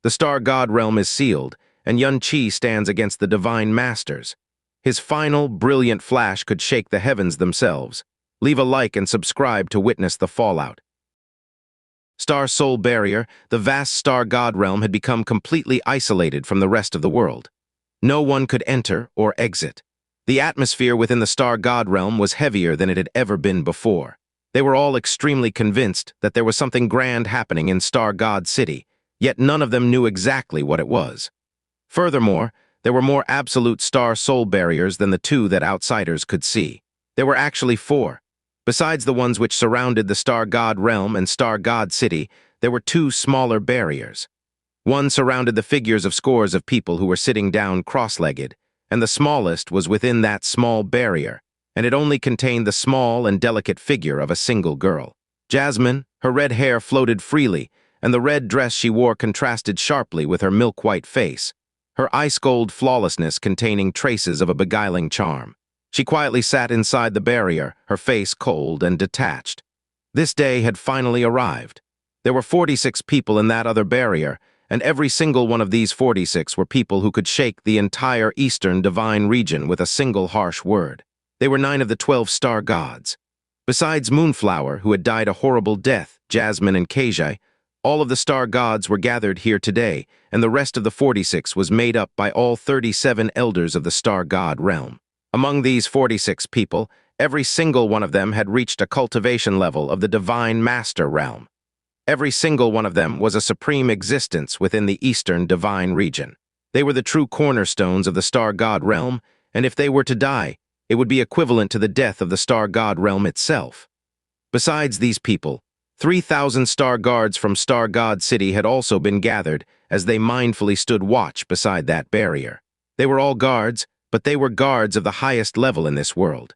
The star god realm is sealed, and Yun-Chi stands against the divine masters. His final, brilliant flash could shake the heavens themselves. Leave a like and subscribe to witness the fallout. Star Soul Barrier, the vast star god realm had become completely isolated from the rest of the world. No one could enter or exit. The atmosphere within the star god realm was heavier than it had ever been before. They were all extremely convinced that there was something grand happening in Star God City, yet none of them knew exactly what it was. Furthermore, there were more absolute star soul barriers than the two that outsiders could see. There were actually four. Besides the ones which surrounded the Star God Realm and Star God City, there were two smaller barriers. One surrounded the figures of scores of people who were sitting down cross-legged, and the smallest was within that small barrier, and it only contained the small and delicate figure of a single girl. Jasmine, her red hair floated freely, and the red dress she wore contrasted sharply with her milk-white face, her ice-gold flawlessness containing traces of a beguiling charm. She quietly sat inside the barrier, her face cold and detached. This day had finally arrived. There were 46 people in that other barrier, and every single one of these 46 were people who could shake the entire Eastern Divine region with a single harsh word. They were 9 of the 12 star gods. Besides Moonflower, who had died a horrible death, Jasmine and Kejai, all of the star gods were gathered here today, and the rest of the 46 was made up by all 37 elders of the star god realm. Among these 46 people, every single one of them had reached a cultivation level of the divine master realm. Every single one of them was a supreme existence within the Eastern Divine region. They were the true cornerstones of the star god realm, and if they were to die, it would be equivalent to the death of the star god realm itself. Besides these people, 3,000 star guards from Star God City had also been gathered as they mindfully stood watch beside that barrier. They were all guards, but they were guards of the highest level in this world.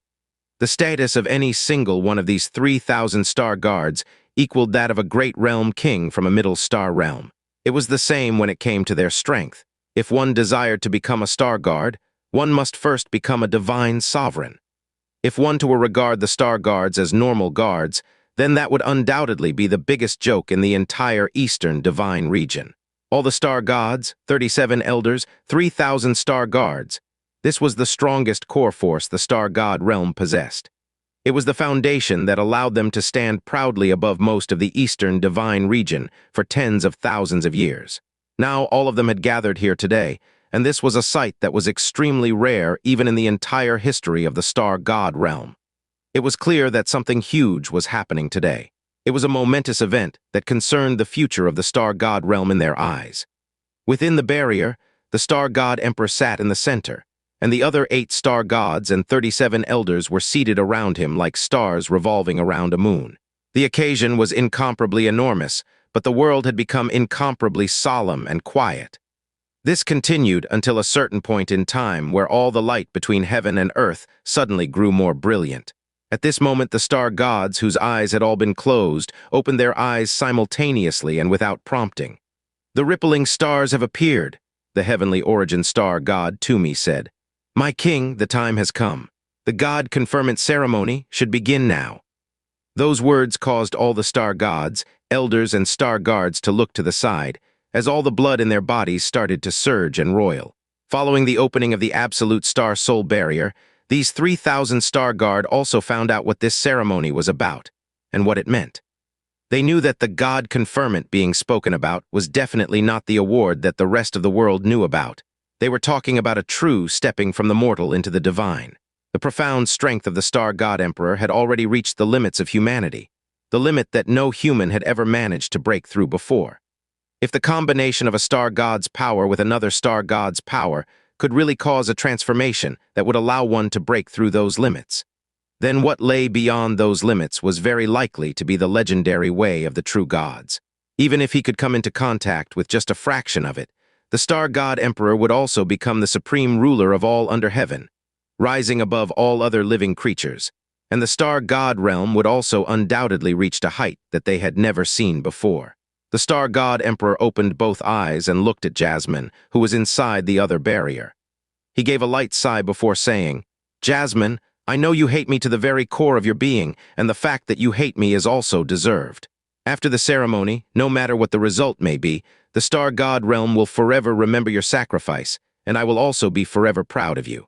The status of any single one of these 3,000 star guards equaled that of a great realm king from a middle star realm. It was the same when it came to their strength. If one desired to become a star guard, one must first become a divine sovereign. If one were to regard the star guards as normal guards, then that would undoubtedly be the biggest joke in the entire Eastern Divine region. All the star gods, 37 elders, 3,000 star guards. This was the strongest core force the star god realm possessed. It was the foundation that allowed them to stand proudly above most of the Eastern Divine region for tens of thousands of years. Now all of them had gathered here today, and this was a sight that was extremely rare even in the entire history of the star god realm. It was clear that something huge was happening today. It was a momentous event that concerned the future of the star god realm in their eyes. Within the barrier, the star god emperor sat in the center, and the other 8 star gods and 37 elders were seated around him like stars revolving around a moon. The occasion was incomparably enormous, but the world had become incomparably solemn and quiet. This continued until a certain point in time where all the light between heaven and earth suddenly grew more brilliant. At this moment, the star gods, whose eyes had all been closed, opened their eyes simultaneously and without prompting. "The rippling stars have appeared," the heavenly origin star god Tumi said. "My king, the time has come. The god conferment ceremony should begin now." Those words caused all the star gods, elders, and star guards to look to the side, as all the blood in their bodies started to surge and roil. Following the opening of the absolute star soul barrier, these 3,000 star guard also found out what this ceremony was about, and what it meant. They knew that the god conferment being spoken about was definitely not the award that the rest of the world knew about. They were talking about a true stepping from the mortal into the divine. The profound strength of the star god emperor had already reached the limits of humanity, the limit that no human had ever managed to break through before. If the combination of a star god's power with another star god's power could really cause a transformation that would allow one to break through those limits, then what lay beyond those limits was very likely to be the legendary way of the true gods. Even if he could come into contact with just a fraction of it, the star god emperor would also become the supreme ruler of all under heaven, rising above all other living creatures, and the star god realm would also undoubtedly reach a height that they had never seen before. The star god emperor opened both eyes and looked at Jasmine, who was inside the other barrier. He gave a light sigh before saying, "Jasmine, I know you hate me to the very core of your being, and the fact that you hate me is also deserved. After the ceremony, no matter what the result may be, the Star God realm will forever remember your sacrifice, and I will also be forever proud of you."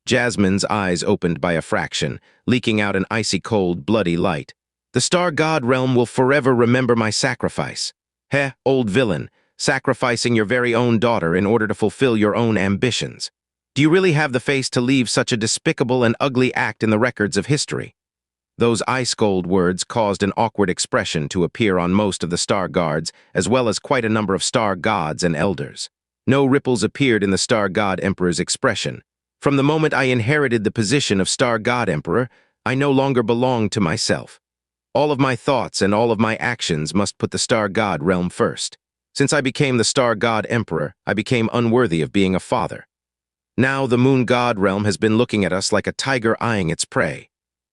Jasmine's eyes opened by a fraction, leaking out an icy cold, bloody light. "The Star God realm will forever remember my sacrifice. Heh, old villain, sacrificing your very own daughter in order to fulfill your own ambitions. Do you really have the face to leave such a despicable and ugly act in the records of history?" Those ice-cold words caused an awkward expression to appear on most of the Star Guards, as well as quite a number of Star Gods and Elders. No ripples appeared in the Star God Emperor's expression. From the moment I inherited the position of Star God Emperor, I no longer belonged to myself. All of my thoughts and all of my actions must put the Star God realm first. Since I became the Star God Emperor, I became unworthy of being a father. Now the Moon God realm has been looking at us like a tiger eyeing its prey.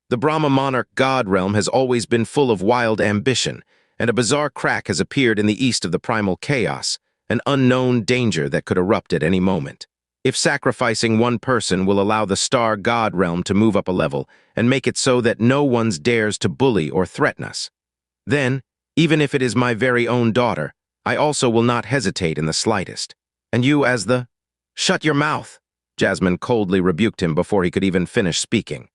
The Brahma Monarch God realm has always been full of wild ambition, and a bizarre crack has appeared in the east of the primal chaos, an unknown danger that could erupt at any moment. If sacrificing one person will allow the Star God realm to move up a level and make it so that no one dares to bully or threaten us, then, even if it is my very own daughter, I also will not hesitate in the slightest. And you as the— "Shut your mouth!" Jasmine coldly rebuked him before he could even finish speaking.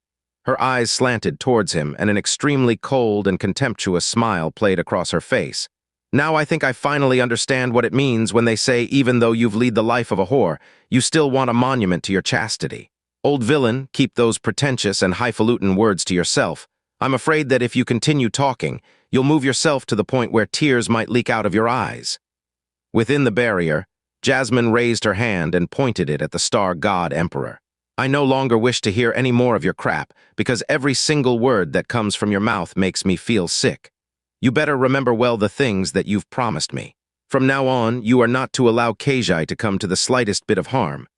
Her eyes slanted towards him, and an extremely cold and contemptuous smile played across her face. "Now I think I finally understand what it means when they say even though you've led the life of a whore, you still want a monument to your chastity. Old villain, keep those pretentious and highfalutin words to yourself. I'm afraid that if you continue talking, you'll move yourself to the point where tears might leak out of your eyes." Within the barrier, Jasmine raised her hand and pointed it at the Star God Emperor. "I no longer wish to hear any more of your crap, because every single word that comes from your mouth makes me feel sick. You better remember well the things that you've promised me. From now on, you are not to allow Keijai to come to the slightest bit of harm.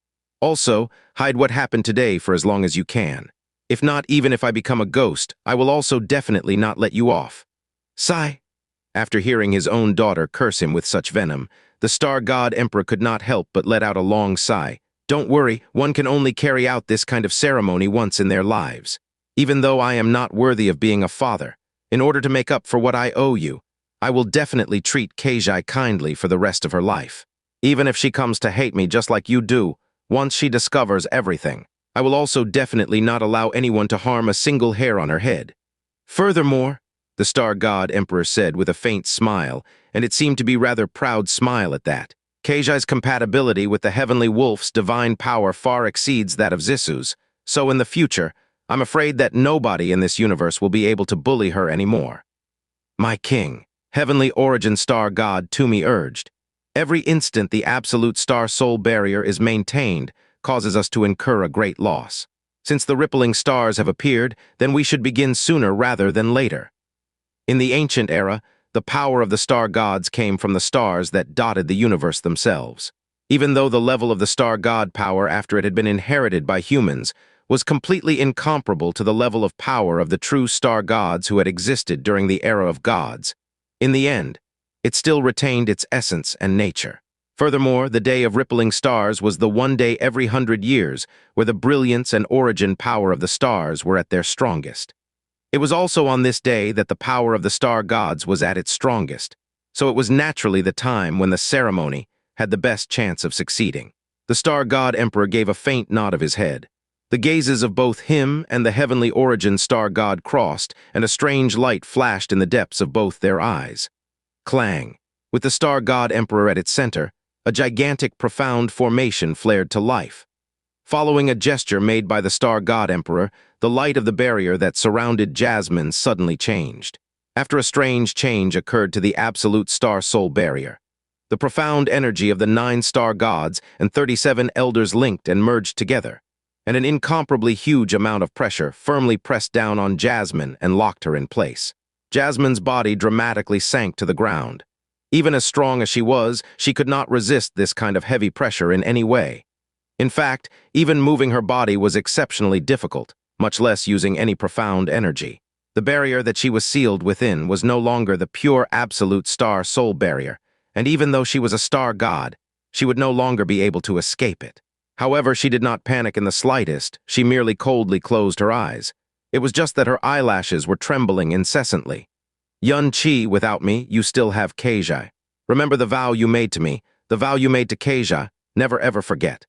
Also, hide what happened today for as long as you can. If not, even if I become a ghost, I will also definitely not let you off." Sigh. After hearing his own daughter curse him with such venom, the Star God Emperor could not help but let out a long sigh. "Don't worry, one can only carry out this kind of ceremony once in their lives. Even though I am not worthy of being a father, in order to make up for what I owe you, I will definitely treat Keijai kindly for the rest of her life. Even if she comes to hate me just like you do, once she discovers everything, I will also definitely not allow anyone to harm a single hair on her head. Furthermore," the Star God Emperor said with a faint smile, and it seemed to be rather proud smile at that, "Keijai's compatibility with the Heavenly Wolf's divine power far exceeds that of Zisu's, so in the future, I'm afraid that nobody in this universe will be able to bully her anymore." "My king," Heavenly Origin Star God Tumi urged, "every instant the absolute star-soul barrier is maintained causes us to incur a great loss. Since the rippling stars have appeared, then we should begin sooner rather than later. In the ancient era, the power of the star gods came from the stars that dotted the universe themselves. Even though the level of the star god power after it had been inherited by humans was completely incomparable to the level of power of the true star gods who had existed during the era of gods, in the end, it still retained its essence and nature. Furthermore, the day of rippling stars was the one day every 100 years where the brilliance and origin power of the stars were at their strongest. It was also on this day that the power of the star gods was at its strongest, so it was naturally the time when the ceremony had the best chance of succeeding. The Star God Emperor gave a faint nod of his head. The gazes of both him and the heavenly origin star god crossed, and a strange light flashed in the depths of both their eyes. Clang! With the Star God Emperor at its center, a gigantic, profound formation flared to life. Following a gesture made by the Star God Emperor, the light of the barrier that surrounded Jasmine suddenly changed. After a strange change occurred to the absolute star-soul barrier, the profound energy of the 9 star gods and 37 elders linked and merged together, and an incomparably huge amount of pressure firmly pressed down on Jasmine and locked her in place. Jasmine's body dramatically sank to the ground. Even as strong as she was, she could not resist this kind of heavy pressure in any way. In fact, even moving her body was exceptionally difficult, much less using any profound energy. The barrier that she was sealed within was no longer the pure absolute star-soul barrier, and even though she was a star god, she would no longer be able to escape it. However, she did not panic in the slightest, she merely coldly closed her eyes. It was just that her eyelashes were trembling incessantly. Yun Qi, without me, you still have Keijai. Remember the vow you made to me, the vow you made to Keijai, never ever forget.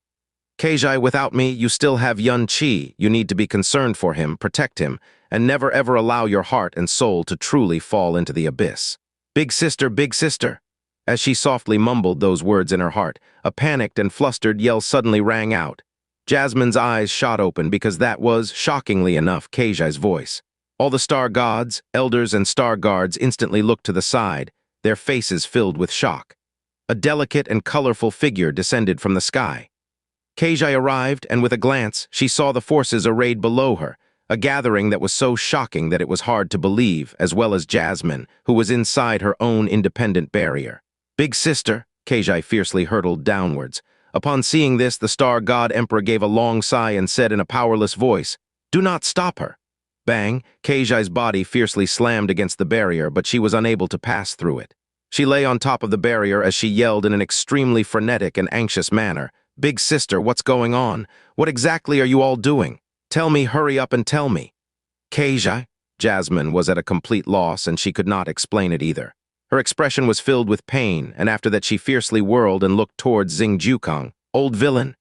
Keijai, without me, you still have Yun Qi. You need to be concerned for him, protect him, and never ever allow your heart and soul to truly fall into the abyss. Big sister, big sister. As she softly mumbled those words in her heart, a panicked and flustered yell suddenly rang out. Jasmine's eyes shot open because that was, shockingly enough, Keijai's voice. All the star gods, elders, and star guards instantly looked to the side, their faces filled with shock. A delicate and colorful figure descended from the sky. Keijai arrived, and with a glance, she saw the forces arrayed below her, a gathering that was so shocking that it was hard to believe, as well as Jasmine, who was inside her own independent barrier. Big sister, Keijai fiercely hurtled downwards. Upon seeing this, the star god emperor gave a long sigh and said in a powerless voice, "Do not stop her." Bang, Keijai's body fiercely slammed against the barrier, but she was unable to pass through it. She lay on top of the barrier as she yelled in an extremely frenetic and anxious manner, "Big sister, what's going on? What exactly are you all doing? Tell me, hurry up and tell me." Keijai? Jasmine was at a complete loss, and she could not explain it either. Her expression was filled with pain, and after that she fiercely whirled and looked towards Xing Mingzi. "Old villain.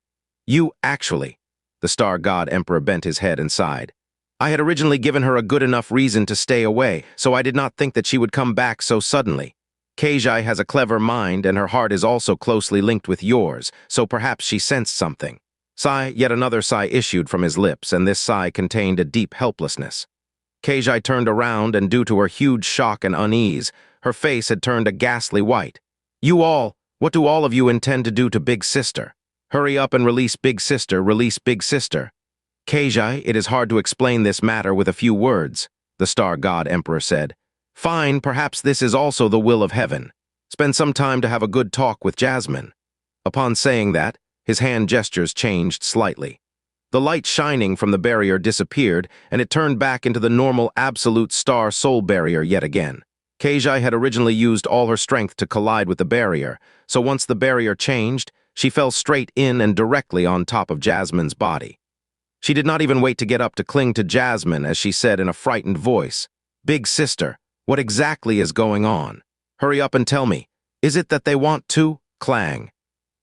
You, actually." The star god emperor bent his head and sighed. "I had originally given her a good enough reason to stay away, so I did not think that she would come back so suddenly. Keijai has a clever mind, and her heart is also closely linked with yours, so perhaps she sensed something." Sigh, yet another sigh issued from his lips, and this sigh contained a deep helplessness. Keijai turned around, and due to her huge shock and unease, her face had turned a ghastly white. "You all, what do all of you intend to do to Big Sister? Hurry up and release Big Sister, release Big Sister." "Keijai, it is hard to explain this matter with a few words," the star god emperor said. "Fine, perhaps this is also the will of heaven. Spend some time to have a good talk with Jasmine." Upon saying that, his hand gestures changed slightly. The light shining from the barrier disappeared, and it turned back into the normal absolute star soul barrier yet again. Keijai had originally used all her strength to collide with the barrier, so once the barrier changed, she fell straight in and directly on top of Jasmine's body. She did not even wait to get up to cling to Jasmine as she said in a frightened voice, "Big sister, what exactly is going on? Hurry up and tell me. Is it that they want to?" Clang.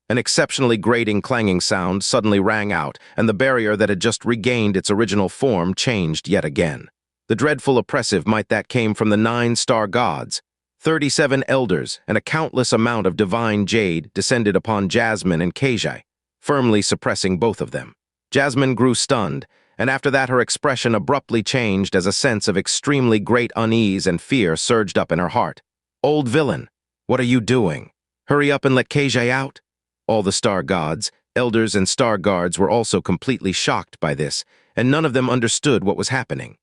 An exceptionally grating clanging sound suddenly rang out, and the barrier that had just regained its original form changed yet again. The dreadful oppressive might that came from the 9 star gods. 37 elders and a countless amount of divine jade descended upon Jasmine and Keijai, firmly suppressing both of them. Jasmine grew stunned, and after that her expression abruptly changed as a sense of extremely great unease and fear surged up in her heart. "Old villain, what are you doing? Hurry up and let Keijai out." All the star gods, elders, and star guards were also completely shocked by this, and none of them understood what was happening.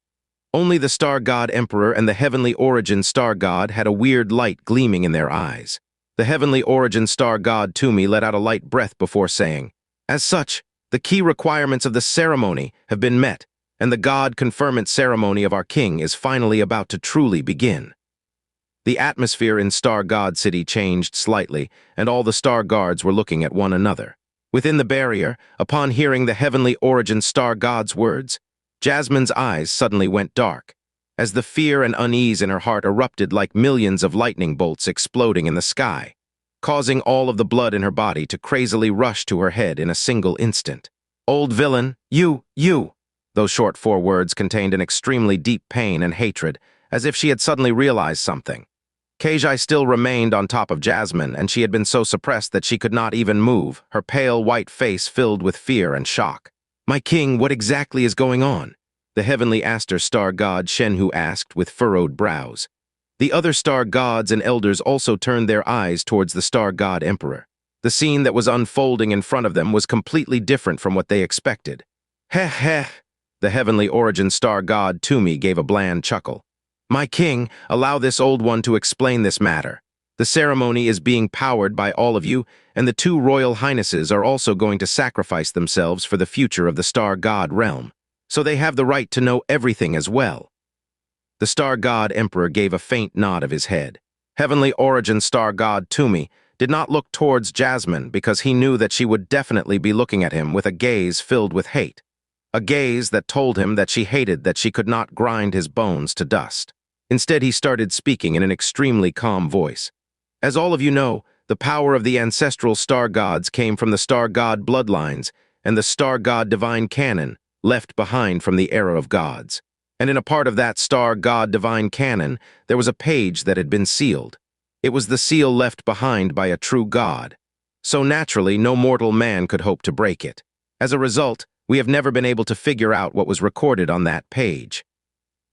Only the star god emperor and the heavenly origin star god had a weird light gleaming in their eyes. The heavenly origin star god Tumi let out a light breath before saying, "As such, the key requirements of the ceremony have been met, and the god conferment ceremony of our king is finally about to truly begin." The atmosphere in Star God City changed slightly, and all the star guards were looking at one another. Within the barrier, upon hearing the heavenly origin star god's words, Jasmine's eyes suddenly went dark, as the fear and unease in her heart erupted like millions of lightning bolts exploding in the sky, causing all of the blood in her body to crazily rush to her head in a single instant. "Old villain, you!" Those short 4 words contained an extremely deep pain and hatred, as if she had suddenly realized something. Keijai still remained on top of Jasmine, and she had been so suppressed that she could not even move, her pale white face filled with fear and shock. "My king, what exactly is going on?" the heavenly Aster star god Shenhu asked with furrowed brows. The other star gods and elders also turned their eyes towards the star god emperor. The scene that was unfolding in front of them was completely different from what they expected. Heh. The heavenly origin star god Tumi gave a bland chuckle. "My king, allow this old one to explain this matter. The ceremony is being powered by all of you, and the 2 royal highnesses are also going to sacrifice themselves for the future of the star god realm, so they have the right to know everything as well." The star god emperor gave a faint nod of his head. Heavenly origin star god Tumi did not look towards Jasmine because he knew that she would definitely be looking at him with a gaze filled with hate. A gaze that told him that she hated that she could not grind his bones to dust. Instead, he started speaking in an extremely calm voice. As all of you know, the power of the ancestral star gods came from the star god bloodlines and the star god divine canon left behind from the era of gods. And in a part of that star god divine canon, there was a page that had been sealed. It was the seal left behind by a true god. So naturally, no mortal man could hope to break it. As a result, we have never been able to figure out what was recorded on that page.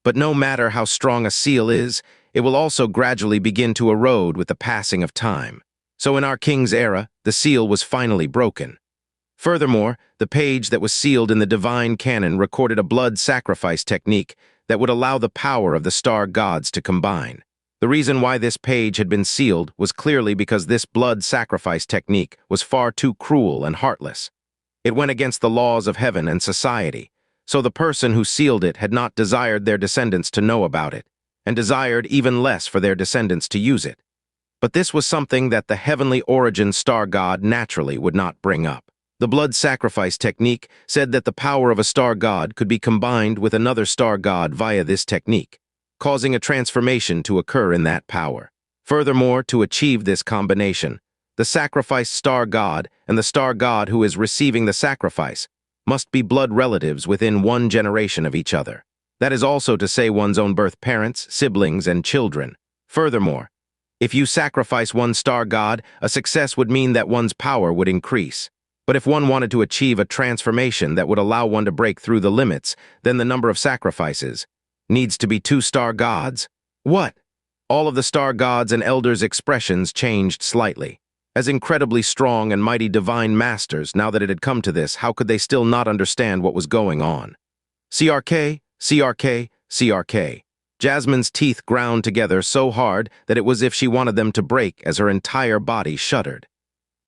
But no matter how strong a seal is, it will also gradually begin to erode with the passing of time. So in our king's era, the seal was finally broken. Furthermore, the page that was sealed in the divine canon recorded a blood sacrifice technique that would allow the power of the star gods to combine. The reason why this page had been sealed was clearly because this blood sacrifice technique was far too cruel and heartless. It went against the laws of heaven and society, so the person who sealed it had not desired their descendants to know about it, and desired even less for their descendants to use it. But this was something that the heavenly origin star god naturally would not bring up. The blood sacrifice technique said that the power of a star god could be combined with another star god via this technique, causing a transformation to occur in that power. Furthermore, to achieve this combination, the sacrificed star god and the star god who is receiving the sacrifice must be blood relatives within one generation of each other. That is also to say one's own birth parents, siblings, and children. Furthermore, if you sacrifice one star god, a success would mean that one's power would increase. But if one wanted to achieve a transformation that would allow one to break through the limits, then the number of sacrifices needs to be 2 star gods. What? All of the star gods and elders' expressions changed slightly. As incredibly strong and mighty divine masters, now that it had come to this, how could they still not understand what was going on? CRK, CRK, CRK. Jasmine's teeth ground together so hard that it was as if she wanted them to break as her entire body shuddered.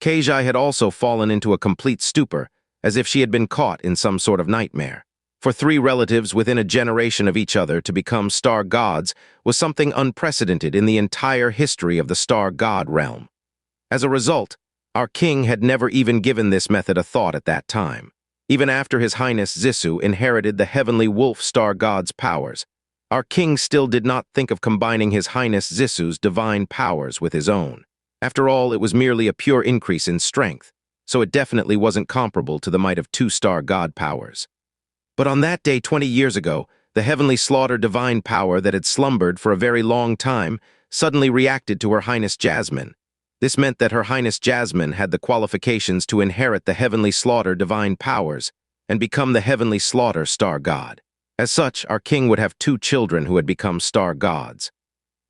Keijai had also fallen into a complete stupor, as if she had been caught in some sort of nightmare. For 3 relatives within a generation of each other to become star gods was something unprecedented in the entire history of the star god realm. As a result, our king had never even given this method a thought at that time. Even after His Highness Zisu inherited the heavenly wolf star god's powers, our king still did not think of combining His Highness Zisu's divine powers with his own. After all, it was merely a pure increase in strength, so it definitely wasn't comparable to the might of 2 star god powers. But on that day 20 years ago, the heavenly slaughter divine power that had slumbered for a very long time suddenly reacted to Her Highness Jasmine. This meant that Her Highness Jasmine had the qualifications to inherit the heavenly slaughter divine powers and become the heavenly slaughter star god. As such, our king would have 2 children who had become star gods.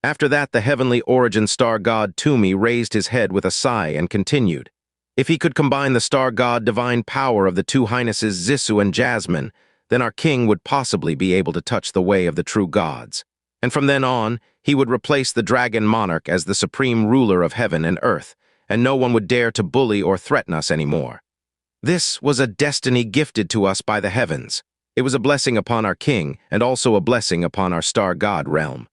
After that, the heavenly origin star god Tumi raised his head with a sigh and continued. If he could combine the star god divine power of the 2 highnesses Zisu and Jasmine, then our king would possibly be able to touch the way of the true gods. And from then on, he would replace the dragon monarch as the supreme ruler of heaven and earth, and no one would dare to bully or threaten us anymore. This was a destiny gifted to us by the heavens. It was a blessing upon our king and also a blessing upon our star god realm.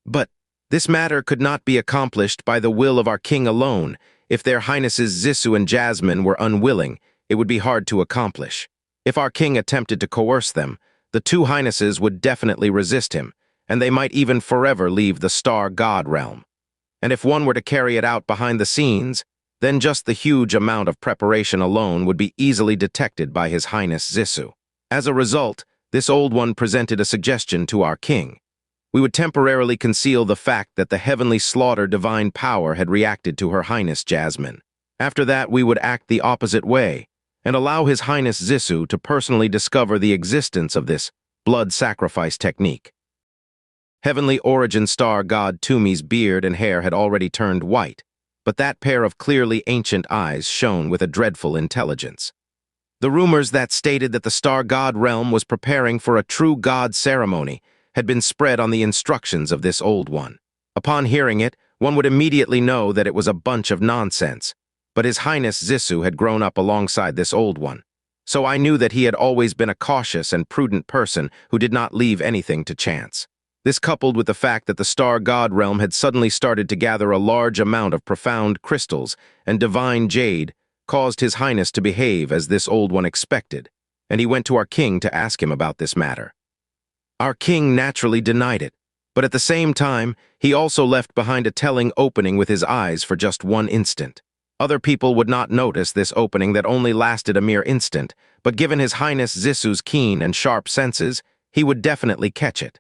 But this matter could not be accomplished by the will of our king alone. If their highnesses Zisu and Jasmine were unwilling, it would be hard to accomplish. If our king attempted to coerce them, the 2 highnesses would definitely resist him, and they might even forever leave the star god realm. And if one were to carry it out behind the scenes, then just the huge amount of preparation alone would be easily detected by His Highness Zisu. As a result, this old one presented a suggestion to our king. We would temporarily conceal the fact that the heavenly slaughter divine power had reacted to Her Highness Jasmine. After that, we would act the opposite way and allow His Highness Zisu to personally discover the existence of this blood sacrifice technique. Heavenly origin star god Tumi's beard and hair had already turned white, but that pair of clearly ancient eyes shone with a dreadful intelligence. The rumors that stated that the star god realm was preparing for a true god ceremony had been spread on the instructions of this old one. Upon hearing it, one would immediately know that it was a bunch of nonsense, but His Highness Zisu had grown up alongside this old one, so I knew that he had always been a cautious and prudent person who did not leave anything to chance. This, coupled with the fact that the star god realm had suddenly started to gather a large amount of profound crystals and divine jade, caused His Highness to behave as this old one expected, and he went to our king to ask him about this matter. Our king naturally denied it, But at the same time, he also left behind a telling opening with his eyes for just one instant. Other people would not notice this opening that only lasted a mere instant, but given His Highness Zisu's keen and sharp senses, he would definitely catch it.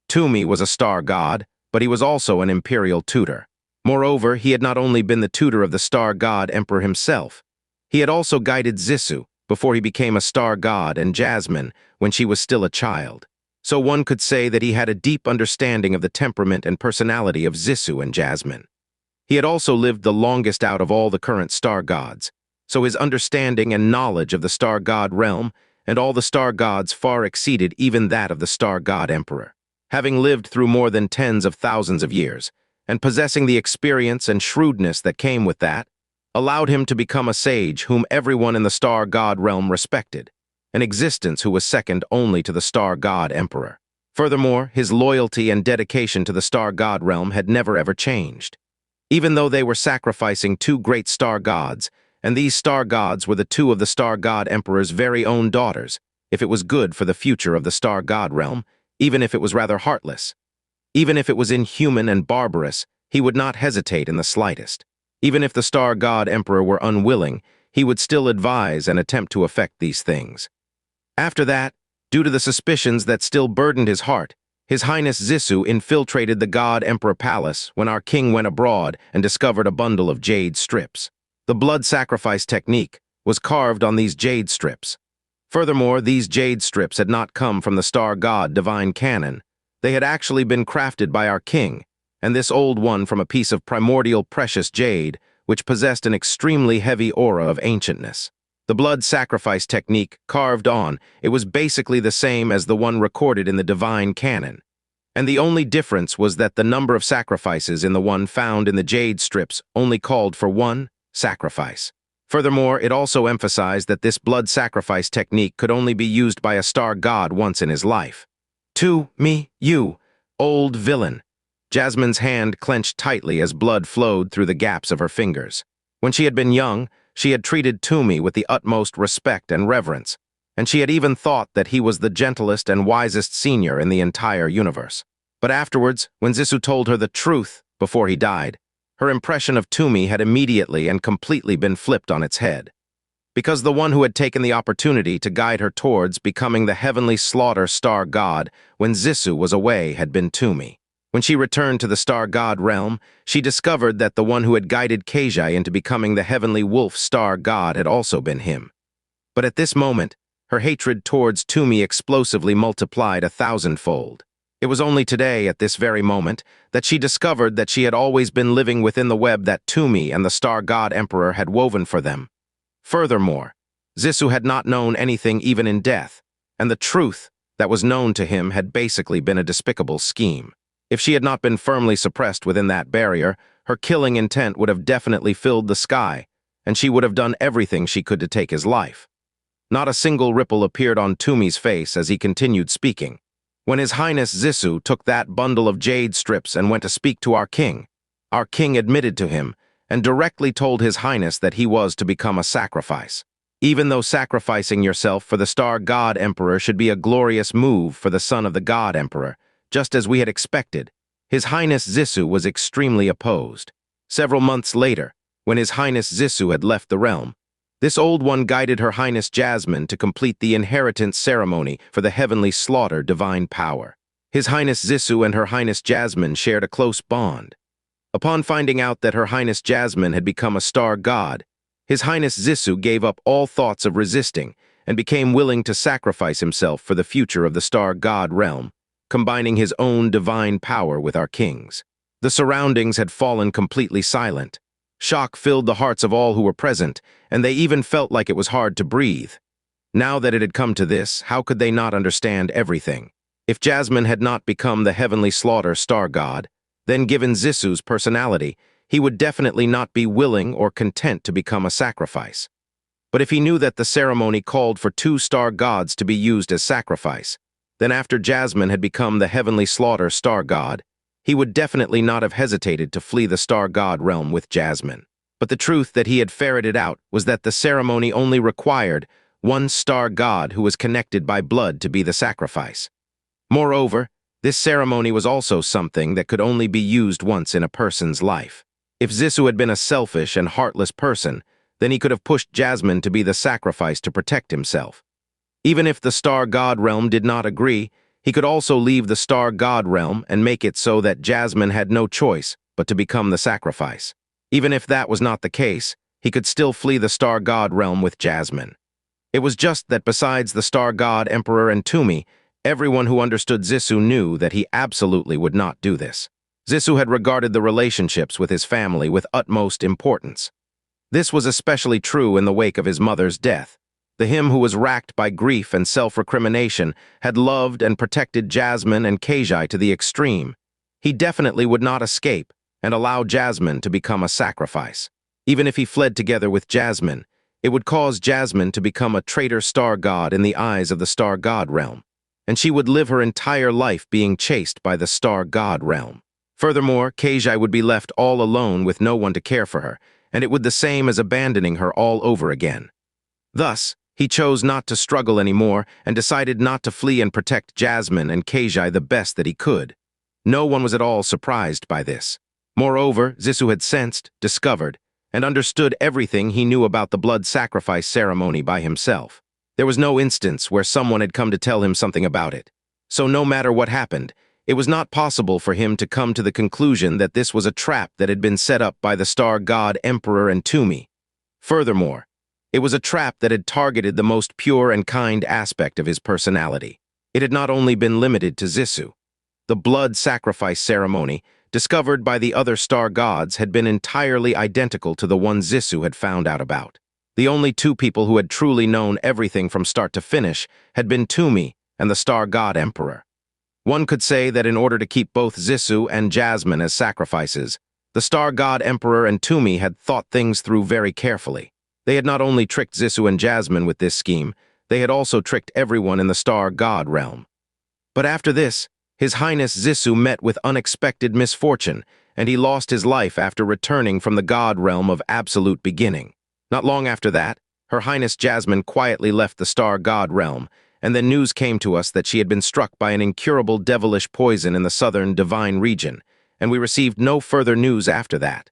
Tumi was a star god, but he was also an imperial tutor. Moreover, he had not only been the tutor of the star god emperor himself, he had also guided Zisu before he became a star god and Jasmine when she was still a child. So one could say that he had a deep understanding of the temperament and personality of Zisu and Jasmine. He had also lived the longest out of all the current star gods, so his understanding and knowledge of the star god realm and all the star gods far exceeded even that of the star god emperor. Having lived through more than tens of thousands of years, and possessing the experience and shrewdness that came with that, allowed him to become a sage whom everyone in the star god realm respected, an existence who was second only to the star god emperor. Furthermore, his loyalty and dedication to the star god realm had never ever changed. Even though they were sacrificing two great star gods, and these star gods were the two of the star god emperor's very own daughters, if it was good for the future of the star god realm, even if it was rather heartless. Even if it was inhuman and barbarous, he would not hesitate in the slightest. Even if the star god emperor were unwilling, he would still advise and attempt to effect these things. After that, due to the suspicions that still burdened his heart, His Highness Zisu infiltrated the god emperor palace when our king went abroad and discovered a bundle of jade strips. The blood sacrifice technique was carved on these jade strips. Furthermore, these jade strips had not come from the star god divine canon. They had actually been crafted by our king, and this old one from a piece of primordial precious jade, which possessed an extremely heavy aura of ancientness. The blood sacrifice technique carved on, it was basically the same as the one recorded in the divine canon. And the only difference was that the number of sacrifices in the one found in the jade strips only called for one sacrifice. Furthermore, it also emphasized that this blood sacrifice technique could only be used by a star god once in his life. To me, you, old villain. Jasmine's hand clenched tightly as blood flowed through the gaps of her fingers. When she had been young, she had treated Tumi with the utmost respect and reverence, and she had even thought that he was the gentlest and wisest senior in the entire universe. But afterwards, when Zisu told her the truth before he died, her impression of Tumi had immediately and completely been flipped on its head. Because the one who had taken the opportunity to guide her towards becoming the heavenly slaughter star god when Zisu was away had been Tumi. When she returned to the star god realm, she discovered that the one who had guided Keijai into becoming the heavenly wolf star god had also been him. But at this moment, her hatred towards Tumi explosively multiplied 1,000-fold. It was only today, at this very moment, that she discovered that she had always been living within the web that Tumi and the star god emperor had woven for them. Furthermore, Zisu had not known anything even in death, and the truth that was known to him had basically been a despicable scheme. If she had not been firmly suppressed within that barrier, her killing intent would have definitely filled the sky, and she would have done everything she could to take his life. Not a single ripple appeared on Tumi's face as he continued speaking. When His Highness Zisu took that bundle of jade strips and went to speak to our king admitted to him and directly told His Highness that he was to become a sacrifice. Even though sacrificing yourself for the star god emperor should be a glorious move for the son of the god emperor, just as we had expected, His Highness Zisu was extremely opposed. Several months later, when His Highness Zisu had left the realm, this old one guided Her Highness Jasmine to complete the inheritance ceremony for the heavenly slaughter divine power. His Highness Zisu and Her Highness Jasmine shared a close bond. Upon finding out that Her Highness Jasmine had become a star god, His Highness Zisu gave up all thoughts of resisting and became willing to sacrifice himself for the future of the star god realm, combining his own divine power with our king's. The surroundings had fallen completely silent. Shock filled the hearts of all who were present, and they even felt like it was hard to breathe. Now that it had come to this, how could they not understand everything? If Jasmine had not become the heavenly slaughter star god, then given Zisu's personality, he would definitely not be willing or content to become a sacrifice. But if he knew that the ceremony called for two star gods to be used as sacrifice, then after Jasmine had become the heavenly slaughter star god, he would definitely not have hesitated to flee the star god realm with Jasmine. But the truth that he had ferreted out was that the ceremony only required one star god who was connected by blood to be the sacrifice. Moreover, This ceremony was also something that could only be used once in a person's life. If Zissou had been a selfish and heartless person, then he could have pushed Jasmine to be the sacrifice to protect himself. Even if the Star God realm did not agree, he could also leave the Star God realm and make it so that Jasmine had no choice but to become the sacrifice. Even if that was not the case, he could still flee the Star God realm with Jasmine. It was just that besides the Star God Emperor and Toomey, everyone who understood Zissou knew that he absolutely would not do this. Zissou had regarded the relationships with his family with utmost importance. This was especially true in the wake of his mother's death. The him who was racked by grief and self-recrimination had loved and protected Jasmine and Keijai to the extreme. He definitely would not escape and allow Jasmine to become a sacrifice. Even if he fled together with Jasmine, it would cause Jasmine to become a traitor star god in the eyes of the Star God realm, and she would live her entire life being chased by the Star God realm. Furthermore, Keijai would be left all alone with no one to care for her, and it would the same as abandoning her all over again. Thus, he chose not to struggle anymore and decided not to flee and protect Jasmine and Keijai the best that he could. No one was at all surprised by this. Moreover, Zissou had sensed, discovered, and understood everything he knew about the blood sacrifice ceremony by himself. There was no instance where someone had come to tell him something about it. So no matter what happened, it was not possible for him to come to the conclusion that this was a trap that had been set up by the Star God Emperor and Toomey. Furthermore, it was a trap that had targeted the most pure and kind aspect of his personality. It had not only been limited to Zissou. The blood sacrifice ceremony, discovered by the other star gods, had been entirely identical to the one Zissou had found out about. The only two people who had truly known everything from start to finish had been Toomey and the Star God Emperor. One could say that in order to keep both Zissou and Jasmine as sacrifices, the Star God Emperor and Toomey had thought things through very carefully. They had not only tricked Zissou and Jasmine with this scheme, they had also tricked everyone in the Star God realm. But after this, His Highness Zissou met with unexpected misfortune, and he lost his life after returning from the God realm of absolute beginning. Not long after that, Her Highness Jasmine quietly left the Star God realm, and then news came to us that she had been struck by an incurable devilish poison in the southern divine region, and we received no further news after that.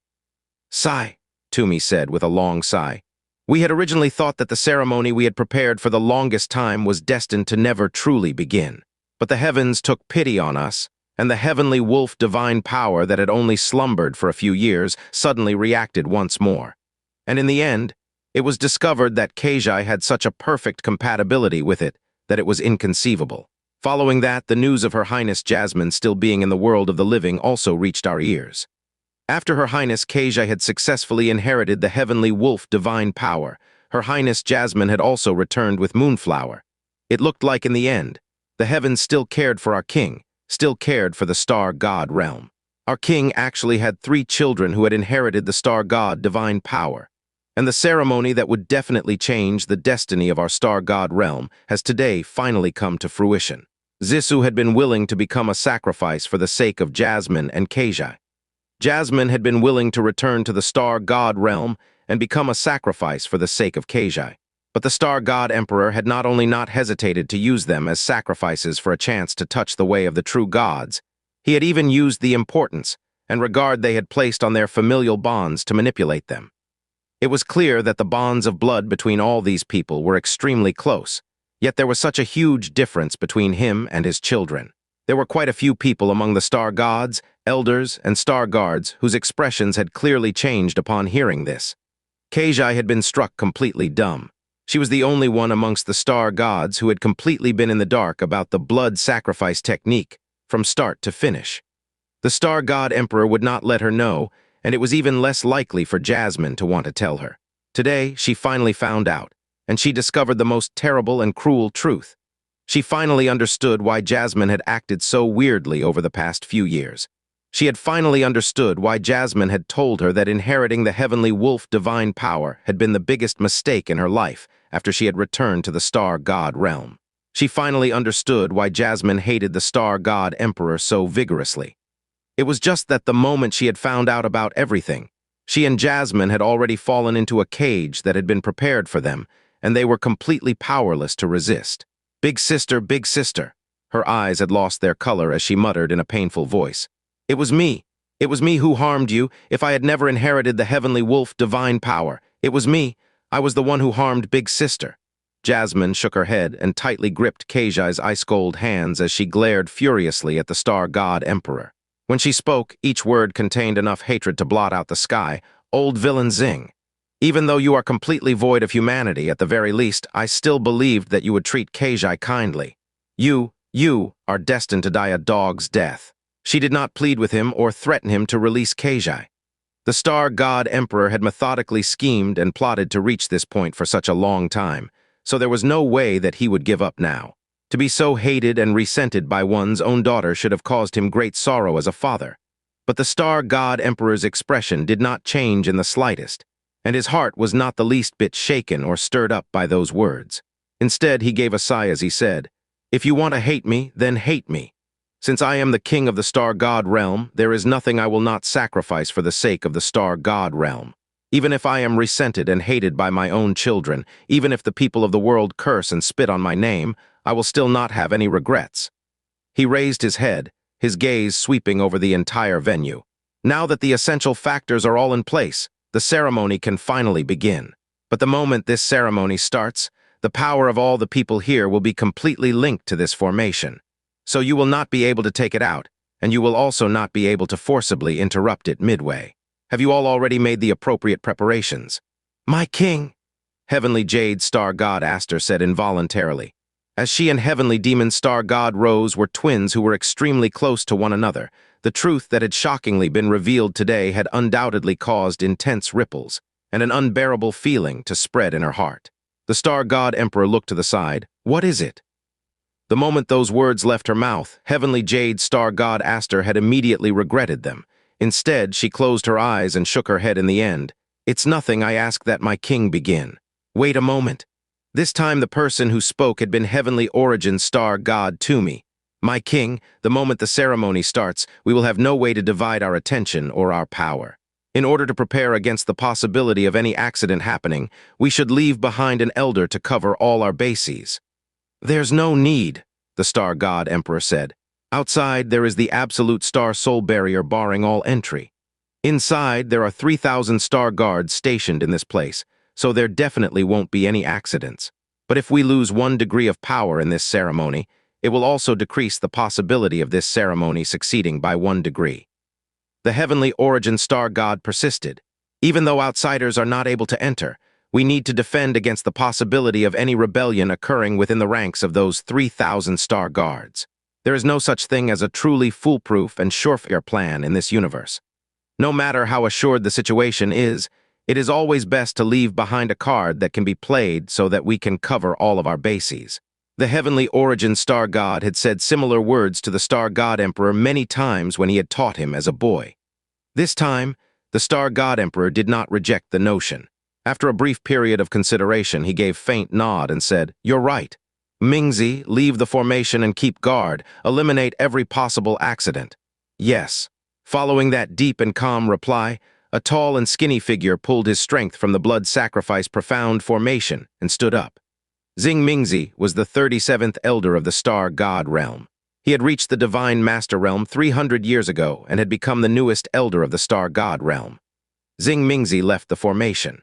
Sigh, Toomey said with a long sigh. We had originally thought that the ceremony we had prepared for the longest time was destined to never truly begin. But the heavens took pity on us, and the heavenly wolf divine power that had only slumbered for a few years suddenly reacted once more. And in the end, it was discovered that Keijai had such a perfect compatibility with it that it was inconceivable. Following that, the news of Her Highness Jasmine still being in the world of the living also reached our ears. After Her Highness Keijai had successfully inherited the heavenly wolf divine power, Her Highness Jasmine had also returned with Moonflower. It looked like in the end, the heavens still cared for our king, still cared for the Star God realm. Our king actually had 3 children who had inherited the Star God divine power. And the ceremony that would definitely change the destiny of our Star God realm has today finally come to fruition. Zissou had been willing to become a sacrifice for the sake of Jasmine and Keijai. Jasmine had been willing to return to the Star God realm and become a sacrifice for the sake of Keijai. But the Star God Emperor had not only not hesitated to use them as sacrifices for a chance to touch the way of the true gods, he had even used the importance and regard they had placed on their familial bonds to manipulate them. It was clear that the bonds of blood between all these people were extremely close, yet there was such a huge difference between him and his children. There were quite a few people among the star gods, elders, and star guards whose expressions had clearly changed upon hearing this. Keijai had been struck completely dumb. She was the only one amongst the star gods who had completely been in the dark about the blood sacrifice technique, from start to finish. The Star God Emperor would not let her know, and it was even less likely for Jasmine to want to tell her. Today, she finally found out, and she discovered the most terrible and cruel truth. She finally understood why Jasmine had acted so weirdly over the past few years. She had finally understood why Jasmine had told her that inheriting the heavenly wolf divine power had been the biggest mistake in her life after she had returned to the Star God realm. She finally understood why Jasmine hated the Star God Emperor so vigorously. It was just that the moment she had found out about everything, she and Jasmine had already fallen into a cage that had been prepared for them, and they were completely powerless to resist. Big sister, Her eyes had lost their color as she muttered in a painful voice. It was me. It was me who harmed you. If I had never inherited the heavenly wolf divine power, it was me. I was the one who harmed Big Sister. Jasmine shook her head and tightly gripped Keji's ice-cold hands as she glared furiously at the star god emperor. When she spoke, each word contained enough hatred to blot out the sky. Old villain Xing. Even though you are completely void of humanity, at the very least, I still believed that you would treat Keji kindly. You are destined to die a dog's death. She did not plead with him or threaten him to release Keji. The star god emperor had methodically schemed and plotted to reach this point for such a long time, so there was no way that he would give up now. To be so hated and resented by one's own daughter should have caused him great sorrow as a father. But the star god emperor's expression did not change in the slightest, and his heart was not the least bit shaken or stirred up by those words. Instead, he gave a sigh as he said, "If you want to hate me, then hate me. Since I am the king of the star god realm, there is nothing I will not sacrifice for the sake of the star god realm. Even if I am resented and hated by my own children, even if the people of the world curse and spit on my name, I will still not have any regrets." He raised his head, his gaze sweeping over the entire venue. Now that the essential factors are all in place, the ceremony can finally begin. But the moment this ceremony starts, the power of all the people here will be completely linked to this formation. So you will not be able to take it out, and you will also not be able to forcibly interrupt it midway. Have you all already made the appropriate preparations? My king, Heavenly Jade Star God Aster said involuntarily. As she and Heavenly Demon Star God Rose were twins who were extremely close to one another, the truth that had shockingly been revealed today had undoubtedly caused intense ripples and an unbearable feeling to spread in her heart. The Star God Emperor looked to the side. What is it? The moment those words left her mouth, Heavenly Jade Star God Aster had immediately regretted them. Instead, she closed her eyes and shook her head in the end. It's nothing, I ask that my king begin. Wait a moment. This time the person who spoke had been Heavenly Origin Star God Tumi. My king, the moment the ceremony starts, we will have no way to divide our attention or our power. In order to prepare against the possibility of any accident happening, we should leave behind an elder to cover all our bases. There's no need, the Star God Emperor said. Outside, there is the absolute star soul barrier barring all entry. Inside, there are 3,000 star guards stationed in this place, so there definitely won't be any accidents. But if we lose 1 degree of power in this ceremony, it will also decrease the possibility of this ceremony succeeding by 1 degree. The Heavenly Origin Star God persisted. Even though outsiders are not able to enter, we need to defend against the possibility of any rebellion occurring within the ranks of those 3,000 star guards. There is no such thing as a truly foolproof and surefire plan in this universe. No matter how assured the situation is, it is always best to leave behind a card that can be played so that we can cover all of our bases. The Heavenly Origin Star God had said similar words to the Star God Emperor many times when he had taught him as a boy. This time, the Star God Emperor did not reject the notion. After a brief period of consideration, he gave a faint nod and said, "You're right. Mingzi, leave the formation and keep guard. Eliminate every possible accident." Yes. Following that deep and calm reply, a tall and skinny figure pulled his strength from the blood sacrifice profound formation and stood up. Xing Mingzi was the 37th elder of the Star God realm. He had reached the Divine Master realm 300 years ago and had become the newest elder of the Star God realm. Xing Mingzi left the formation.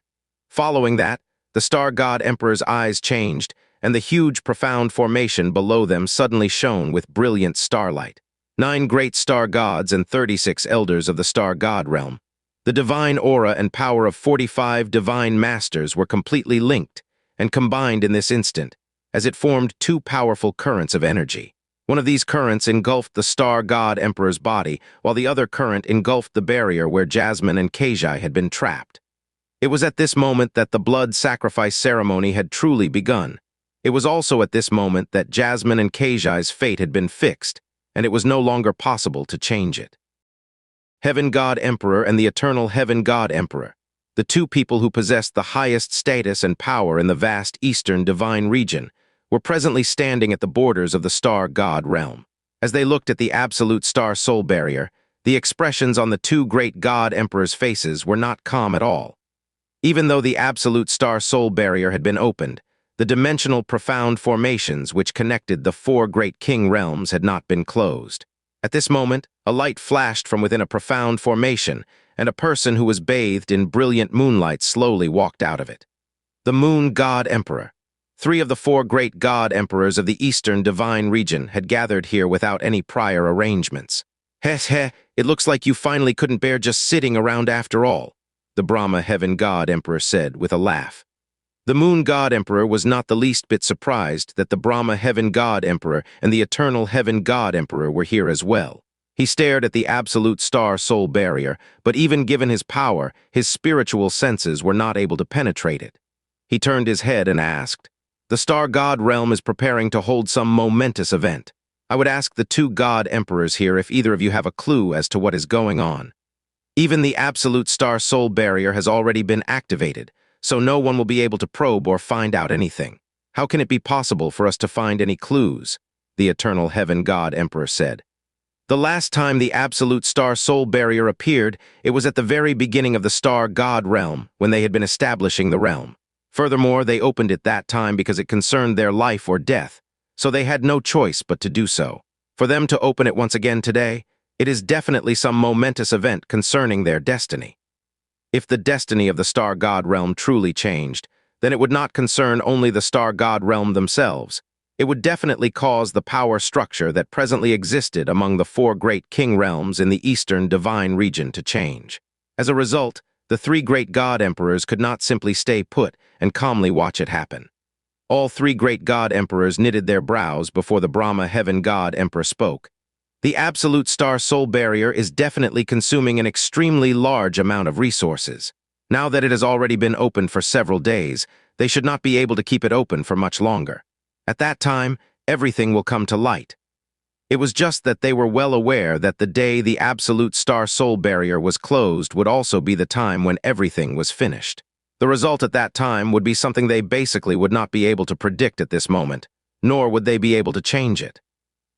Following that, the Star God Emperor's eyes changed, and the huge, profound formation below them suddenly shone with brilliant starlight. 9 great star gods and 36 elders of the Star God realm. The divine aura and power of 45 divine masters were completely linked and combined in this instant, as it formed 2 powerful currents of energy. One of these currents engulfed the Star God Emperor's body, while the other current engulfed the barrier where Jasmine and Keji had been trapped. It was at this moment that the blood sacrifice ceremony had truly begun. It was also at this moment that Jasmine and Keji's fate had been fixed, and it was no longer possible to change it. Heaven God Emperor and the Eternal Heaven God Emperor, the 2 people who possessed the highest status and power in the vast Eastern Divine region, were presently standing at the borders of the Star God realm. As they looked at the absolute star soul barrier, the expressions on the 2 great God Emperors' faces were not calm at all. Even though the absolute star soul barrier had been opened, The dimensional profound formations which connected the four great king realms had not been closed. At this moment, a light flashed from within a profound formation, and a person who was bathed in brilliant moonlight slowly walked out of it. The Moon God Emperor. 3 of the 4 great God Emperors of the Eastern Divine Region had gathered here without any prior arrangements. Heh, it looks like you finally couldn't bear just sitting around after all, the Brahma Heaven God Emperor said with a laugh. The Moon God Emperor was not the least bit surprised that the Brahma Heaven God Emperor and the Eternal Heaven God Emperor were here as well. He stared at the absolute star soul barrier, but even given his power, his spiritual senses were not able to penetrate it. He turned his head and asked, "The Star God Realm is preparing to hold some momentous event. I would ask the 2 God Emperors here if either of you have a clue as to what is going on. Even the absolute star soul barrier has already been activated, so no one will be able to probe or find out anything. How can it be possible for us to find any clues?" the Eternal Heaven God Emperor said. The last time the absolute star soul barrier appeared, it was at the very beginning of the Star God Realm, when they had been establishing the realm. Furthermore, they opened it that time because it concerned their life or death, so they had no choice but to do so. For them to open it once again today, it is definitely some momentous event concerning their destiny. If the destiny of the Star God Realm truly changed, then it would not concern only the Star God Realm themselves. It would definitely cause the power structure that presently existed among the 4 great king realms in the Eastern Divine Region to change. As a result, the 3 great God Emperors could not simply stay put and calmly watch it happen. All 3 great God Emperors knitted their brows before the Brahma Heaven God Emperor spoke. The absolute star soul barrier is definitely consuming an extremely large amount of resources. Now that it has already been open for several days, they should not be able to keep it open for much longer. At that time, everything will come to light. It was just that they were well aware that the day the absolute star soul barrier was closed would also be the time when everything was finished. The result at that time would be something they basically would not be able to predict at this moment, nor would they be able to change it.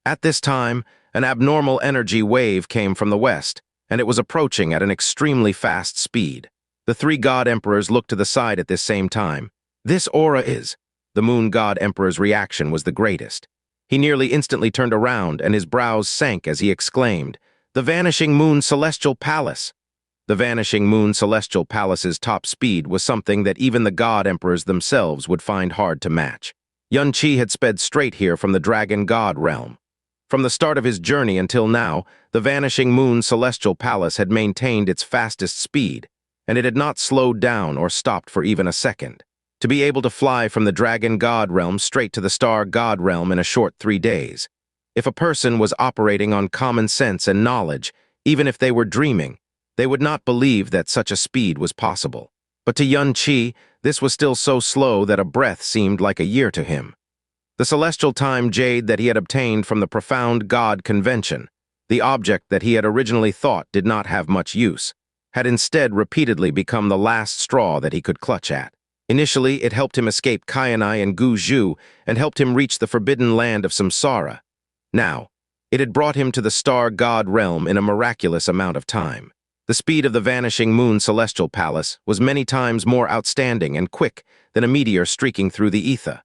At this time, an abnormal energy wave came from the west, and it was approaching at an extremely fast speed. The 3 God Emperors looked to the side at this same time. "This aura is..." The Moon God Emperor's reaction was the greatest. He nearly instantly turned around, and his brows sank as he exclaimed, "The Vanishing Moon Celestial Palace!" The Vanishing Moon Celestial Palace's top speed was something that even the God Emperors themselves would find hard to match. Xianxia had sped straight here from the Dragon God Realm. From the start of his journey until now, the Vanishing Moon Celestial Palace had maintained its fastest speed, and it had not slowed down or stopped for even a second. To be able to fly from the Dragon God Realm straight to the Star God Realm in a short 3 days. If a person was operating on common sense and knowledge, even if they were dreaming, they would not believe that such a speed was possible. But to Xianxia, this was still so slow that a breath seemed like a year to him. The celestial time jade that he had obtained from the profound God convention, the object that he had originally thought did not have much use, had instead repeatedly become the last straw that he could clutch at. Initially, it helped him escape Kaianai and Guzhu and helped him reach the forbidden land of Samsara. Now, it had brought him to the Star God Realm in a miraculous amount of time. The speed of the Vanishing Moon Celestial Palace was many times more outstanding and quick than a meteor streaking through the ether.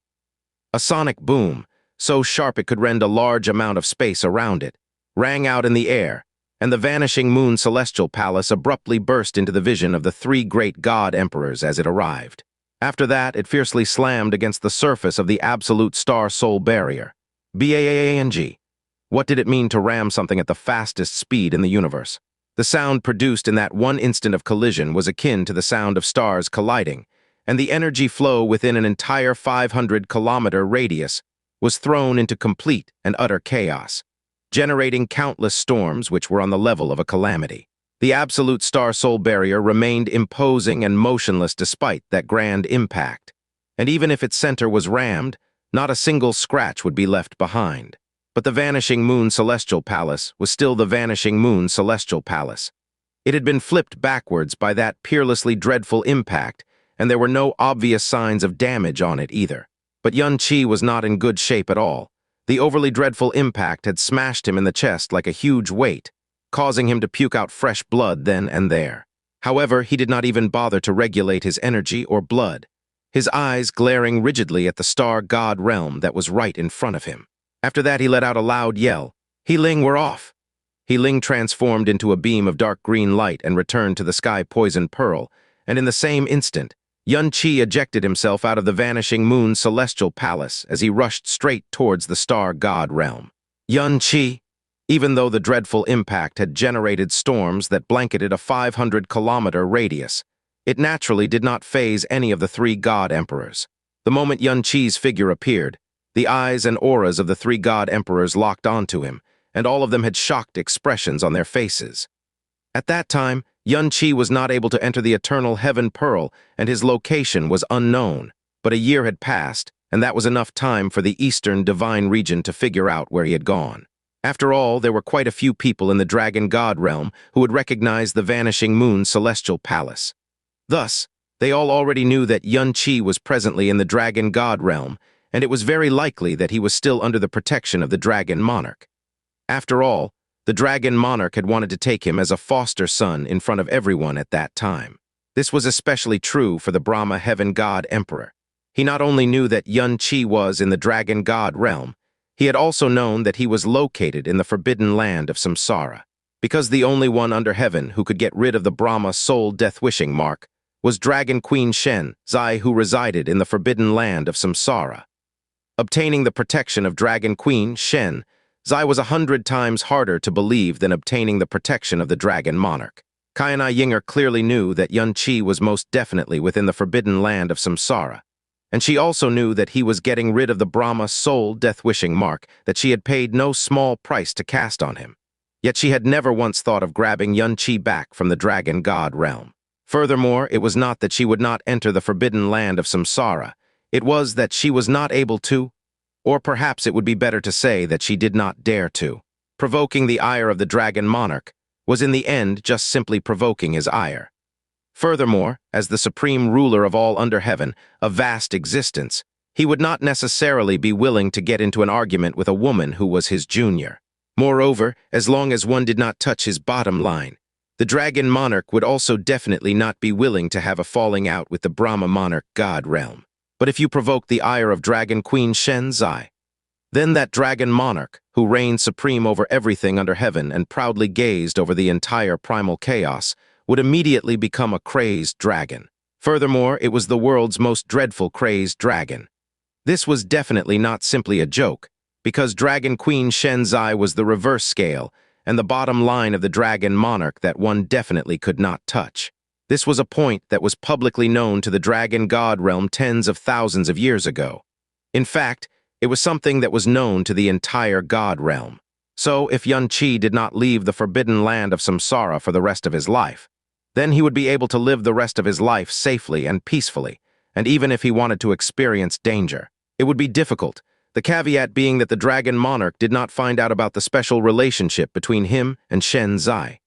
A sonic boom, so sharp it could rend a large amount of space around it, rang out in the air, and the Vanishing Moon Celestial Palace abruptly burst into the vision of the 3 great God Emperors as it arrived. After that, it fiercely slammed against the surface of the absolute star soul barrier. Bang! What did it mean to ram something at the fastest speed in the universe? The sound produced in that one instant of collision was akin to the sound of stars colliding, and the energy flow within an entire 500-kilometer radius was thrown into complete and utter chaos, generating countless storms which were on the level of a calamity. The absolute star soul barrier remained imposing and motionless despite that grand impact, and even if its center was rammed, not a single scratch would be left behind. But the Vanishing Moon Celestial Palace was still the Vanishing Moon Celestial Palace. It had been flipped backwards by that peerlessly dreadful impact, and there were no obvious signs of damage on it either. But Xianxia was not in good shape at all. The overly dreadful impact had smashed him in the chest like a huge weight, causing him to puke out fresh blood then and there. However, he did not even bother to regulate his energy or blood. his eyes glaring rigidly at the star god realm that was right in front of him. After that, he let out a loud yell. "He Ling, we're off!" He Ling transformed into a beam of dark green light and returned to the sky-poisoned pearl, and in the same instant, Xianxia ejected himself out of the vanishing moon's celestial palace as he rushed straight towards the star god realm. Xianxia, even though the dreadful impact had generated storms that blanketed a 500-kilometer radius, it naturally did not faze any of the three god emperors. The moment Xianxia's figure appeared, the eyes and auras of the three god emperors locked onto him, and all of them had shocked expressions on their faces. At that time, Xianxia was not able to enter the eternal heaven pearl, and his location was unknown. But a year had passed, and that was enough time for the eastern divine region to figure out where he had gone. After all, there were quite a few people in the dragon god realm who would recognize the vanishing moon's celestial palace. Thus, they all already knew that Xianxia was presently in the dragon god realm, and it was very likely that he was still under the protection of the dragon monarch. After all, the dragon monarch had wanted to take him as a foster son in front of everyone at that time. This was especially true for the Brahma heaven god emperor. He not only knew that Xianxia was in the dragon god realm, he had also known that he was located in the forbidden land of samsara, because the only one under heaven who could get rid of the Brahma soul death-wishing mark was Dragon Queen Xianxia, who resided in the forbidden land of samsara. Obtaining the protection of Dragon Queen Xianxia was 100 times harder to believe than obtaining the protection of the dragon monarch. Qianai Yinger clearly knew that Xianxia was most definitely within the forbidden land of samsara, and she also knew that he was getting rid of the Brahma soul death-wishing mark that she had paid no small price to cast on him. Yet she had never once thought of grabbing Xianxia back from the dragon god realm. Furthermore, it was not that she would not enter the forbidden land of samsara, it was that she was not able to, or perhaps it would be better to say that she did not dare to. Provoking the ire of the dragon monarch was in the end just simply provoking his ire. Furthermore, as the supreme ruler of all under heaven, a vast existence, he would not necessarily be willing to get into an argument with a woman who was his junior. Moreover, as long as one did not touch his bottom line, the dragon monarch would also definitely not be willing to have a falling out with the Brahma monarch god realm. But if you provoke the ire of Dragon Queen Xianxia, then that dragon monarch, who reigned supreme over everything under heaven and proudly gazed over the entire primal chaos, would immediately become a crazed dragon. Furthermore, it was the world's most dreadful crazed dragon. This was definitely not simply a joke, because Dragon Queen Xianxia was the reverse scale and the bottom line of the dragon monarch that one definitely could not touch. This was a point that was publicly known to the dragon god realm tens of thousands of years ago. In fact, it was something that was known to the entire god realm. So if Xianxia did not leave the forbidden land of samsara for the rest of his life, then he would be able to live the rest of his life safely and peacefully, and even if he wanted to experience danger, it would be difficult, the caveat being that the dragon monarch did not find out about the special relationship between him and Xianxia.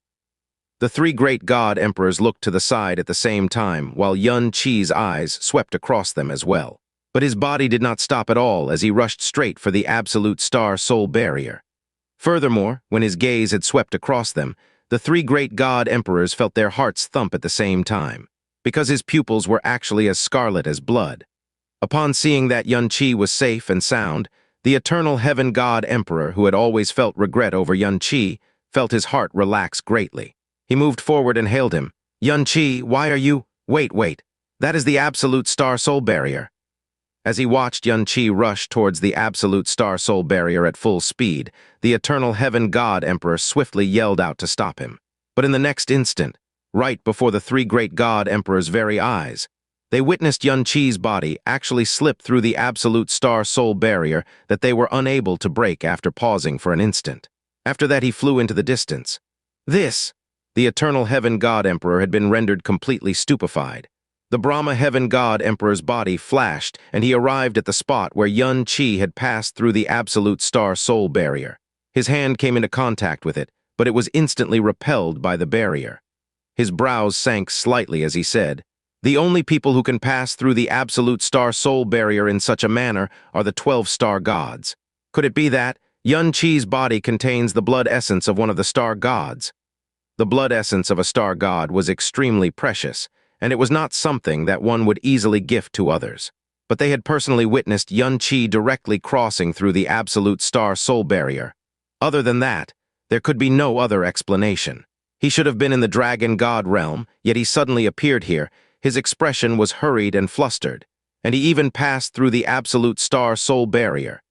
The three great god emperors looked to the side at the same time, while Xianxia's eyes swept across them as well. But his body did not stop at all as he rushed straight for the absolute star soul barrier. Furthermore, when his gaze had swept across them, the three great god emperors felt their hearts thump at the same time, because his pupils were actually as scarlet as blood. Upon seeing that Xianxia was safe and sound, the eternal heaven god emperor, who had always felt regret over Xianxia, felt his heart relax greatly. He moved forward and hailed him. "Xianxia, why are you—" Wait. That is the absolute star soul barrier." As he watched Xianxia rush towards the absolute star soul barrier at full speed, the eternal heaven god emperor swiftly yelled out to stop him. But in the next instant, right before the three great god emperors' very eyes, they witnessed Xianxia's body actually slip through the absolute star soul barrier that they were unable to break after pausing for an instant. After that, he flew into the distance. The eternal heaven god emperor had been rendered completely stupefied. The Brahma heaven god emperor's body flashed, and he arrived at the spot where Xianxia had passed through the absolute star soul barrier. His hand came into contact with it, but it was instantly repelled by the barrier. His brows sank slightly as he said, "The only people who can pass through the absolute star soul barrier in such a manner are the 12 star gods. Could it be that Xianxia's body contains the blood essence of one of the star gods?" The blood essence of a star god was extremely precious, and it was not something that one would easily gift to others. But they had personally witnessed Xianxia directly crossing through the absolute star soul barrier. Other than that, there could be no other explanation. He should have been in the dragon god realm, yet he suddenly appeared here. His expression was hurried and flustered, and he even passed through the absolute star soul barrier.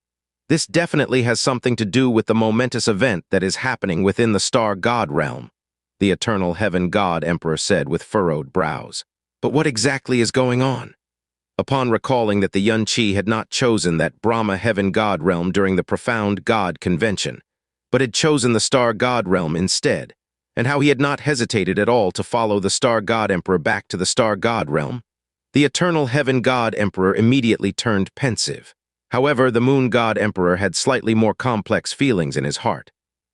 This definitely has something to do with the momentous event that is happening within the star god realm, the eternal heaven god emperor said with furrowed brows. But what exactly is going on? Upon recalling that the Xianxia had not chosen that Brahma heaven god realm during the profound god convention, but had chosen the star god realm instead, and how he had not hesitated at all to follow the star god emperor back to the star god realm, the eternal heaven god emperor immediately turned pensive. However, the moon god emperor had slightly more complex feelings in his heart.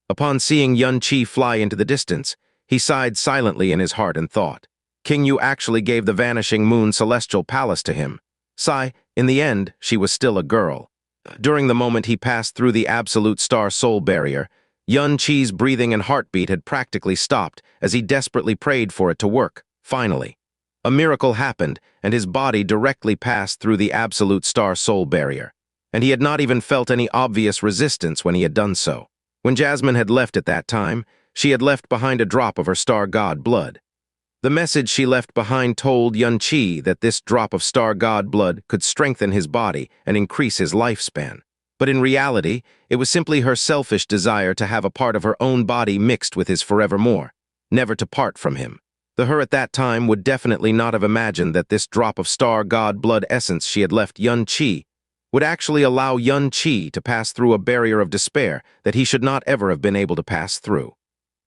Upon seeing Xianxia fly into the distance, he sighed silently in his heart and thought, King Yu actually gave the vanishing moon celestial palace to him. Sigh, in the end, she was still a girl. During the moment he passed through the absolute star soul barrier, Xianxia's breathing and heartbeat had practically stopped as he desperately prayed for it to work. Finally, a miracle happened, and his body directly passed through the absolute star soul barrier. And he had not even felt any obvious resistance when he had done so. When Jasmine had left at that time, she had left behind a drop of her star god blood. The message she left behind told Xianxia that this drop of star god blood could strengthen his body and increase his lifespan. But in reality, it was simply her selfish desire to have a part of her own body mixed with his forevermore, never to part from him. The her at that time would definitely not have imagined that this drop of star god blood essence she had left Xianxia would actually allow Xianxia to pass through a barrier of despair that he should not ever have been able to pass through.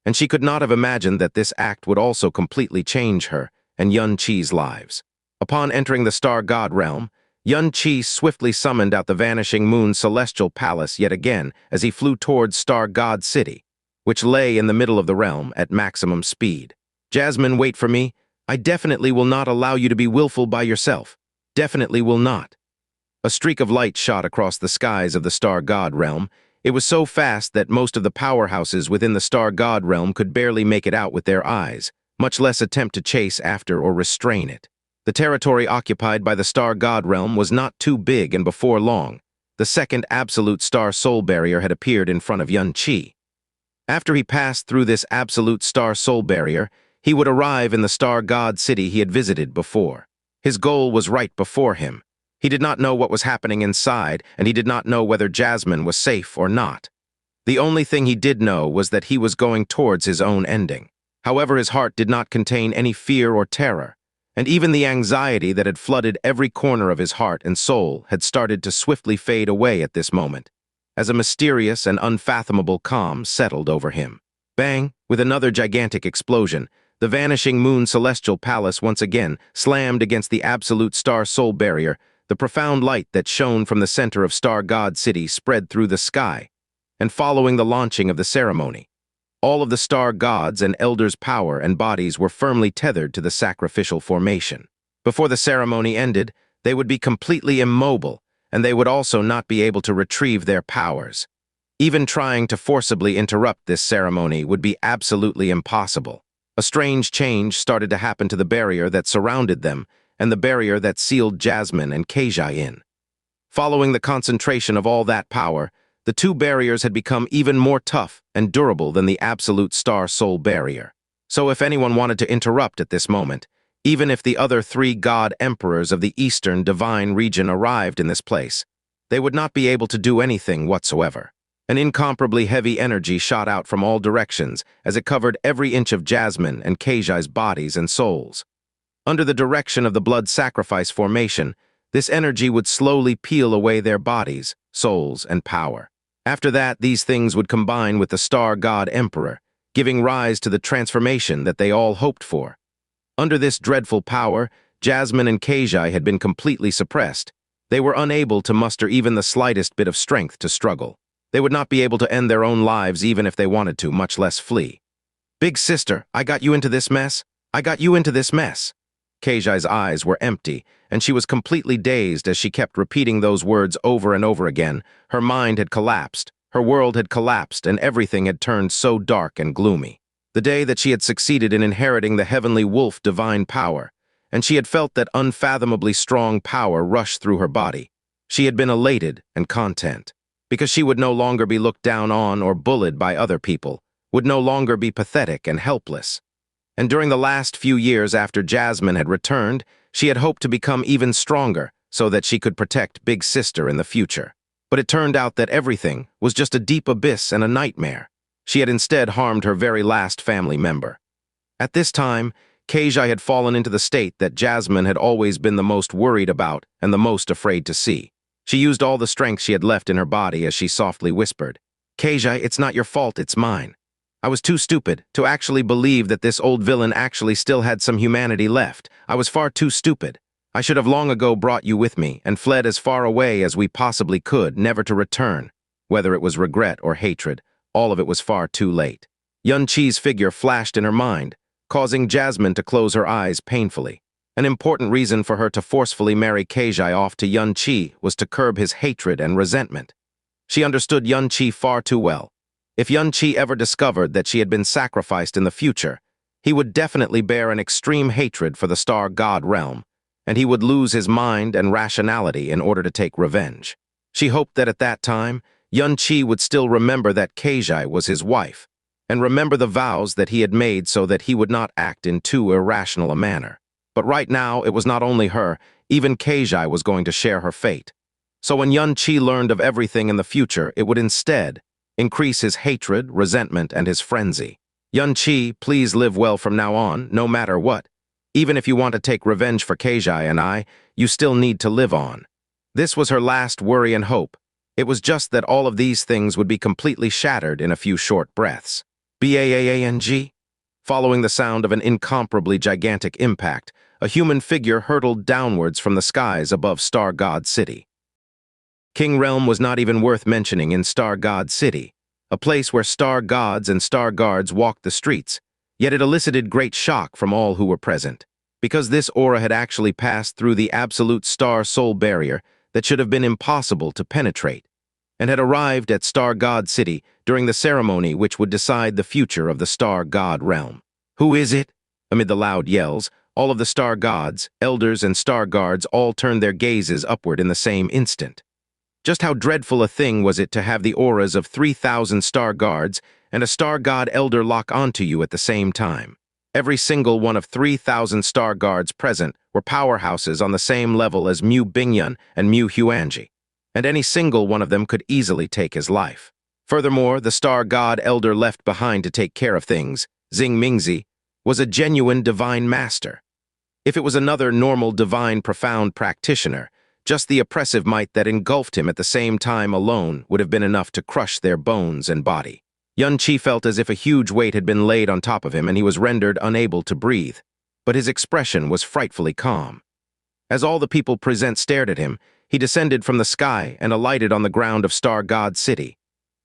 And she could not have imagined that this act would also completely change her and Xianxia's lives. Upon entering the star god realm, Xianxia swiftly summoned out the vanishing moon celestial palace yet again as he flew towards star god city, which lay in the middle of the realm at maximum speed. Jasmine, wait for me. I definitely will not allow you to be willful by yourself. Definitely will not. A streak of light shot across the skies of the star god realm. It was so fast that most of the powerhouses within the star god realm could barely make it out with their eyes, much less attempt to chase after or restrain it. The territory occupied by the star god realm was not too big, and before long, the second absolute star soul barrier had appeared in front of Xianxia. After he passed through this absolute star soul barrier, he would arrive in the star god city he had visited before. His goal was right before him. He did not know what was happening inside, and he did not know whether Jasmine was safe or not. The only thing he did know was that he was going towards his own ending. However, his heart did not contain any fear or terror, and even the anxiety that had flooded every corner of his heart and soul had started to swiftly fade away at this moment, as a mysterious and unfathomable calm settled over him. Bang! With another gigantic explosion, the vanishing moon celestial palace once again slammed against the absolute star soul barrier. The profound light that shone from the center of Star God City spread through the sky, and following the launching of the ceremony, all of the star gods and elders' power and bodies were firmly tethered to the sacrificial formation. Before the ceremony ended, they would be completely immobile, and they would also not be able to retrieve their powers. Even trying to forcibly interrupt this ceremony would be absolutely impossible. A strange change started to happen to the barrier that surrounded them, and the barrier that sealed Jasmine and Xianxia in. Following the concentration of all that power, the two barriers had become even more tough and durable than the absolute star soul barrier. So if anyone wanted to interrupt at this moment, even if the other three god emperors of the eastern divine region arrived in this place, they would not be able to do anything whatsoever. An incomparably heavy energy shot out from all directions as it covered every inch of Jasmine and Xianxia's bodies and souls. Under the direction of the blood sacrifice formation, this energy would slowly peel away their bodies, souls, and power. After that, these things would combine with the star god emperor, giving rise to the transformation that they all hoped for. Under this dreadful power, Jasmine and Xianxia had been completely suppressed. They were unable to muster even the slightest bit of strength to struggle. They would not be able to end their own lives even if they wanted to, much less flee. Big sister, I got you into this mess. I got you into this mess. Xianxia's eyes were empty, and she was completely dazed as she kept repeating those words over and over again. Her mind had collapsed, her world had collapsed, and everything had turned so dark and gloomy. The day that she had succeeded in inheriting the heavenly wolf divine power, and she had felt that unfathomably strong power rush through her body. She had been elated and content, because she would no longer be looked down on or bullied by other people, would no longer be pathetic and helpless. And during the last few years after Jasmine had returned, she had hoped to become even stronger so that she could protect Big Sister in the future. But it turned out that everything was just a deep abyss and a nightmare. She had instead harmed her very last family member. At this time, Xianxia had fallen into the state that Jasmine had always been the most worried about and the most afraid to see. She used all the strength she had left in her body as she softly whispered, "Xianxia, it's not your fault, it's mine. I was too stupid to actually believe that this old villain actually still had some humanity left. I was far too stupid. I should have long ago brought you with me and fled as far away as we possibly could, never to return." Whether it was regret or hatred, all of it was far too late. Xianxia's figure flashed in her mind, causing Jasmine to close her eyes painfully. An important reason for her to forcefully marry Xianxia off to Xianxia was to curb his hatred and resentment. She understood Xianxia far too well. If Xianxia ever discovered that she had been sacrificed in the future, he would definitely bear an extreme hatred for the star god realm, and he would lose his mind and rationality in order to take revenge. She hoped that at that time, Xianxia would still remember that Xianxia was his wife, and remember the vows that he had made so that he would not act in too irrational a manner. But right now, it was not only her, even Xianxia was going to share her fate. So when Xianxia learned of everything in the future, it would instead increase his hatred, resentment, and his frenzy. "Xianxia, please live well from now on, no matter what. Even if you want to take revenge for Xianxia and I, you still need to live on." This was her last worry and hope. It was just that all of these things would be completely shattered in a few short breaths. Bang! Following the sound of an incomparably gigantic impact, a human figure hurtled downwards from the skies above Star God City. King Realm was not even worth mentioning in Star God City, a place where star gods and star guards walked the streets, yet it elicited great shock from all who were present, because this aura had actually passed through the absolute star soul barrier that should have been impossible to penetrate, and had arrived at Star God City during the ceremony which would decide the future of the Star God Realm. "Who is it?" Amid the loud yells, all of the star gods, elders, and star guards all turned their gazes upward in the same instant. Just how dreadful a thing was it to have the auras of 3,000 star guards and a star god elder lock onto you at the same time. Every single one of 3,000 star guards present were powerhouses on the same level as Mu Bingyun and Mu Huanji, and any single one of them could easily take his life. Furthermore, the star god elder left behind to take care of things, Xing Mingzi, was a genuine divine master. If it was another normal divine profound practitioner, just the oppressive might that engulfed him at the same time alone would have been enough to crush their bones and body. Xianxia felt as if a huge weight had been laid on top of him and he was rendered unable to breathe, but his expression was frightfully calm. As all the people present stared at him, he descended from the sky and alighted on the ground of Star God City.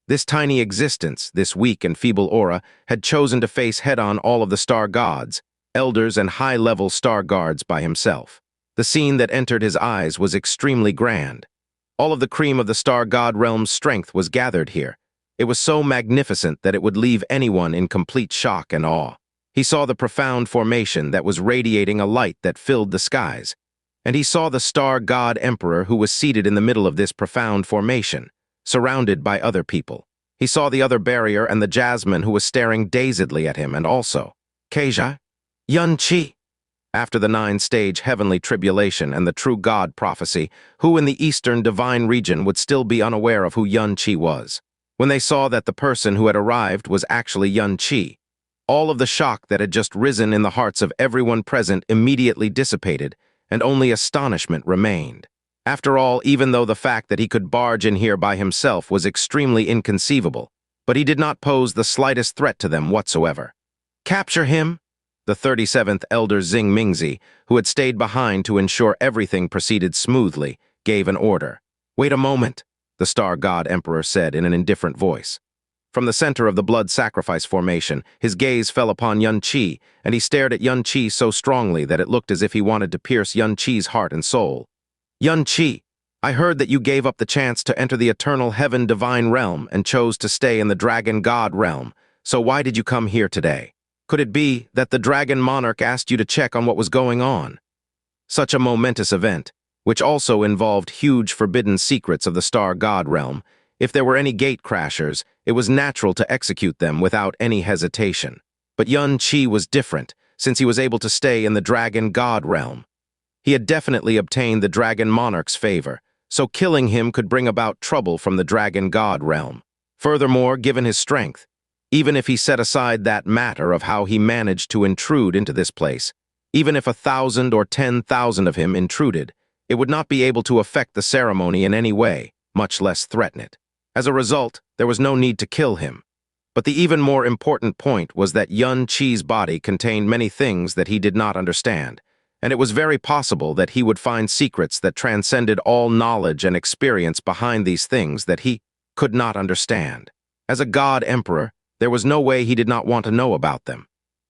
This tiny existence, this weak and feeble aura, had chosen to face head-on all of the star gods, elders, and high-level star guards by himself. The scene that entered his eyes was extremely grand. All of the cream of the star god realm's strength was gathered here. It was so magnificent that it would leave anyone in complete shock and awe. He saw the profound formation that was radiating a light that filled the skies, and he saw the star god emperor who was seated in the middle of this profound formation, surrounded by other people. He saw the other barrier and the Jasmine who was staring dazedly at him, and also Xianxia, Xianxia. After the 9-stage heavenly tribulation and the true God prophecy, who in the eastern divine region would still be unaware of who Xianxia was? When they saw that the person who had arrived was actually Xianxia, all of the shock that had just risen in the hearts of everyone present immediately dissipated, and only astonishment remained. After all, even though the fact that he could barge in here by himself was extremely inconceivable, but he did not pose the slightest threat to them whatsoever. "Capture him!" The 37th Elder Xing Mingzi, who had stayed behind to ensure everything proceeded smoothly, gave an order. "Wait a moment," the Star God Emperor said in an indifferent voice. From the center of the blood sacrifice formation, his gaze fell upon Xianxia, and he stared at Xianxia so strongly that it looked as if he wanted to pierce Xianxia's heart and soul. "Xianxia, I heard that you gave up the chance to enter the eternal Heaven-Divine realm and chose to stay in the Dragon God realm, so why did you come here today? Could it be that the Dragon Monarch asked you to check on what was going on?" Such a momentous event, which also involved huge forbidden secrets of the star god realm. If there were any gate crashers, it was natural to execute them without any hesitation. But Xianxia was different, since he was able to stay in the dragon god realm. He had definitely obtained the dragon monarch's favor, so killing him could bring about trouble from the dragon god realm. Furthermore, given his strength, even if he set aside that matter of how he managed to intrude into this place, even if 1,000 or 10,000 of him intruded, it would not be able to affect the ceremony in any way, much less threaten it. As a result, there was no need to kill him. But the even more important point was that Xianxia's body contained many things that he did not understand, and it was very possible that he would find secrets that transcended all knowledge and experience behind these things that he could not understand. As a god emperor, there was no way he did not want to know about them.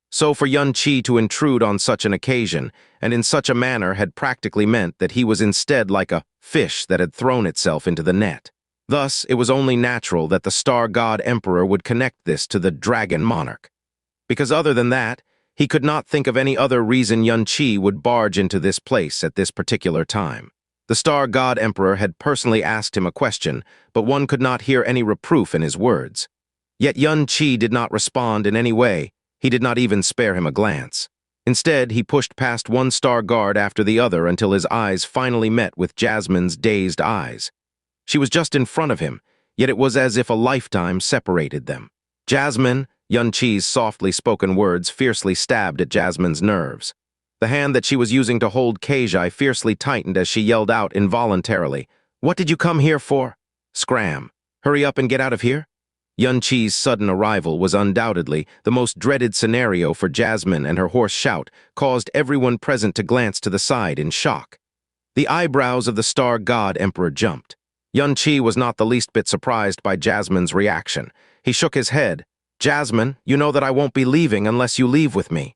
So for Xianxia to intrude on such an occasion, and in such a manner, had practically meant that he was instead like a fish that had thrown itself into the net. Thus, it was only natural that the star god emperor would connect this to the dragon monarch. Because other than that, he could not think of any other reason Xianxia would barge into this place at this particular time. The star god emperor had personally asked him a question, but one could not hear any reproof in his words. Yet Xianxia did not respond in any way. He did not even spare him a glance. Instead, he pushed past one star guard after the other until his eyes finally met with Jasmine's dazed eyes. She was just in front of him, yet it was as if a lifetime separated them. Jasmine, Xianxia's softly spoken words fiercely stabbed at Jasmine's nerves. The hand that she was using to hold Keijai fiercely tightened as she yelled out involuntarily, "What did you come here for?" Scram. Hurry up and get out of here? Xianxia's sudden arrival was undoubtedly the most dreaded scenario for Jasmine, and her hoarse shout caused everyone present to glance to the side in shock. The eyebrows of the star god emperor jumped. Xianxia was not the least bit surprised by Jasmine's reaction. He shook his head. "Jasmine, you know that I won't be leaving unless you leave with me."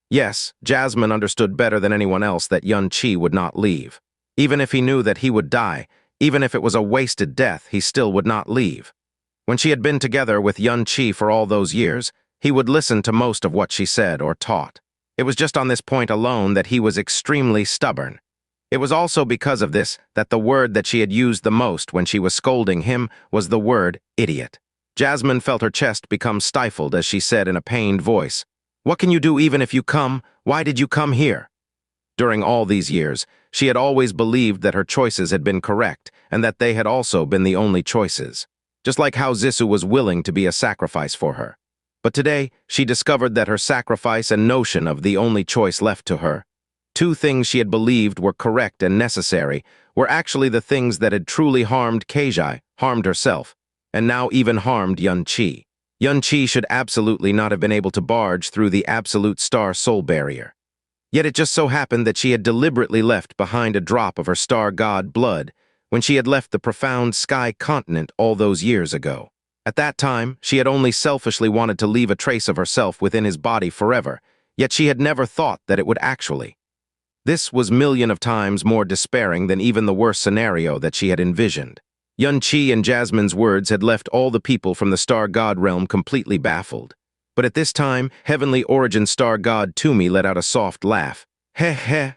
Yes, Jasmine understood better than anyone else that Xianxia would not leave. Even if he knew that he would die, even if it was a wasted death, he still would not leave. When she had been together with Xianxia for all those years, he would listen to most of what she said or taught. It was just on this point alone that he was extremely stubborn. It was also because of this that the word that she had used the most when she was scolding him was the word idiot. Jasmine felt her chest become stifled as she said in a pained voice, "What can you do even if you come? Why did you come here?" During all these years, she had always believed that her choices had been correct and that they had also been the only choices. Just like how Zissou was willing to be a sacrifice for her. But today, she discovered that her sacrifice and notion of the only choice left to her, two things she had believed were correct and necessary, were actually the things that had truly harmed Keijai, harmed herself, and now even harmed Xianxia. Xianxia should absolutely not have been able to barge through the absolute star soul barrier. Yet it just so happened that she had deliberately left behind a drop of her star god blood when she had left the profound sky continent all those years ago. At that time, she had only selfishly wanted to leave a trace of herself within his body forever, yet she had never thought that it would actually. This was million of times more despairing than even the worst scenario that she had envisioned. Xianxia and Jasmine's words had left all the people from the star god realm completely baffled. But at this time, heavenly origin star god Tumi let out a soft laugh. Heh heh.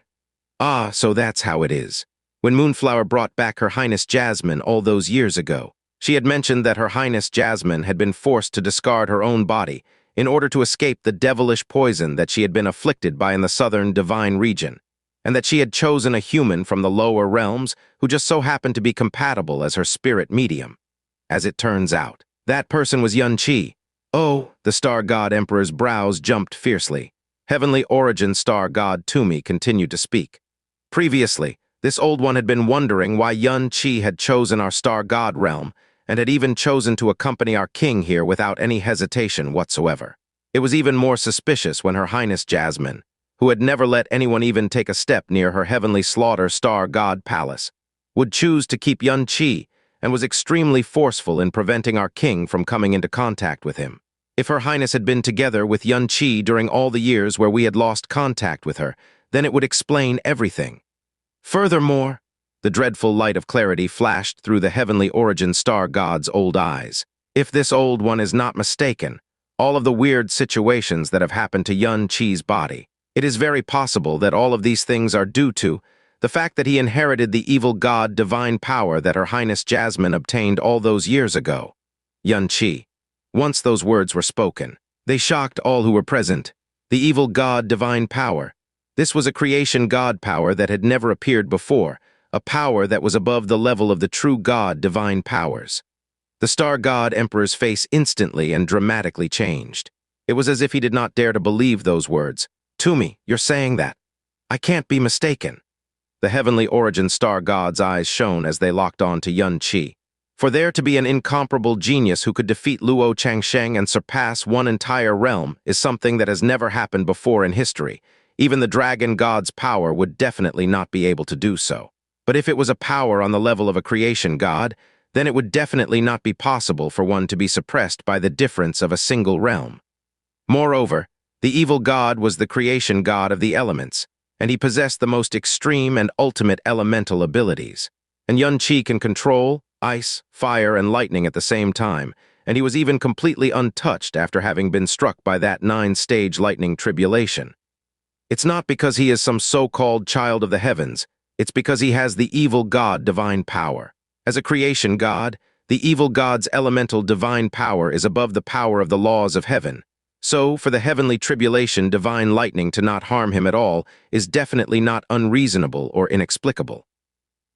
Ah, so that's how it is. When Moonflower brought back Her Highness Jasmine all those years ago, she had mentioned that Her Highness Jasmine had been forced to discard her own body in order to escape the devilish poison that she had been afflicted by in the southern divine region, and that she had chosen a human from the lower realms who just so happened to be compatible as her spirit medium. As it turns out, that person was Xianxia. Oh, the star god emperor's brows jumped fiercely. Heavenly origin star god Tumi continued to speak. Previously, this old one had been wondering why Xianxia had chosen our star god realm and had even chosen to accompany our king here without any hesitation whatsoever. It was even more suspicious when Her Highness Jasmine, who had never let anyone even take a step near her heavenly slaughter star god palace, would choose to keep Xianxia and was extremely forceful in preventing our king from coming into contact with him. If Her Highness had been together with Xianxia during all the years where we had lost contact with her, then it would explain everything. Furthermore, the dreadful light of clarity flashed through the heavenly origin star god's old eyes. If this old one is not mistaken, all of the weird situations that have happened to Xianxia's body, It is very possible that all of these things are due to the fact that he inherited the evil god divine power that Her Highness Jasmine obtained all those years ago. Xianxia. Once those words were spoken, they shocked all who were present. The evil god divine power. This was a creation god power that had never appeared before, a power that was above the level of the true god divine powers. The star god emperor's face instantly and dramatically changed. It was as if he did not dare to believe those words. "To me, you're saying that? I can't be mistaken." The heavenly origin star god's eyes shone as they locked on to Xianxia. For there to be an incomparable genius who could defeat Luo Changsheng and surpass one entire realm is something that has never happened before in history. Even the dragon god's power would definitely not be able to do so. But if it was a power on the level of a creation god, then it would definitely not be possible for one to be suppressed by the difference of a single realm. Moreover, the evil god was the creation god of the elements, and he possessed the most extreme and ultimate elemental abilities. And Xianxia can control ice, fire, and lightning at the same time, and he was even completely untouched after having been struck by that 9-stage lightning tribulation. It's not because he is some so-called child of the heavens, it's because he has the evil god divine power. As a creation god, the evil god's elemental divine power is above the power of the laws of heaven. So, for the heavenly tribulation divine lightning to not harm him at all is definitely not unreasonable or inexplicable.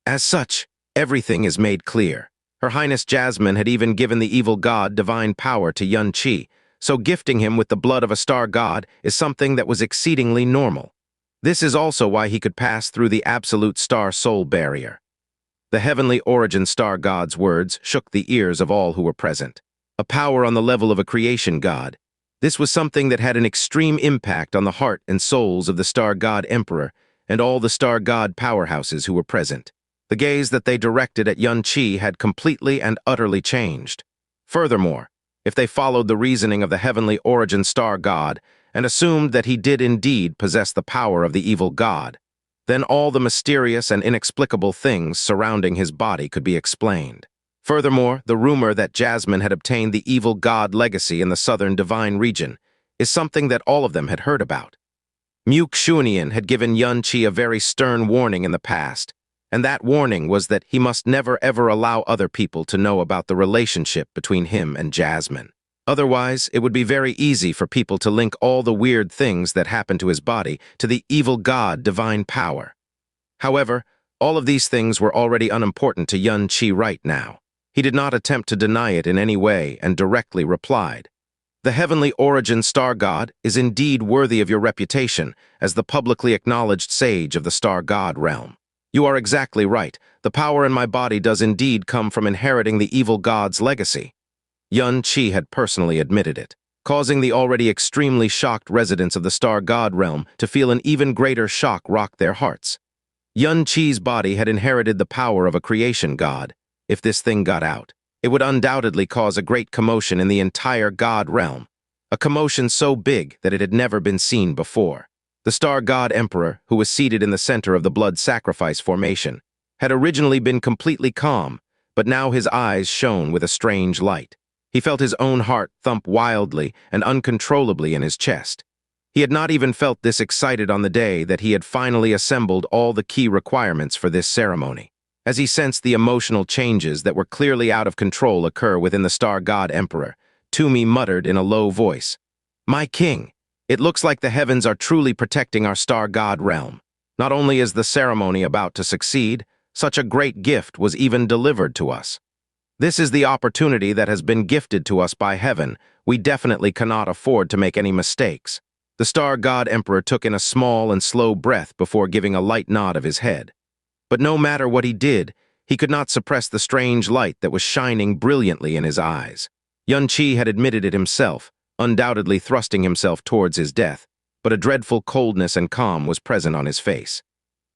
As such, everything is made clear. Her Highness Jasmine had even given the evil god divine power to Xianxia, so gifting him with the blood of a star god is something that was exceedingly normal. This is also why he could pass through the absolute star soul barrier. The heavenly origin star god's words shook the ears of all who were present. A power on the level of a creation god. This was something that had an extreme impact on the heart and souls of the star god emperor and all the star god powerhouses who were present. The gaze that they directed at Xianxia had completely and utterly changed. Furthermore, if they followed the reasoning of the heavenly origin star god and assumed that he did indeed possess the power of the evil god, then all the mysterious and inexplicable things surrounding his body could be explained. Furthermore, the rumor that Jasmine had obtained the evil god legacy in the southern divine region is something that all of them had heard about. Muke Shunian had given Xianxia a very stern warning in the past, and that warning was that he must never ever allow other people to know about the relationship between him and Jasmine. Otherwise, it would be very easy for people to link all the weird things that happened to his body to the evil god divine power. However, all of these things were already unimportant to Xianxia right now. He did not attempt to deny it in any way and directly replied, "The heavenly origin star god is indeed worthy of your reputation as the publicly acknowledged sage of the star god realm. You are exactly right. The power in my body does indeed come from inheriting the evil god's legacy." Xianxia had personally admitted it, causing the already extremely shocked residents of the star god realm to feel an even greater shock rock their hearts. Xianxia's body had inherited the power of a creation god. If this thing got out, it would undoubtedly cause a great commotion in the entire god realm, a commotion so big that it had never been seen before. The star god emperor, who was seated in the center of the blood sacrifice formation, had originally been completely calm, but now his eyes shone with a strange light. He felt his own heart thump wildly and uncontrollably in his chest. He had not even felt this excited on the day that he had finally assembled all the key requirements for this ceremony. As he sensed the emotional changes that were clearly out of control occur within the star god emperor, Toomey muttered in a low voice, "My king, it looks like the heavens are truly protecting our star god realm. Not only is the ceremony about to succeed, such a great gift was even delivered to us. This is the opportunity that has been gifted to us by heaven. We definitely cannot afford to make any mistakes." The star god emperor took in a small and slow breath before giving a light nod of his head. But no matter what he did, he could not suppress the strange light that was shining brilliantly in his eyes. Xianxia had admitted it himself, undoubtedly thrusting himself towards his death, but a dreadful coldness and calm was present on his face.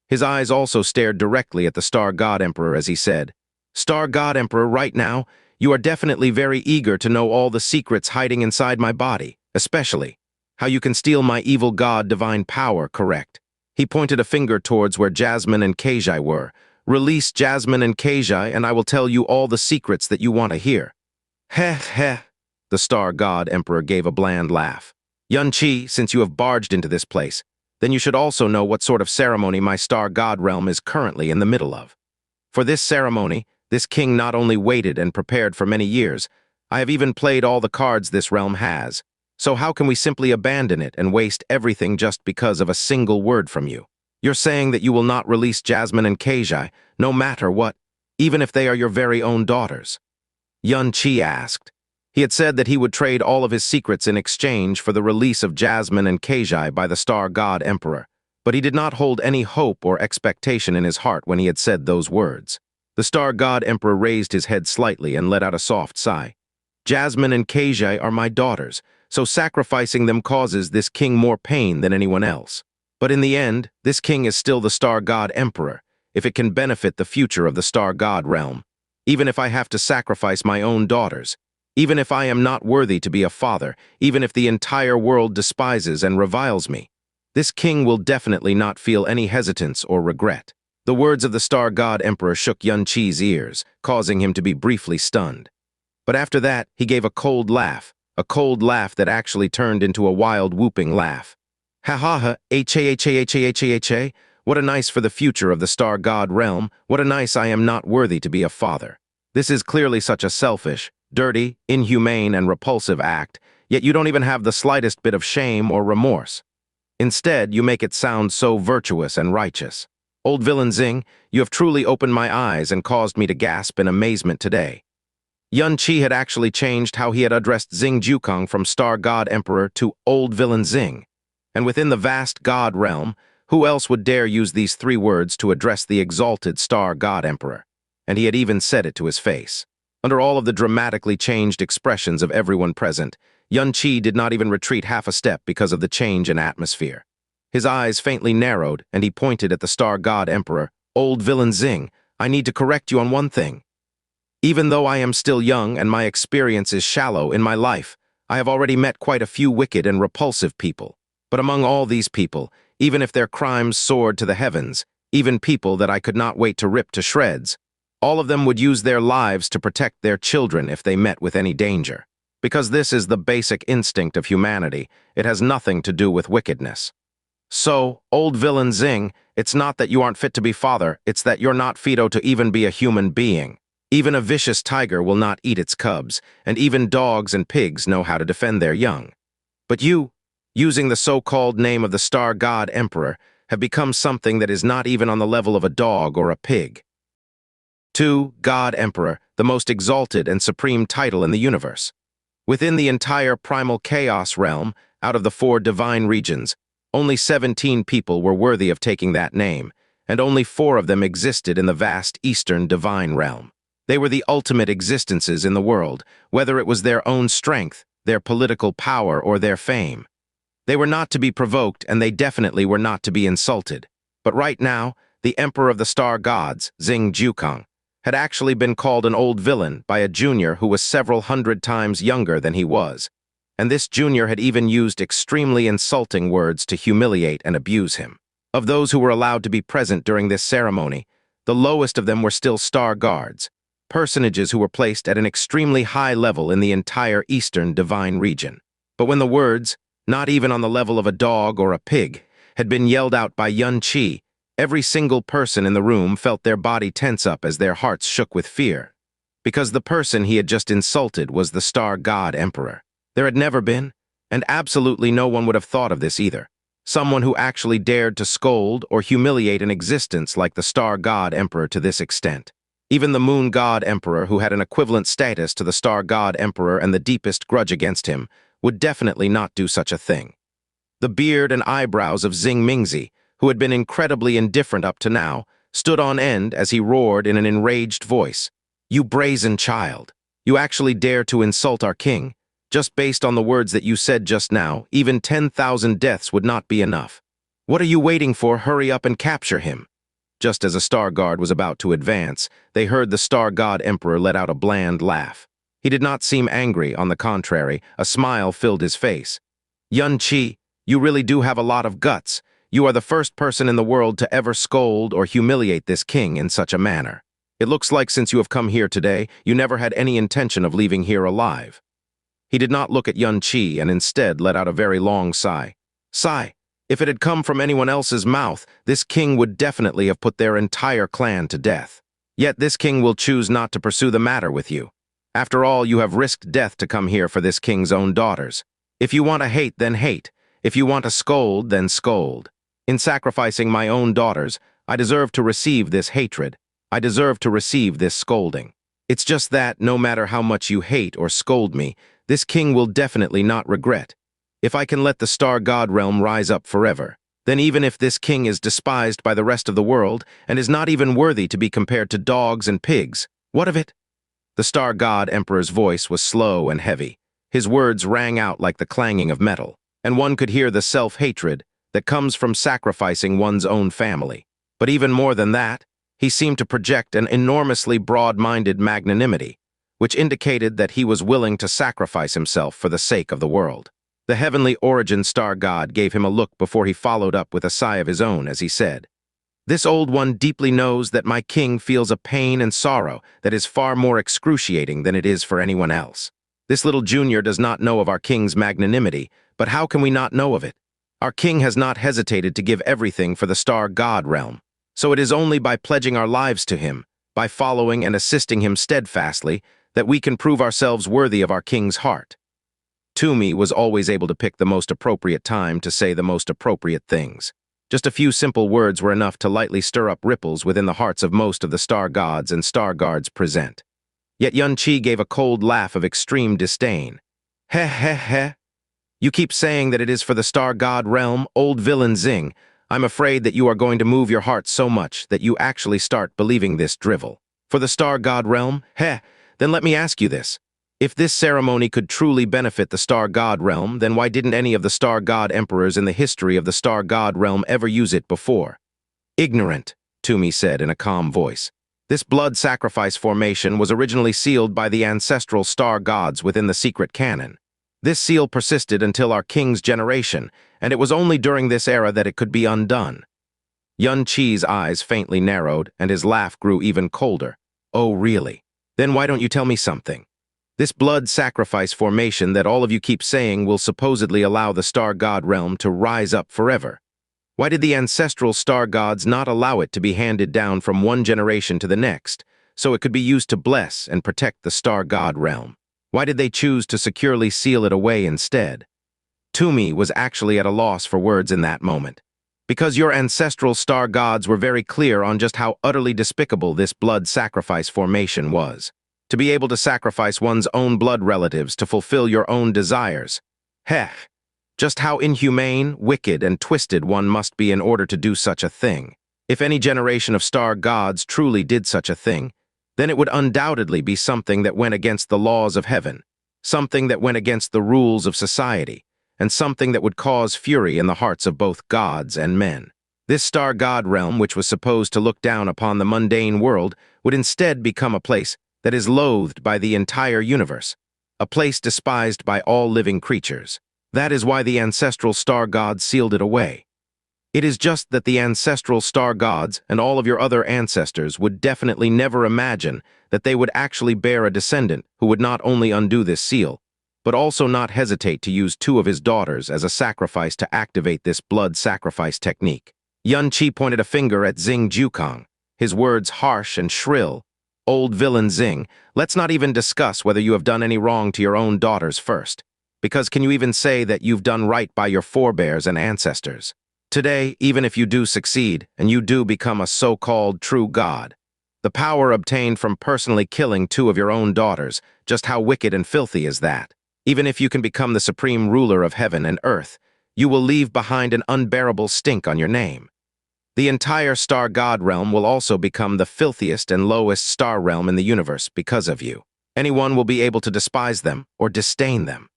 His eyes also stared directly at the star god emperor as he said, "Star god emperor, right now, you are definitely very eager to know all the secrets hiding inside my body, especially how you can steal my evil god divine power, correct?" He pointed a finger towards where Jasmine and Xianxia were. "Release Jasmine and Xianxia, and I will tell you all the secrets that you want to hear." "Heh heh." The star god emperor gave a bland laugh. "Xianxia, since you have barged into this place, then you should also know what sort of ceremony my star god realm is currently in the middle of. For this ceremony, this king not only waited and prepared for many years, I have even played all the cards this realm has. So how can we simply abandon it and waste everything just because of a single word from you? You're saying that you will not release Jasmine and Keijai, no matter what, even if they are your very own daughters? Xianxia asked. He had said that he would trade all of his secrets in exchange for the release of Jasmine and Keijai by the Star God Emperor, but he did not hold any hope or expectation in his heart when he had said those words. The Star God Emperor raised his head slightly and let out a soft sigh. Jasmine and Keijai are my daughters, so sacrificing them causes this king more pain than anyone else. But in the end, this king is still the Star God Emperor, if it can benefit the future of the Star God realm. Even if I have to sacrifice my own daughters, even if I am not worthy to be a father, even if the entire world despises and reviles me, this king will definitely not feel any hesitance or regret. The words of the Star God Emperor shook Xianxia's ears, causing him to be briefly stunned. But after that, he gave a cold laugh that actually turned into a wild whooping laugh. Ha ha ha, ha, what a nice for the future of the Star God realm, what a nice I am not worthy to be a father. This is clearly such a selfish, dirty, inhumane, and repulsive act, yet you don't even have the slightest bit of shame or remorse. Instead, you make it sound so virtuous and righteous. Old villain Xing, you have truly opened my eyes and caused me to gasp in amazement today. Xianxia had actually changed how he had addressed Xing Jukong from Star God Emperor to Old Villain Xing. And within the vast God realm, who else would dare use these three words to address the exalted Star God Emperor? And he had even said it to his face. Under all of the dramatically changed expressions of everyone present, Xianxia did not even retreat half a step because of the change in atmosphere. His eyes faintly narrowed, and he pointed at the Star God Emperor. Old Villain Xing, I need to correct you on one thing. Even though I am still young and my experience is shallow in my life, I have already met quite a few wicked and repulsive people. But among all these people, even if their crimes soared to the heavens, even people that I could not wait to rip to shreds, all of them would use their lives to protect their children if they met with any danger. Because this is the basic instinct of humanity, it has nothing to do with wickedness. So, old villain Xing, it's not that you aren't fit to be father, it's that you're not fit to even be a human being. Even a vicious tiger will not eat its cubs, and even dogs and pigs know how to defend their young. But you, using the so-called name of the Star God Emperor, have become something that is not even on the level of a dog or a pig. 2. God Emperor, the most exalted and supreme title in the universe. Within the entire primal chaos realm, out of the 4 divine regions, only 17 people were worthy of taking that name, and only 4 of them existed in the vast eastern divine realm. They were the ultimate existences in the world, whether it was their own strength, their political power, or their fame. They were not to be provoked, and they definitely were not to be insulted. But right now, the Emperor of the Star Gods, Xing Jukong, had actually been called an old villain by a junior who was several hundred times younger than he was. And this junior had even used extremely insulting words to humiliate and abuse him. Of those who were allowed to be present during this ceremony, the lowest of them were still Star Guards, personages who were placed at an extremely high level in the entire Eastern Divine region. But when the words, not even on the level of a dog or a pig, had been yelled out by Xianxia, every single person in the room felt their body tense up as their hearts shook with fear. Because the person he had just insulted was the Star God Emperor. There had never been, and absolutely no one would have thought of this either, someone who actually dared to scold or humiliate an existence like the Star God Emperor to this extent. Even the Moon God Emperor, who had an equivalent status to the Star God Emperor and the deepest grudge against him, would definitely not do such a thing. The beard and eyebrows of Xing Mingzi, who had been incredibly indifferent up to now, stood on end as he roared in an enraged voice. You brazen child! You actually dare to insult our king? Just based on the words that you said just now, even 10,000 deaths would not be enough. What are you waiting for? Hurry up and capture him. Just as a Star Guard was about to advance, they heard the Star God Emperor let out a bland laugh. He did not seem angry, on the contrary, a smile filled his face. Xianxia, you really do have a lot of guts. You are the first person in the world to ever scold or humiliate this king in such a manner. It looks like since you have come here today, you never had any intention of leaving here alive. He did not look at Xianxia and instead let out a very long sigh. Sigh. If it had come from anyone else's mouth, this king would definitely have put their entire clan to death. Yet this king will choose not to pursue the matter with you. After all, you have risked death to come here for this king's own daughters. If you want to hate, then hate. If you want to scold, then scold. In sacrificing my own daughters, I deserve to receive this hatred. I deserve to receive this scolding. It's just that, no matter how much you hate or scold me, this king will definitely not regret. If I can let the star god realm rise up forever, then even if this king is despised by the rest of the world and is not even worthy to be compared to dogs and pigs, what of it? The star god emperor's voice was slow and heavy. His words rang out like the clanging of metal, and one could hear the self-hatred that comes from sacrificing one's own family. But even more than that, he seemed to project an enormously broad-minded magnanimity, which indicated that he was willing to sacrifice himself for the sake of the world. The heavenly origin star god gave him a look before he followed up with a sigh of his own as he said, "This old one deeply knows that my king feels a pain and sorrow that is far more excruciating than it is for anyone else. This little junior does not know of our king's magnanimity, but how can we not know of it? Our king has not hesitated to give everything for the star god realm. So it is only by pledging our lives to him, by following and assisting him steadfastly, that we can prove ourselves worthy of our king's heart." Toomey was always able to pick the most appropriate time to say the most appropriate things. Just a few simple words were enough to lightly stir up ripples within the hearts of most of the star gods and star guards present. Yet Xianxia gave a cold laugh of extreme disdain. "Heh heh heh. You keep saying that it is for the star god realm, old villain Xing. I'm afraid that you are going to move your heart so much that you actually start believing this drivel. For the star god realm? Heh, then let me ask you this. If this ceremony could truly benefit the star god realm, then why didn't any of the star god emperors in the history of the star god realm ever use it before?" "Ignorant," Toomey said in a calm voice. "This blood sacrifice formation was originally sealed by the ancestral star gods within the secret canon. This seal persisted until our king's generation, and it was only during this era that it could be undone." Xianxia's eyes faintly narrowed, and his laugh grew even colder. "Oh, really? Then why don't you tell me something? This blood sacrifice formation that all of you keep saying will supposedly allow the star god realm to rise up forever. Why did the ancestral star gods not allow it to be handed down from one generation to the next, so it could be used to bless and protect the star god realm? Why did they choose to securely seal it away instead?" Toomey was actually at a loss for words in that moment. Because your ancestral star gods were very clear on just how utterly despicable this blood sacrifice formation was. To be able to sacrifice one's own blood relatives to fulfill your own desires. Heh, just how inhumane, wicked, and twisted one must be in order to do such a thing. If any generation of star gods truly did such a thing, then it would undoubtedly be something that went against the laws of heaven, something that went against the rules of society, and something that would cause fury in the hearts of both gods and men. This star god realm, which was supposed to look down upon the mundane world, would instead become a place that is loathed by the entire universe, a place despised by all living creatures. That is why the ancestral star gods sealed it away. It is just that the ancestral star gods and all of your other ancestors would definitely never imagine that they would actually bear a descendant who would not only undo this seal, but also not hesitate to use 2 of his daughters as a sacrifice to activate this blood sacrifice technique. Xianxia pointed a finger at Xing Jukong, his words harsh and shrill. "Old villain Xing, let's not even discuss whether you have done any wrong to your own daughters first. Because can you even say that you've done right by your forebears and ancestors? Today, even if you do succeed, and you do become a so-called true god, the power obtained from personally killing 2 of your own daughters, just how wicked and filthy is that? Even if you can become the supreme ruler of heaven and earth, you will leave behind an unbearable stink on your name. The entire star god realm will also become the filthiest and lowest star realm in the universe because of you. Anyone will be able to despise them or disdain them.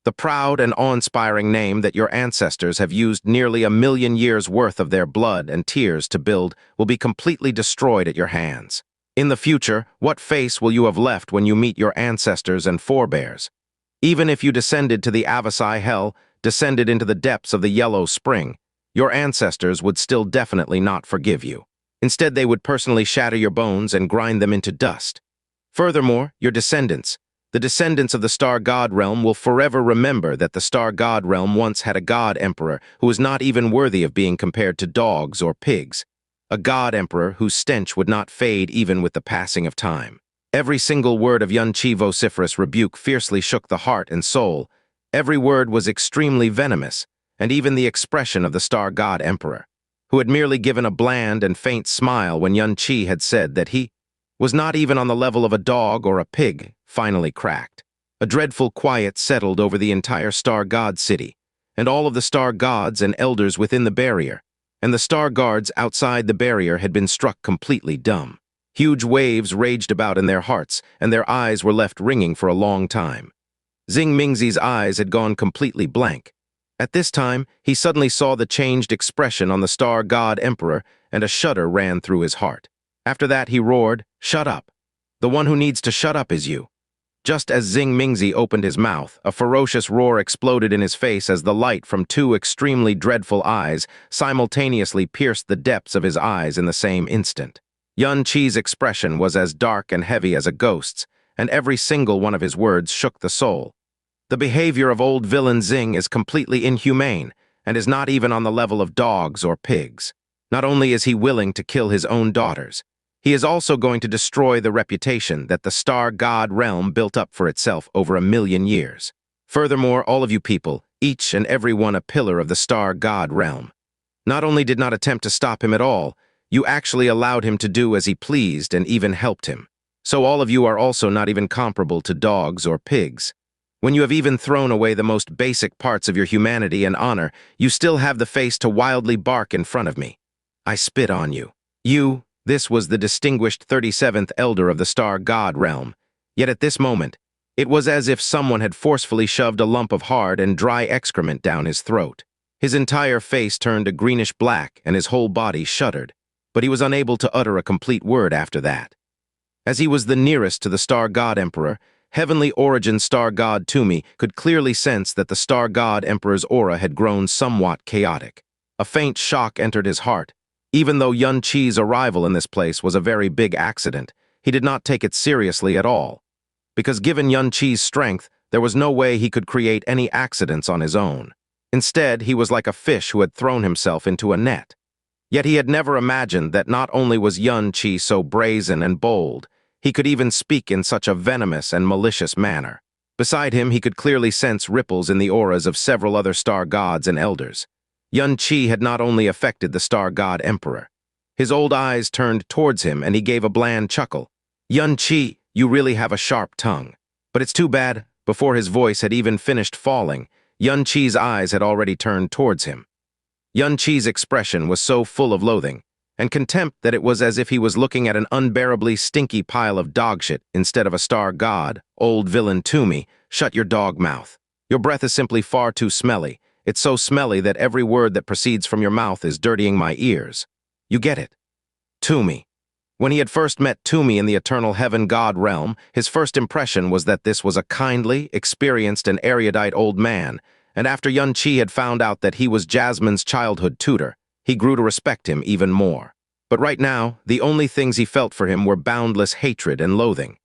The proud and awe-inspiring name that your ancestors have used nearly 1,000,000 years worth of their blood and tears to build will be completely destroyed at your hands. In the future, what face will you have left when you meet your ancestors and forebears? Even if you descended to the Avasai hell, descended into the depths of the yellow spring, your ancestors would still definitely not forgive you. Instead, they would personally shatter your bones and grind them into dust. Furthermore, your descendants, The descendants of the Star God Realm will forever remember that the Star God Realm once had a God Emperor who was not even worthy of being compared to dogs or pigs. A God Emperor whose stench would not fade even with the passing of time. Every single word of Xianxia's vociferous rebuke fiercely shook the heart and soul. Every word was extremely venomous, and even the expression of the Star God Emperor, who had merely given a bland and faint smile when Xianxia had said that he was not even on the level of a dog or a pig, finally cracked. A dreadful quiet settled over the entire Star God city, and all of the Star Gods and elders within the barrier, and the Star Guards outside the barrier had been struck completely dumb. Huge waves raged about in their hearts, and their eyes were left ringing for a long time. Xing Mingzi's eyes had gone completely blank. At this time, he suddenly saw the changed expression on the Star God Emperor, and a shudder ran through his heart. After that, he roared, "Shut up! The one who needs to shut up is you." Just as Xing Mingzi opened his mouth, a ferocious roar exploded in his face as the light from two extremely dreadful eyes simultaneously pierced the depths of his eyes in the same instant. Xianxia's expression was as dark and heavy as a ghost's, and every single one of his words shook the soul. The behavior of old villain Xing is completely inhumane, and is not even on the level of dogs or pigs. Not only is he willing to kill his own daughters, he is also going to destroy the reputation that the Star God Realm built up for itself over 1,000,000 years. Furthermore, all of you people, each and every one a pillar of the Star God Realm, not only did not attempt to stop him at all, you actually allowed him to do as he pleased and even helped him. So all of you are also not even comparable to dogs or pigs. When you have even thrown away the most basic parts of your humanity and honor, you still have the face to wildly bark in front of me. I spit on you. This was the distinguished 37th elder of the Star God Realm. Yet at this moment, it was as if someone had forcefully shoved a lump of hard and dry excrement down his throat. His entire face turned a greenish black and his whole body shuddered, but he was unable to utter a complete word after that. As he was the nearest to the Star God Emperor, heavenly origin Star God Tumi could clearly sense that the Star God Emperor's aura had grown somewhat chaotic. A faint shock entered his heart. Even though Xianxia's arrival in this place was a very big accident, he did not take it seriously at all. Because given Xianxia's strength, there was no way he could create any accidents on his own. Instead, he was like a fish who had thrown himself into a net. Yet he had never imagined that not only was Xianxia so brazen and bold, he could even speak in such a venomous and malicious manner. Beside him, he could clearly sense ripples in the auras of several other star gods and elders. Xianxia had not only affected the Star God Emperor. His old eyes turned towards him and he gave a bland chuckle. "Xianxia, you really have a sharp tongue. But it's too bad." Before his voice had even finished falling, Xianxia's eyes had already turned towards him. Xianxia's expression was so full of loathing and contempt that it was as if he was looking at an unbearably stinky pile of dogshit instead of a star god. "Old villain Tumi, shut your dog mouth. Your breath is simply far too smelly. It's so smelly that every word that proceeds from your mouth is dirtying my ears. You get it?" Tumi. When he had first met Tumi in the eternal heaven god realm, his first impression was that this was a kindly, experienced, and erudite old man, and after Xianxia had found out that he was Jasmine's childhood tutor, he grew to respect him even more. But right now, the only things he felt for him were boundless hatred and loathing.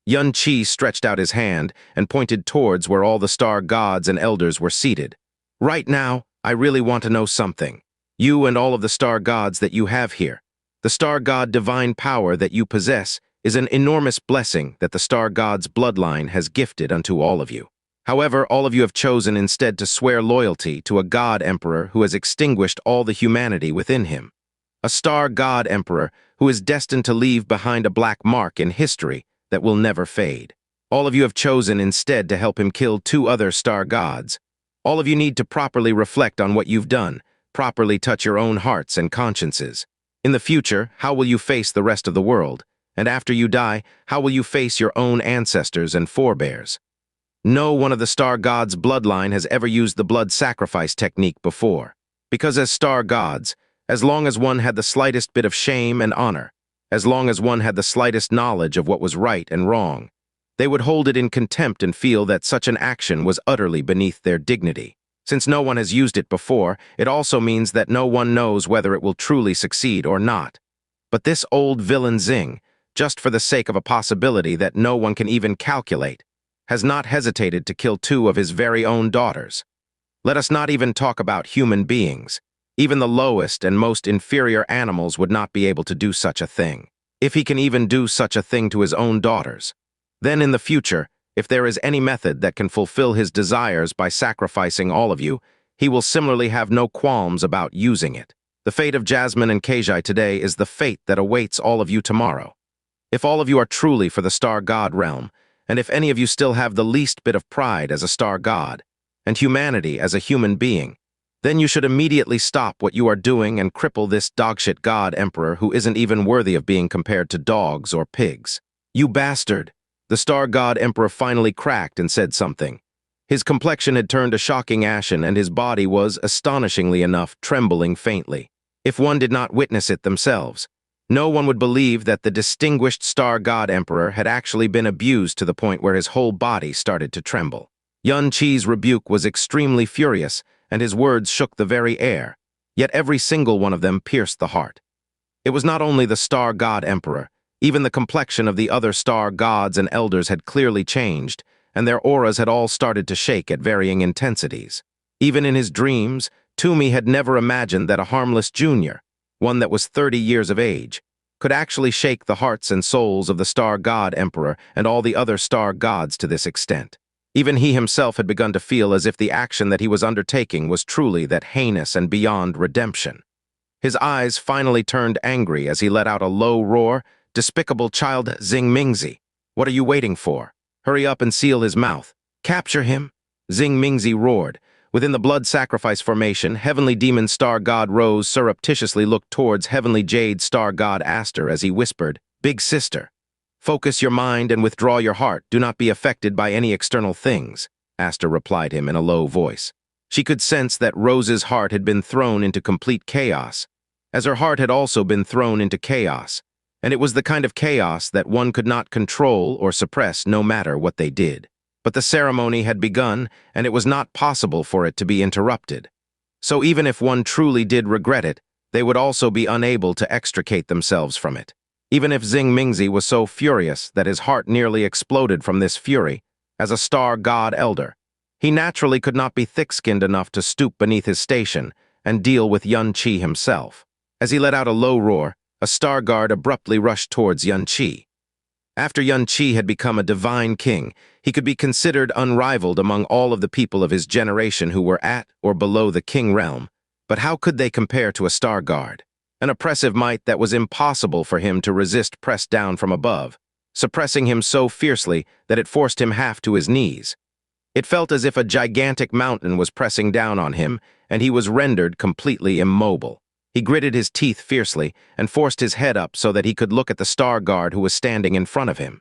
Xianxia stretched out his hand and pointed towards where all the star gods and elders were seated. "Right now, I really want to know something. You and all of the star gods that you have here. The star god divine power that you possess is an enormous blessing that the star god's bloodline has gifted unto all of you. However, all of you have chosen instead to swear loyalty to a god emperor who has extinguished all the humanity within him. A star god emperor who is destined to leave behind a black mark in history that will never fade. All of you have chosen instead to help him kill 2 other star gods. All of you need to properly reflect on what you've done, properly touch your own hearts and consciences. In the future, how will you face the rest of the world? And after you die, how will you face your own ancestors and forebears? No one of the star gods' bloodline has ever used the blood sacrifice technique before. Because as star gods, as long as one had the slightest bit of shame and honor, as long as one had the slightest knowledge of what was right and wrong, they would hold it in contempt and feel that such an action was utterly beneath their dignity. Since no one has used it before, it also means that no one knows whether it will truly succeed or not. But this old villain Xing, just for the sake of a possibility that no one can even calculate, has not hesitated to kill two of his very own daughters. Let us not even talk about human beings. Even the lowest and most inferior animals would not be able to do such a thing. If he can even do such a thing to his own daughters, then in the future, if there is any method that can fulfill his desires by sacrificing all of you, he will similarly have no qualms about using it. The fate of Jasmine and Kejai today is the fate that awaits all of you tomorrow. If all of you are truly for the star god realm, and if any of you still have the least bit of pride as a star god, and humanity as a human being, then you should immediately stop what you are doing and cripple this dogshit god emperor who isn't even worthy of being compared to dogs or pigs. You bastard! The star god emperor finally cracked and said something. His complexion had turned a shocking ashen and his body was, astonishingly enough, trembling faintly. If one did not witness it themselves, no one would believe that the distinguished star god emperor had actually been abused to the point where his whole body started to tremble. Xianxia's rebuke was extremely furious, and his words shook the very air, yet every single one of them pierced the heart. It was not only the star god emperor, even the complexion of the other star gods and elders had clearly changed, and their auras had all started to shake at varying intensities. Even in his dreams, Toomey had never imagined that a harmless junior, one that was 30 years of age, could actually shake the hearts and souls of the star god emperor and all the other star gods to this extent. Even he himself had begun to feel as if the action that he was undertaking was truly that heinous and beyond redemption. His eyes finally turned angry as he let out a low roar. Despicable child Xing Mingzi, what are you waiting for? Hurry up and seal his mouth. Capture him! Xing Mingzi roared. Within the blood sacrifice formation, Heavenly Demon Star God Rose surreptitiously looked towards Heavenly Jade Star God Aster as he whispered, Big sister, focus your mind and withdraw your heart. Do not be affected by any external things, Aster replied him in a low voice. She could sense that Rose's heart had been thrown into complete chaos, as her heart had also been thrown into chaos, and it was the kind of chaos that one could not control or suppress no matter what they did. But the ceremony had begun, and it was not possible for it to be interrupted. So even if one truly did regret it, they would also be unable to extricate themselves from it. Even if Xing Mingzi was so furious that his heart nearly exploded from this fury, as a star god elder, he naturally could not be thick-skinned enough to stoop beneath his station and deal with Xianxia himself. As he let out a low roar, a star guard abruptly rushed towards Xianxia. After Xianxia had become a divine king, he could be considered unrivaled among all of the people of his generation who were at or below the king realm. But how could they compare to a star guard? An oppressive might that was impossible for him to resist pressed down from above, suppressing him so fiercely that it forced him half to his knees. It felt as if a gigantic mountain was pressing down on him, and he was rendered completely immobile. He gritted his teeth fiercely and forced his head up so that he could look at the star guard who was standing in front of him.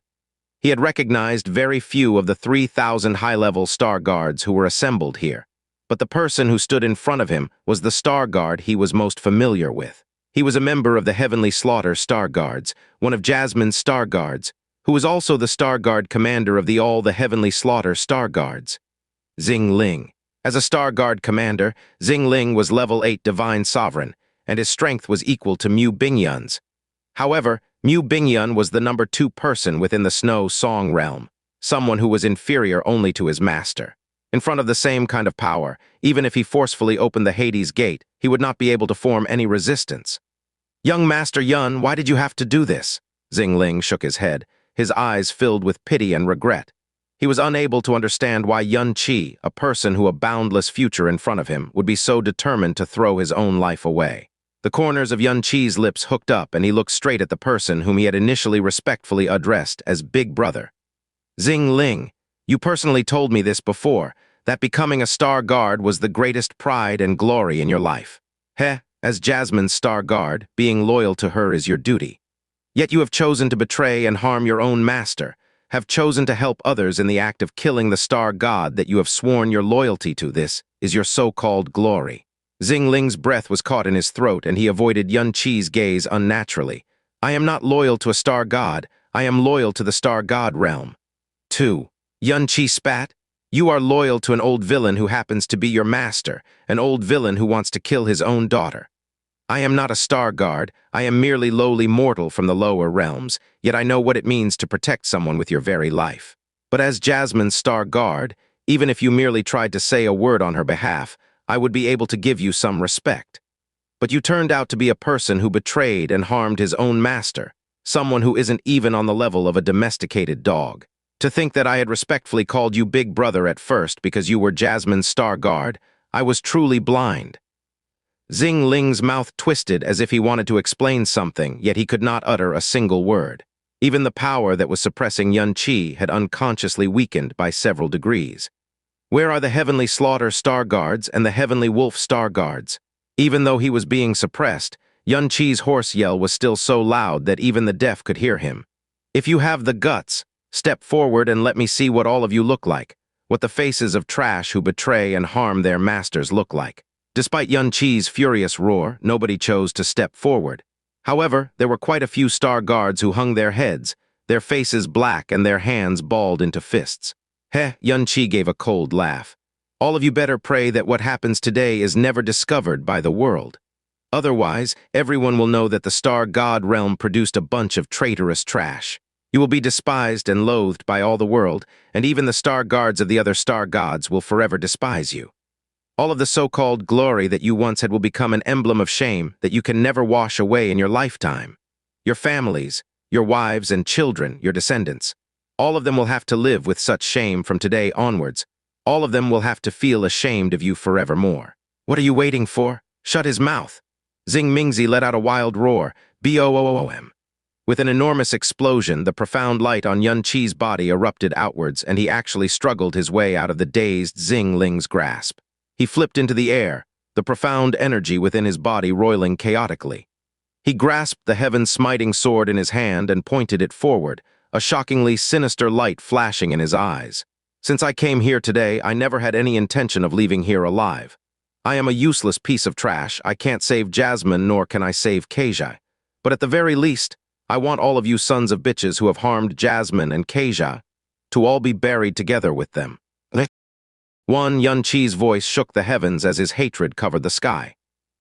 He had recognized very few of the 3,000 high-level star guards who were assembled here, but the person who stood in front of him was the star guard he was most familiar with. He was a member of the Heavenly Slaughter Star Guards, one of Jasmine's Star Guards, who was also the Star Guard commander of the Heavenly Slaughter Star Guards. Xing Ling. As a Star Guard commander, Xing Ling was level 8 Divine Sovereign, and his strength was equal to Mu Bingyun's. However, Mu Bingyun was the number 2 person within the Snow Song realm, someone who was inferior only to his master. In front of the same kind of power, even if he forcefully opened the Hades gate, he would not be able to form any resistance. Young Master Yun, why did you have to do this? Xing Ling shook his head, his eyes filled with pity and regret. He was unable to understand why Xianxia, a person who had a boundless future in front of him, would be so determined to throw his own life away. The corners of Xianxia's lips hooked up, and he looked straight at the person whom he had initially respectfully addressed as Big Brother. Xing Ling, you personally told me this before, that becoming a Star Guard was the greatest pride and glory in your life. As Jasmine's Star Guard, being loyal to her is your duty. Yet you have chosen to betray and harm your own master, have chosen to help others in the act of killing the Star God that you have sworn your loyalty to. This is your so-called glory. Xing Ling's breath was caught in his throat, and he avoided Xianxia's gaze unnaturally. I am not loyal to a star god. I am loyal to the star god realm. 2. Xianxia spat. You are loyal to an old villain who happens to be your master, an old villain who wants to kill his own daughter. I am not a star guard. I am merely lowly mortal from the lower realms, yet I know what it means to protect someone with your very life. But as Jasmine's star guard, even if you merely tried to say a word on her behalf, I would be able to give you some respect. But you turned out to be a person who betrayed and harmed his own master, someone who isn't even on the level of a domesticated dog. To think that I had respectfully called you Big Brother at first because you were Jasmine's star guard, I was truly blind. Xing Ling's mouth twisted as if he wanted to explain something, yet he could not utter a single word. Even the power that was suppressing Xianxia had unconsciously weakened by several degrees. Where are the Heavenly Slaughter Star Guards and the Heavenly Wolf Star Guards? Even though he was being suppressed, Xianxia's hoarse yell was still so loud that even the deaf could hear him. If you have the guts, step forward and let me see what all of you look like, what the faces of trash who betray and harm their masters look like. Despite Xianxia's furious roar, nobody chose to step forward. However, there were quite a few star guards who hung their heads, their faces black and their hands balled into fists. Heh, Xianxia gave a cold laugh. All of you better pray that what happens today is never discovered by the world. Otherwise, everyone will know that the star god realm produced a bunch of traitorous trash. You will be despised and loathed by all the world, and even the star guards of the other star gods will forever despise you. All of the so-called glory that you once had will become an emblem of shame that you can never wash away in your lifetime. Your families, your wives and children, your descendants, all of them will have to live with such shame from today onwards. All of them will have to feel ashamed of you forevermore. What are you waiting for? Shut his mouth. Xing Mingzi let out a wild roar, B-O-O-O-M. With an enormous explosion, the profound light on Xianxia's body erupted outwards, and he actually struggled his way out of the dazed Xing Ling's grasp. He flipped into the air, the profound energy within his body roiling chaotically. He grasped the heaven-smiting sword in his hand and pointed it forward, a shockingly sinister light flashing in his eyes. Since I came here today, I never had any intention of leaving here alive. I am a useless piece of trash. I can't save Jasmine, nor can I save Xianxia. But at the very least, I want all of you sons of bitches who have harmed Jasmine and Xianxia to all be buried together with them. Xianxia's voice shook the heavens as his hatred covered the sky.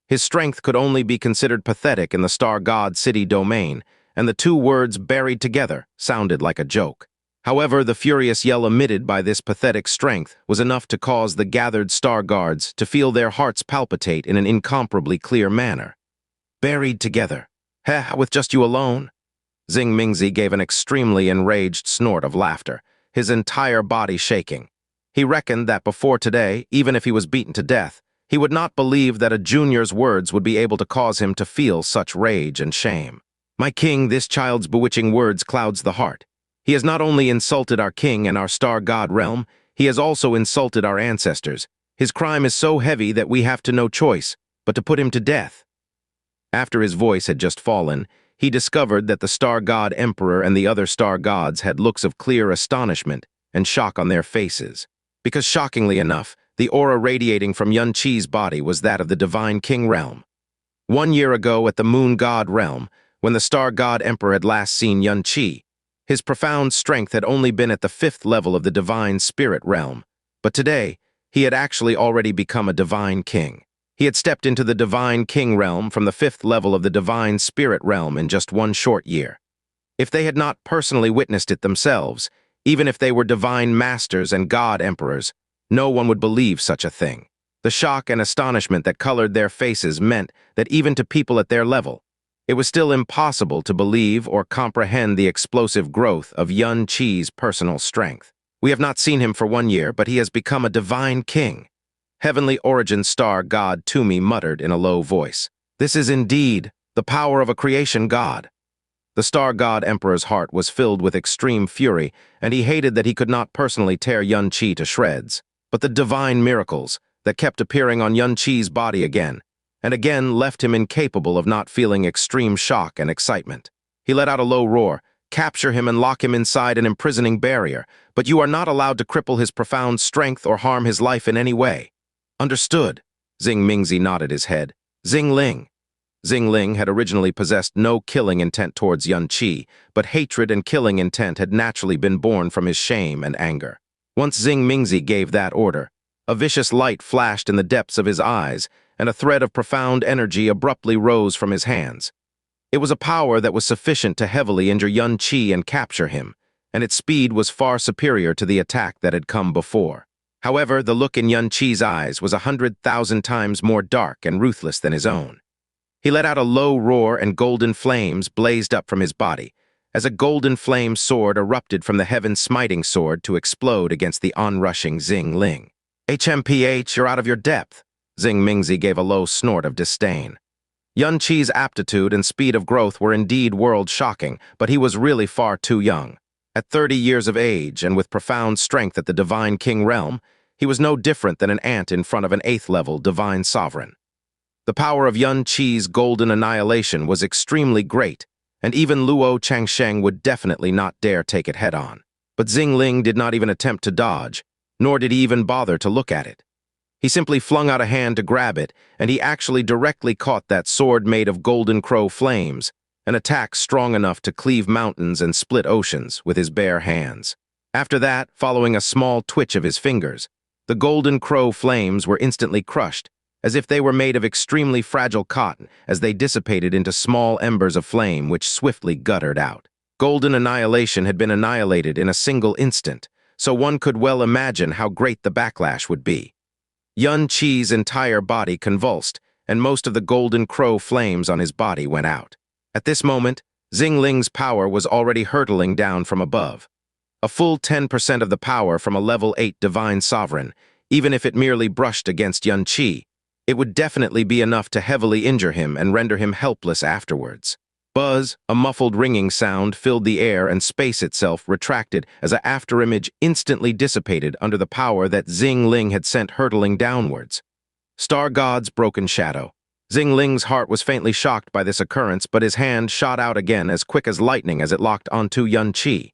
His strength could only be considered pathetic in the star god city domain, and the two words buried together sounded like a joke. However, the furious yell emitted by this pathetic strength was enough to cause the gathered star guards to feel their hearts palpitate in an incomparably clear manner. Buried together. Heh, with just you alone? Xing Mingzi gave an extremely enraged snort of laughter, his entire body shaking. He reckoned that before today, even if he was beaten to death, he would not believe that a junior's words would be able to cause him to feel such rage and shame. My king, this child's bewitching words clouds the heart. He has not only insulted our king and our star god realm, he has also insulted our ancestors. His crime is so heavy that we have no choice but to put him to death. After his voice had just fallen, he discovered that the star god emperor and the other star gods had looks of clear astonishment and shock on their faces. Because shockingly enough, the aura radiating from Xianxia's body was that of the divine king realm. 1 year ago at the moon god realm, when the star god emperor had last seen Xianxia, his profound strength had only been at the 5th level of the divine spirit realm, but today, he had actually already become a divine king. He had stepped into the divine king realm from the 5th level of the divine spirit realm in just 1 short year. If they had not personally witnessed it themselves, even if they were divine masters and god emperors, no one would believe such a thing. The shock and astonishment that colored their faces meant that even to people at their level, it was still impossible to believe or comprehend the explosive growth of Xianxia's personal strength. We have not seen him for 1 year, but he has become a divine king. Heavenly origin star god Tumi muttered in a low voice. This is indeed the power of a creation god. The star god emperor's heart was filled with extreme fury, and he hated that he could not personally tear Xianxia to shreds. But the divine miracles that kept appearing on Xianxia's body again and again left him incapable of not feeling extreme shock and excitement. He let out a low roar, capture him and lock him inside an imprisoning barrier, but you are not allowed to cripple his profound strength or harm his life in any way. Understood. Xing Mingzi nodded his head. Xing Ling. Xing Ling had originally possessed no killing intent towards Xianxia, but hatred and killing intent had naturally been born from his shame and anger. Once Xing Mingzi gave that order, a vicious light flashed in the depths of his eyes, and a thread of profound energy abruptly rose from his hands. It was a power that was sufficient to heavily injure Xianxia and capture him, and its speed was far superior to the attack that had come before. However, the look in Xianxia's eyes was 100,000 times more dark and ruthless than his own. He let out a low roar and golden flames blazed up from his body, as a golden flame sword erupted from the heaven-smiting sword to explode against the onrushing Xing Ling. HMPH, you're out of your depth. Xing Mingzi gave a low snort of disdain. Xianxia's aptitude and speed of growth were indeed world-shocking, but he was really far too young. At 30 years of age, and with profound strength at the Divine King realm, he was no different than an ant in front of an 8th-level Divine Sovereign. The power of Xianxia's golden annihilation was extremely great, and even Luo Changsheng would definitely not dare take it head-on. But Xing Ling did not even attempt to dodge, nor did he even bother to look at it. He simply flung out a hand to grab it, and he actually directly caught that sword made of golden crow flames, an attack strong enough to cleave mountains and split oceans with his bare hands. After that, following a small twitch of his fingers, the golden crow flames were instantly crushed, as if they were made of extremely fragile cotton as they dissipated into small embers of flame which swiftly guttered out. Golden annihilation had been annihilated in a single instant, so one could well imagine how great the backlash would be. Xianxia's entire body convulsed, and most of the golden crow flames on his body went out. At this moment, Xing Ling's power was already hurtling down from above. A full 10% of the power from a level 8 Divine Sovereign, even if it merely brushed against Xianxia, it would definitely be enough to heavily injure him and render him helpless afterwards. Buzz, a muffled ringing sound, filled the air and space itself retracted as an afterimage instantly dissipated under the power that Xing Ling had sent hurtling downwards. Star God's broken shadow. Xing Ling's heart was faintly shocked by this occurrence, but his hand shot out again as quick as lightning as it locked onto Xianxia.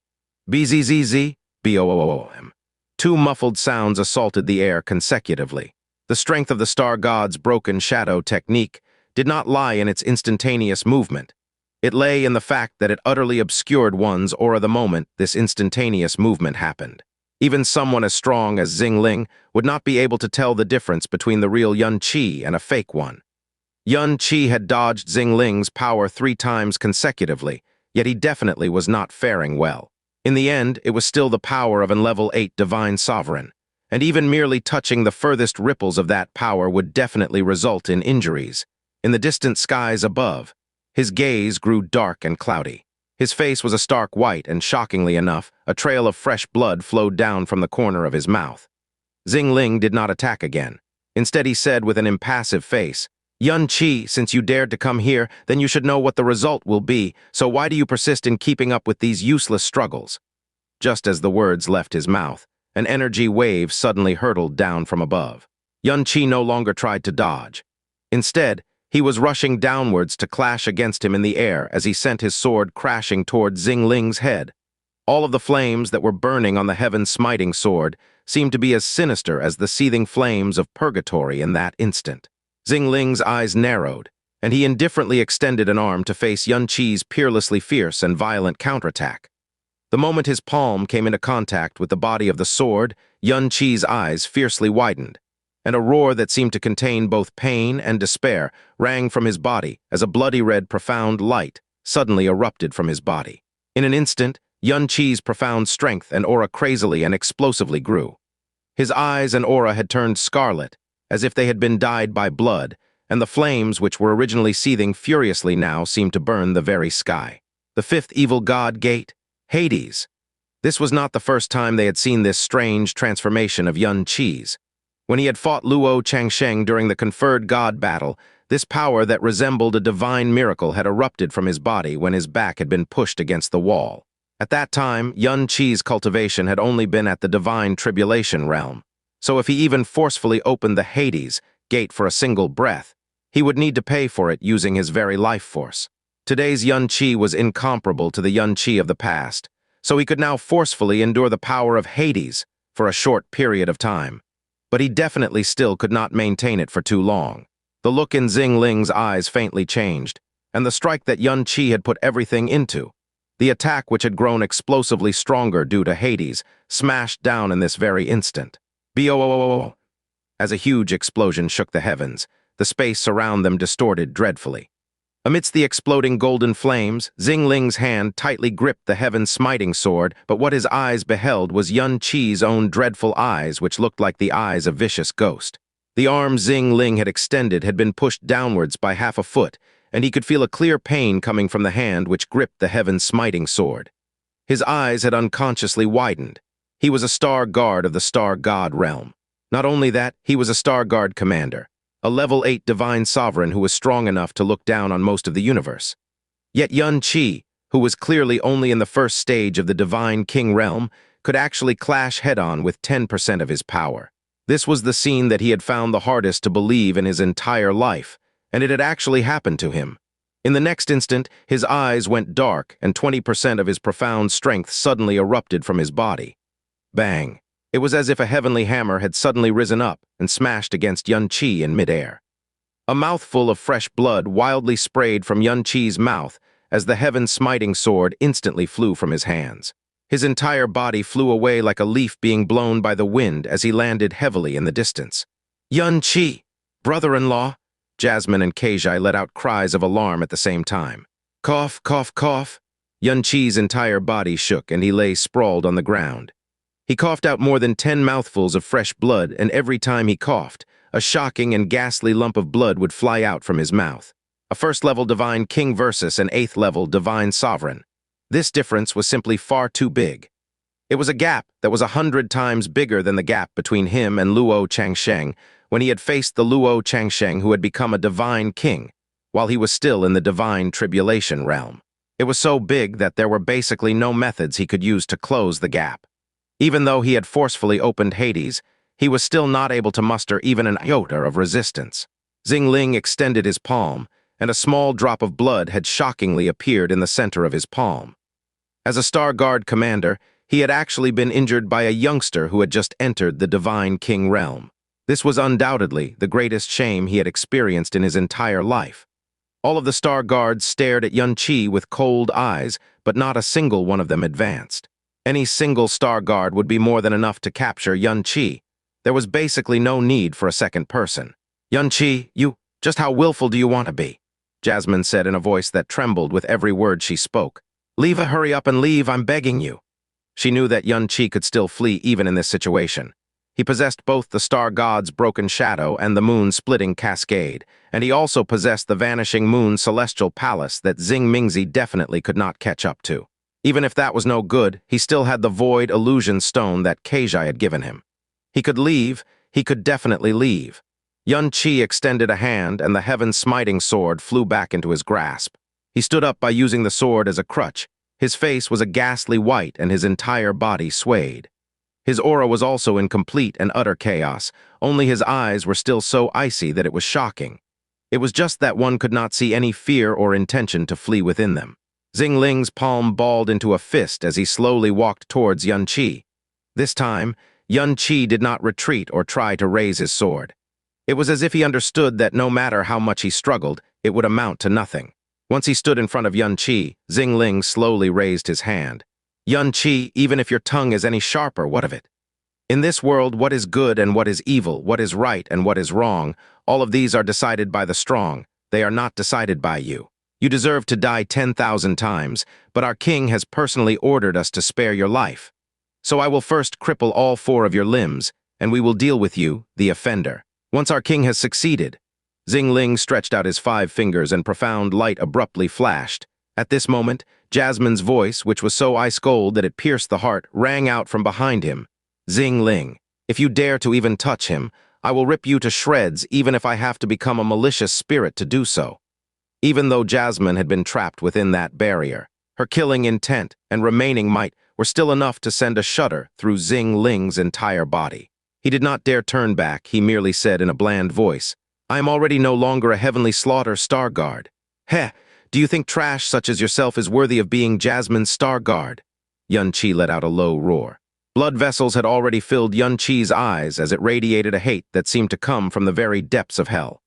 BZZZ, BOOOM. Two muffled sounds assaulted the air consecutively. The strength of the Star God's broken shadow technique did not lie in its instantaneous movement. It lay in the fact that it utterly obscured one's aura the moment this instantaneous movement happened. Even someone as strong as Xing Ling would not be able to tell the difference between the real Xianxia and a fake one. Xianxia had dodged Xing Ling's power 3 times consecutively, yet he definitely was not faring well. In the end, it was still the power of a level 8 Divine Sovereign, and even merely touching the furthest ripples of that power would definitely result in injuries. In the distant skies above, his gaze grew dark and cloudy. His face was a stark white, and shockingly enough, a trail of fresh blood flowed down from the corner of his mouth. Xing Ling did not attack again. Instead, he said with an impassive face, "Xianxia, since you dared to come here, then you should know what the result will be, so why do you persist in keeping up with these useless struggles?" Just as the words left his mouth, an energy wave suddenly hurtled down from above. Xianxia no longer tried to dodge. Instead, he was rushing downwards to clash against him in the air as he sent his sword crashing toward Xing Ling's head. All of the flames that were burning on the heaven-smiting sword seemed to be as sinister as the seething flames of purgatory in that instant. Xing Ling's eyes narrowed, and he indifferently extended an arm to face Xianxia's peerlessly fierce and violent counterattack. The moment his palm came into contact with the body of the sword, Xianxia's eyes fiercely widened, and a roar that seemed to contain both pain and despair rang from his body as a bloody red profound light suddenly erupted from his body. In an instant, Xianxia's profound strength and aura crazily and explosively grew. His eyes and aura had turned scarlet, as if they had been dyed by blood, and the flames which were originally seething furiously now seemed to burn the very sky. The 5th evil god gate, Hades. This was not the first time they had seen this strange transformation of Xianxia's. When he had fought Luo Changsheng during the conferred god battle, this power that resembled a divine miracle had erupted from his body when his back had been pushed against the wall. At that time, Xianxia's cultivation had only been at the divine tribulation realm, so if he even forcefully opened the Hades gate for a single breath, he would need to pay for it using his very life force. Today's Xianxia was incomparable to the Xianxia of the past, so he could now forcefully endure the power of Hades for a short period of time. But he definitely still could not maintain it for too long. The look in Xing Ling's eyes faintly changed, and the strike that Xianxia had put everything into, the attack which had grown explosively stronger due to Hades, smashed down in this very instant. BOOOOO! As a huge explosion shook the heavens, the space around them distorted dreadfully. Amidst the exploding golden flames, Xing Ling's hand tightly gripped the heaven-smiting sword, but what his eyes beheld was Yuan Qi's own dreadful eyes, which looked like the eyes of a vicious ghost. The arm Xing Ling had extended had been pushed downwards by half a foot, and he could feel a clear pain coming from the hand which gripped the heaven-smiting sword. His eyes had unconsciously widened. He was a star guard of the star god realm. Not only that, he was a star guard commander, a level 8 divine sovereign who was strong enough to look down on most of the universe. Yet Yuan Qi, who was clearly only in the first stage of the divine king realm, could actually clash head-on with 10% of his power. This was the scene that he had found the hardest to believe in his entire life, and it had actually happened to him. In the next instant, his eyes went dark and 20% of his profound strength suddenly erupted from his body. Bang! It was as if a heavenly hammer had suddenly risen up and smashed against Yuan Qi in midair. A mouthful of fresh blood wildly sprayed from Yuan Qi's mouth as the heaven-smiting sword instantly flew from his hands. His entire body flew away like a leaf being blown by the wind as he landed heavily in the distance. "Yuan Qi! Brother-in-law!" Jasmine and Keijai let out cries of alarm at the same time. "Cough, cough, cough!" Yuan Qi's entire body shook and he lay sprawled on the ground. He coughed out more than 10 mouthfuls of fresh blood, and every time he coughed, a shocking and ghastly lump of blood would fly out from his mouth. A first-level divine king versus an 8th-level divine sovereign. This difference was simply far too big. It was a gap that was 100 times bigger than the gap between him and Luo Changsheng when he had faced the Luo Changsheng who had become a divine king, while he was still in the divine tribulation realm. It was so big that there were basically no methods he could use to close the gap. Even though he had forcefully opened Hades, he was still not able to muster even an iota of resistance. Xing Ling extended his palm, and a small drop of blood had shockingly appeared in the center of his palm. As a Star Guard commander, he had actually been injured by a youngster who had just entered the divine king realm. This was undoubtedly the greatest shame he had experienced in his entire life. All of the Star Guards stared at Yuan Qi with cold eyes, but not a single one of them advanced. Any single Star Guard would be more than enough to capture Yuan Qi. There was basically no need for a second person. "Yuan Qi, just how willful do you want to be?" Jasmine said in a voice that trembled with every word she spoke. Hurry up and leave, I'm begging you." She knew that Yuan Qi could still flee even in this situation. He possessed both the Star God's Broken Shadow and the Moon's Splitting Cascade, and he also possessed the Vanishing Moon Celestial Palace that Xing Mingzi definitely could not catch up to. Even if that was no good, he still had the Void Illusion Stone that Keijai had given him. He could leave, he could definitely leave. Yuan Qi extended a hand and the heaven-smiting sword flew back into his grasp. He stood up by using the sword as a crutch. His face was a ghastly white and his entire body swayed. His aura was also in complete and utter chaos, only his eyes were still so icy that it was shocking. It was just that one could not see any fear or intention to flee within them. Xing Ling's palm balled into a fist as he slowly walked towards Yuan Qi. This time, Yuan Qi did not retreat or try to raise his sword. It was as if he understood that no matter how much he struggled, it would amount to nothing. Once he stood in front of Yuan Qi, Xing Ling slowly raised his hand. "Yuan Qi, even if your tongue is any sharper, what of it? In this world, what is good and what is evil, what is right and what is wrong, all of these are decided by the strong. They are not decided by you. You deserve to die 10,000 times, but our king has personally ordered us to spare your life. So I will first cripple all 4 of your limbs, and we will deal with you, the offender. Once our king has succeeded." Xing Ling stretched out his 5 fingers and profound light abruptly flashed. At this moment, Jasmine's voice, which was so ice-cold that it pierced the heart, rang out from behind him. "Xing Ling, if you dare to even touch him, I will rip you to shreds even if I have to become a malicious spirit to do so." Even though Jasmine had been trapped within that barrier, her killing intent and remaining might were still enough to send a shudder through Xing Ling's entire body. He did not dare turn back, he merely said in a bland voice, "I am already no longer a heavenly slaughter Star Guard. Heh, do you think trash such as yourself is worthy of being Jasmine's Star Guard?" Yuan Qi let out a low roar. Blood vessels had already filled Yuan Qi's eyes as it radiated a hate that seemed to come from the very depths of hell.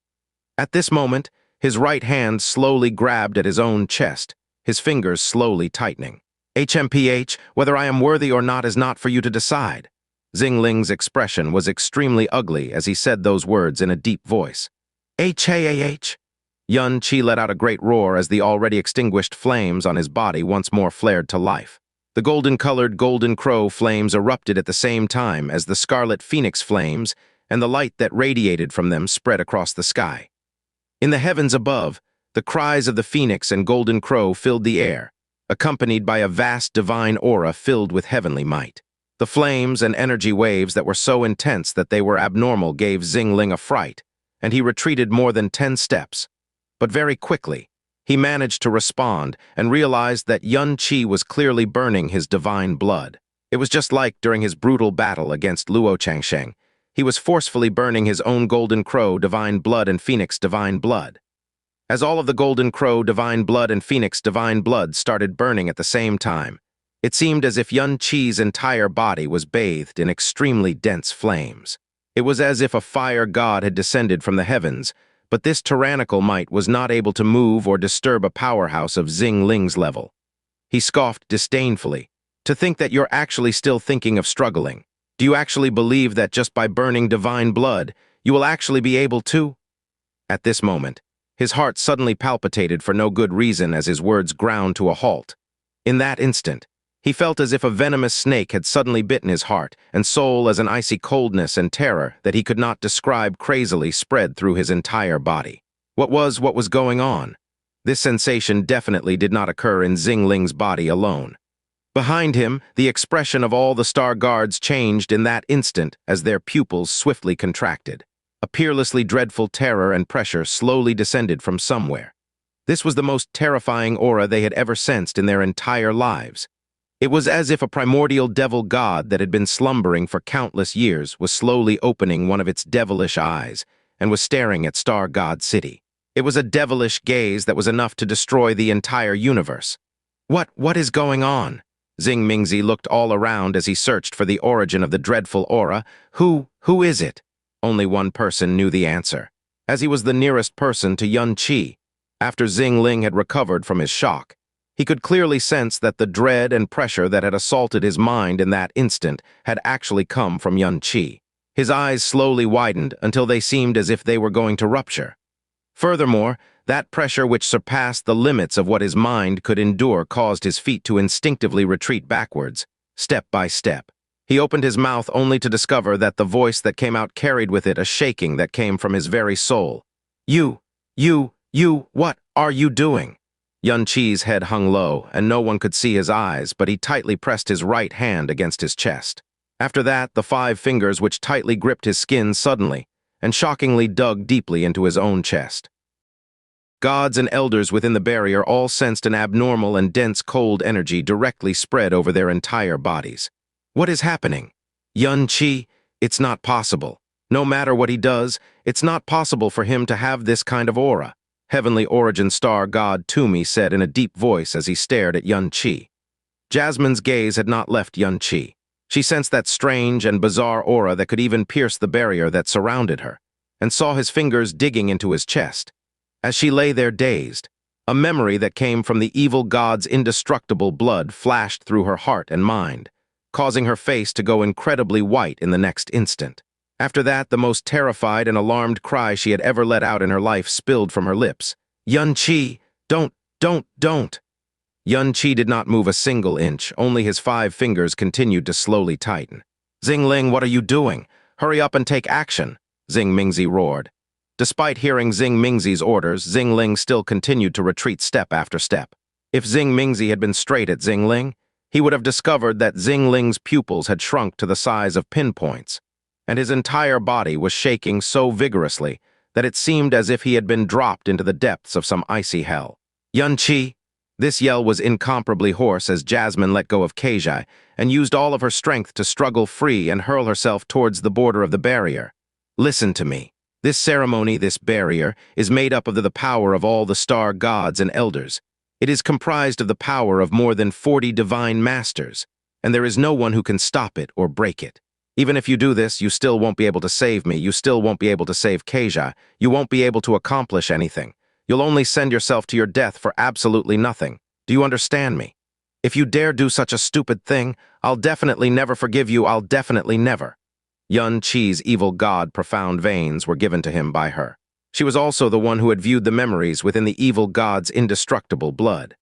At this moment, his right hand slowly grabbed at his own chest, his fingers slowly tightening. "HMPH, whether I am worthy or not is not for you to decide." Xing Ling's expression was extremely ugly as he said those words in a deep voice. "HAAH." Yuan-Chi let out a great roar as the already extinguished flames on his body once more flared to life. The golden-colored golden crow flames erupted at the same time as the scarlet phoenix flames, and the light that radiated from them spread across the sky. In the heavens above, the cries of the phoenix and golden crow filled the air, accompanied by a vast divine aura filled with heavenly might. The flames and energy waves that were so intense that they were abnormal gave Xing Ling a fright, and he retreated more than 10 steps. But very quickly, he managed to respond and realized that Yuan-Chi was clearly burning his divine blood. It was just like during his brutal battle against Luo Changsheng. He was forcefully burning his own golden crow divine blood and phoenix divine blood. As all of the golden crow divine blood and phoenix divine blood started burning at the same time, it seemed as if Yuan-Chi's entire body was bathed in extremely dense flames. It was as if a fire god had descended from the heavens, but this tyrannical might was not able to move or disturb a powerhouse of Xing Ling's level. He scoffed disdainfully. To think that you're actually still thinking of struggling. Do you actually believe that just by burning divine blood, you will actually be able to? At this moment, his heart suddenly palpitated for no good reason as his words ground to a halt. In that instant, he felt as if a venomous snake had suddenly bitten his heart and soul as an icy coldness and terror that he could not describe crazily spread through his entire body. What was going on? This sensation definitely did not occur in Xing Ling's body alone. Behind him, the expression of all the star guards changed in that instant as their pupils swiftly contracted. A peerlessly dreadful terror and pressure slowly descended from somewhere. This was the most terrifying aura they had ever sensed in their entire lives. It was as if a primordial devil god that had been slumbering for countless years was slowly opening one of its devilish eyes and was staring at Star God City. It was a devilish gaze that was enough to destroy the entire universe. What is going on? Xing Mingzi looked all around as he searched for the origin of the dreadful aura. Who is it? Only one person knew the answer, as he was the nearest person to Yuan-Chi. After Xing Ling had recovered from his shock, he could clearly sense that the dread and pressure that had assaulted his mind in that instant had actually come from Yuan-Chi. His eyes slowly widened until they seemed as if they were going to rupture. Furthermore, that pressure which surpassed the limits of what his mind could endure caused his feet to instinctively retreat backwards, step by step. He opened his mouth only to discover that the voice that came out carried with it a shaking that came from his very soul. You, what are you doing? Yuan-Chi's head hung low, and no one could see his eyes, but he tightly pressed his right hand against his chest. After that, the 5 fingers which tightly gripped his skin suddenly, and shockingly dug deeply into his own chest. Gods and elders within the barrier all sensed an abnormal and dense cold energy directly spread over their entire bodies. What is happening? Yuan-Chi, it's not possible. No matter what he does, it's not possible for him to have this kind of aura. Heavenly origin star god Tumi said in a deep voice as he stared at Yuan-Chi. Jasmine's gaze had not left Yuan-Chi. She sensed that strange and bizarre aura that could even pierce the barrier that surrounded her, and saw his fingers digging into his chest. As she lay there dazed, a memory that came from the evil god's indestructible blood flashed through her heart and mind, causing her face to go incredibly white in the next instant. After that, the most terrified and alarmed cry she had ever let out in her life spilled from her lips. Yuan-Chi, don't. Yuan-Chi did not move a single inch, only his 5 fingers continued to slowly tighten. Xing Ling, what are you doing? Hurry up and take action, Xing Mingzi roared. Despite hearing Xing Mingzi's orders, Xing Ling still continued to retreat step after step. If Xing Mingzi had been straight at Xing Ling, he would have discovered that Xing Ling's pupils had shrunk to the size of pinpoints, and his entire body was shaking so vigorously that it seemed as if he had been dropped into the depths of some icy hell. Yuan-Chi! This yell was incomparably hoarse as Jasmine let go of Keijai and used all of her strength to struggle free and hurl herself towards the border of the barrier. Listen to me. This ceremony, this barrier, is made up of the power of all the star gods and elders. It is comprised of the power of more than 40 divine masters, and there is no one who can stop it or break it. Even if you do this, you still won't be able to save me, you still won't be able to save Keijai, you won't be able to accomplish anything. You'll only send yourself to your death for absolutely nothing. Do you understand me? If you dare do such a stupid thing, I'll definitely never forgive you, I'll definitely never. Yuan-Chi's evil god profound veins were given to him by her. She was also the one who had viewed the memories within the evil god's indestructible blood.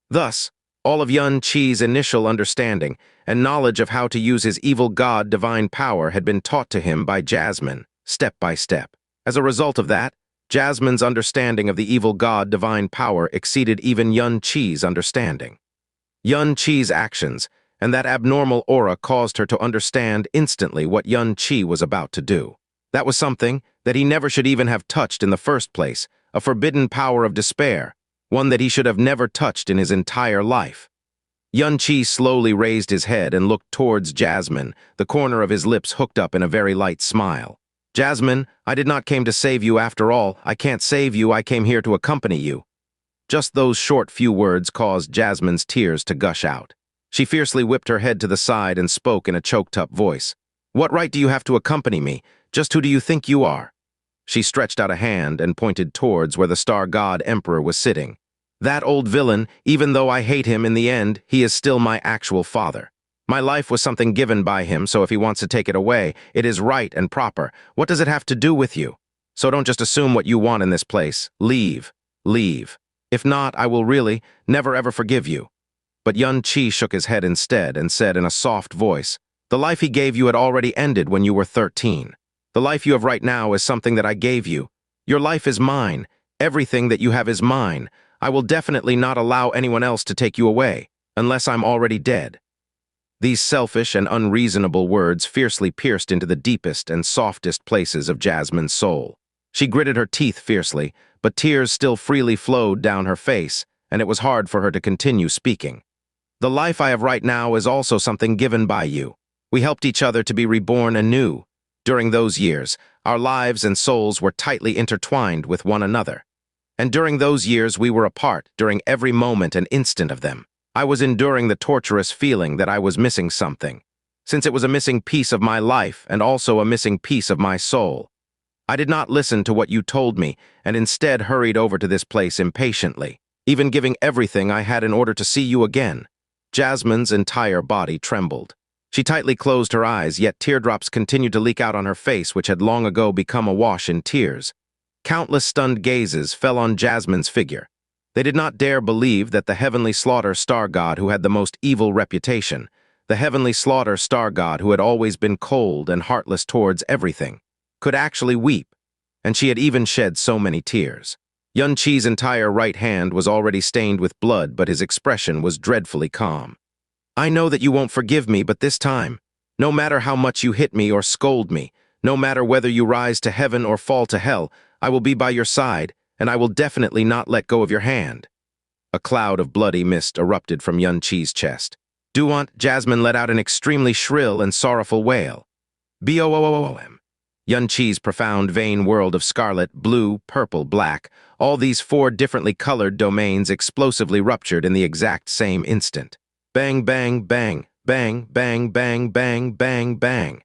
Thus, all of Yun Qi's initial understanding and knowledge of how to use his evil god divine power had been taught to him by Jasmine, step by step. As a result of that, Jasmine's understanding of the evil god divine power exceeded even Yun Qi's understanding. Yun Qi's actions and that abnormal aura caused her to understand instantly what Yun Qi was about to do. That was something that he never should even have touched in the first place, a forbidden power of despair, one that he should have never touched in his entire life. Yun Qi slowly raised his head and looked towards Jasmine, the corner of his lips hooked up in a very light smile. Jasmine, I did not came to save you after all. I can't save you, I came here to accompany you. Just those short few words caused Jasmine's tears to gush out. She fiercely whipped her head to the side and spoke in a choked-up voice. What right do you have to accompany me? Just who do you think you are? She stretched out a hand and pointed towards where the star god emperor was sitting. That old villain, even though I hate him in the end, he is still my actual father. My life was something given by him, so if he wants to take it away, it is right and proper. What does it have to do with you? So don't just assume what you want in this place. Leave. Leave. If not, I will really never ever forgive you. But Yun Qi shook his head instead and said in a soft voice, the life he gave you had already ended when you were 13. The life you have right now is something that I gave you. Your life is mine. Everything that you have is mine. I will definitely not allow anyone else to take you away, unless I'm already dead. These selfish and unreasonable words fiercely pierced into the deepest and softest places of Jasmine's soul. She gritted her teeth fiercely, but tears still freely flowed down her face, and it was hard for her to continue speaking. The life I have right now is also something given by you. We helped each other to be reborn anew. During those years, our lives and souls were tightly intertwined with one another. And during those years we were apart, during every moment and instant of them. I was enduring the torturous feeling that I was missing something, since it was a missing piece of my life and also a missing piece of my soul. I did not listen to what you told me and instead hurried over to this place impatiently, even giving everything I had in order to see you again. Jasmine's entire body trembled. She tightly closed her eyes, yet teardrops continued to leak out on her face, which had long ago become awash in tears. Countless stunned gazes fell on Jasmine's figure. They did not dare believe that the heavenly slaughter star god who had the most evil reputation, the heavenly slaughter star god who had always been cold and heartless towards everything, could actually weep, and she had even shed so many tears. Yun Qi's entire right hand was already stained with blood, but his expression was dreadfully calm. I know that you won't forgive me, but this time, no matter how much you hit me or scold me, no matter whether you rise to heaven or fall to hell, I will be by your side, and I will definitely not let go of your hand. A cloud of bloody mist erupted from Yun Qi's chest. Duant, Jasmine let out an extremely shrill and sorrowful wail. Boom. Yun Qi's profound vein world of scarlet, blue, purple, black, all these 4 differently colored domains explosively ruptured in the exact same instant. Bang, bang, bang, bang, bang, bang, bang, bang, bang.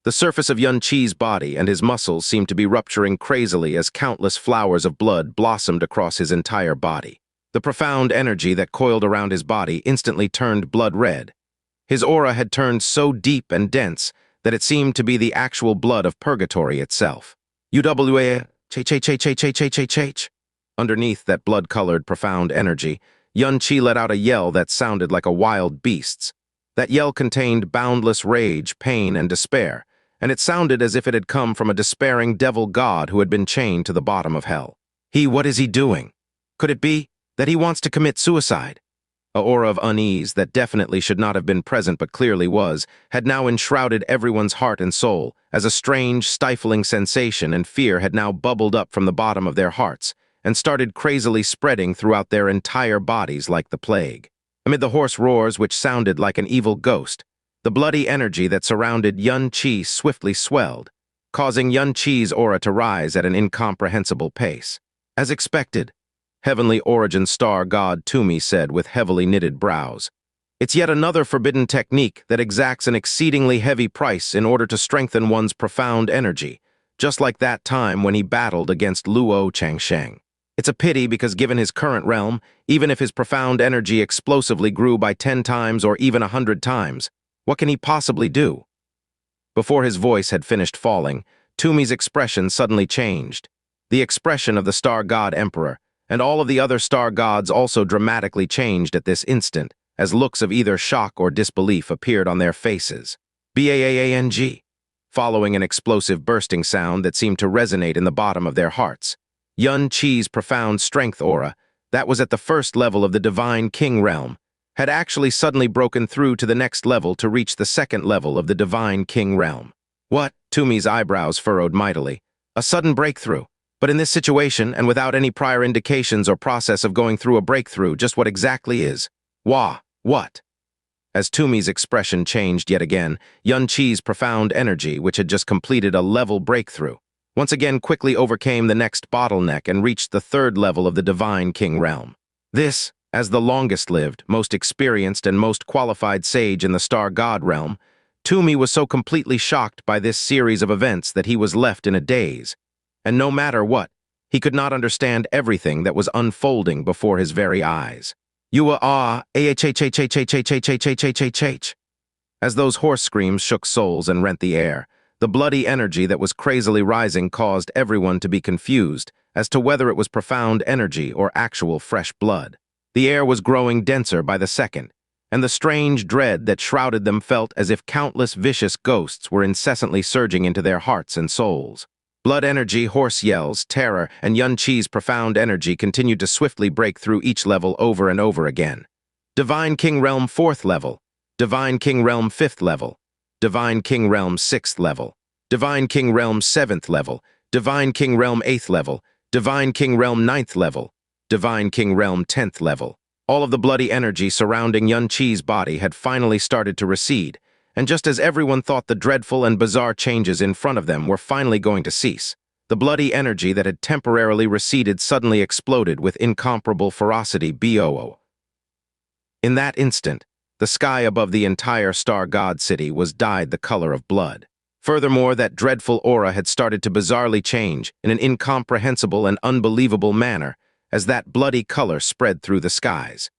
The surface of Yun Qi's body and his muscles seemed to be rupturing crazily as countless flowers of blood blossomed across his entire body. The profound energy that coiled around his body instantly turned blood red. His aura had turned so deep and dense that it seemed to be the actual blood of purgatory itself. UWA, ch. Underneath that blood-colored profound energy, Yun Qi let out a yell that sounded like a wild beast's. That yell contained boundless rage, pain, and despair, and it sounded as if it had come from a despairing devil god who had been chained to the bottom of hell. What is he doing? Could it be that he wants to commit suicide? A aura of unease that definitely should not have been present but clearly was, had now enshrouded everyone's heart and soul, as a strange, stifling sensation and fear had now bubbled up from the bottom of their hearts, and started crazily spreading throughout their entire bodies like the plague. Amid the hoarse roars which sounded like an evil ghost, the bloody energy that surrounded Yun Qi swiftly swelled, causing Yun Qi's aura to rise at an incomprehensible pace. As expected, Heavenly Origin Star God Tumi said with heavily knitted brows, "It's yet another forbidden technique that exacts an exceedingly heavy price in order to strengthen one's profound energy, just like that time when he battled against Luo Changsheng. It's a pity because given his current realm, even if his profound energy explosively grew by 10 times or even 100 times, what can he possibly do?" Before his voice had finished falling, Tumi's expression suddenly changed. The expression of the Star God Emperor and all of the other star gods also dramatically changed at this instant, as looks of either shock or disbelief appeared on their faces. Bang! Following an explosive bursting sound that seemed to resonate in the bottom of their hearts. Xianxia's profound strength aura, that was at the first level of the Divine King realm, had actually suddenly broken through to the next level to reach the second level of the Divine King realm. What? Tumi's eyebrows furrowed mightily. A sudden breakthrough. But in this situation, and without any prior indications or process of going through a breakthrough, just what exactly is? What? As Tumi's expression changed yet again, Xianxia's profound energy, which had just completed a level breakthrough, once again quickly overcame the next bottleneck and reached the third level of the Divine King realm. This, as the longest-lived, most experienced, and most qualified sage in the Star God realm, Tumi was so completely shocked by this series of events that he was left in a daze. And no matter what, he could not understand everything that was unfolding before his very eyes. As those hoarse screams shook souls and rent the air, the bloody energy that was crazily rising caused everyone to be confused as to whether it was profound energy or actual fresh blood. The air was growing denser by the second, and the strange dread that shrouded them felt as if countless vicious ghosts were incessantly surging into their hearts and souls. Blood energy, hoarse yells, terror, and Xianxia's profound energy continued to swiftly break through each level over and over again. Divine King Realm 4th level, Divine King Realm 5th level, Divine King Realm 6th level, Divine King Realm 7th level, Divine King Realm 8th level, Divine King Realm 9th level, Divine King Realm 10th level. All of the bloody energy surrounding Xianxia's body had finally started to recede, and just as everyone thought the dreadful and bizarre changes in front of them were finally going to cease, the bloody energy that had temporarily receded suddenly exploded with incomparable ferocity. Boo! In that instant, the sky above the entire Star God city was dyed the color of blood. Furthermore, that dreadful aura had started to bizarrely change in an incomprehensible and unbelievable manner as that bloody color spread through the skies.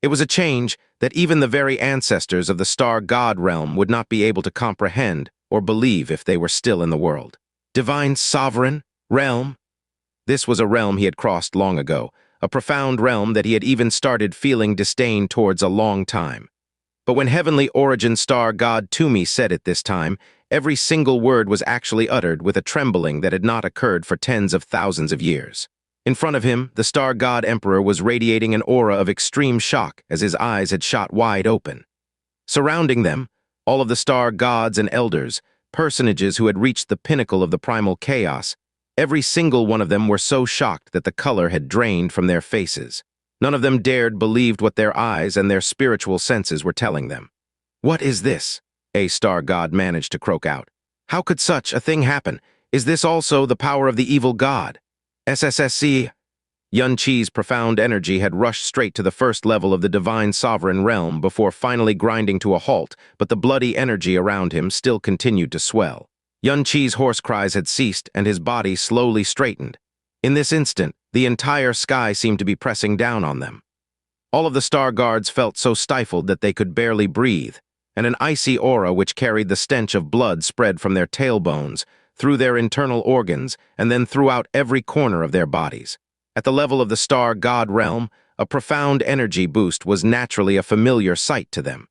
It was a change that even the very ancestors of the Star God realm would not be able to comprehend or believe if they were still in the world. Divine Sovereign realm? This was a realm he had crossed long ago, a profound realm that he had even started feeling disdain towards a long time. But when Heavenly Origin Star God Tumi said it this time, every single word was actually uttered with a trembling that had not occurred for tens of thousands of years. In front of him, the Star God Emperor was radiating an aura of extreme shock as his eyes had shot wide open. Surrounding them, all of the Star Gods and Elders, personages who had reached the pinnacle of the primal chaos, every single one of them were so shocked that the color had drained from their faces. None of them dared believe what their eyes and their spiritual senses were telling them. "What is this?" a Star God managed to croak out. "How could such a thing happen? Is this also the power of the evil god?" SSSC. Xianxia's profound energy had rushed straight to the first level of the Divine Sovereign realm before finally grinding to a halt, but the bloody energy around him still continued to swell. Xianxia's hoarse cries had ceased, and his body slowly straightened. In this instant, the entire sky seemed to be pressing down on them. All of the star guards felt so stifled that they could barely breathe, and an icy aura which carried the stench of blood spread from their tailbones, through their internal organs, and then throughout every corner of their bodies. At the level of the Star God realm, a profound energy boost was naturally a familiar sight to them.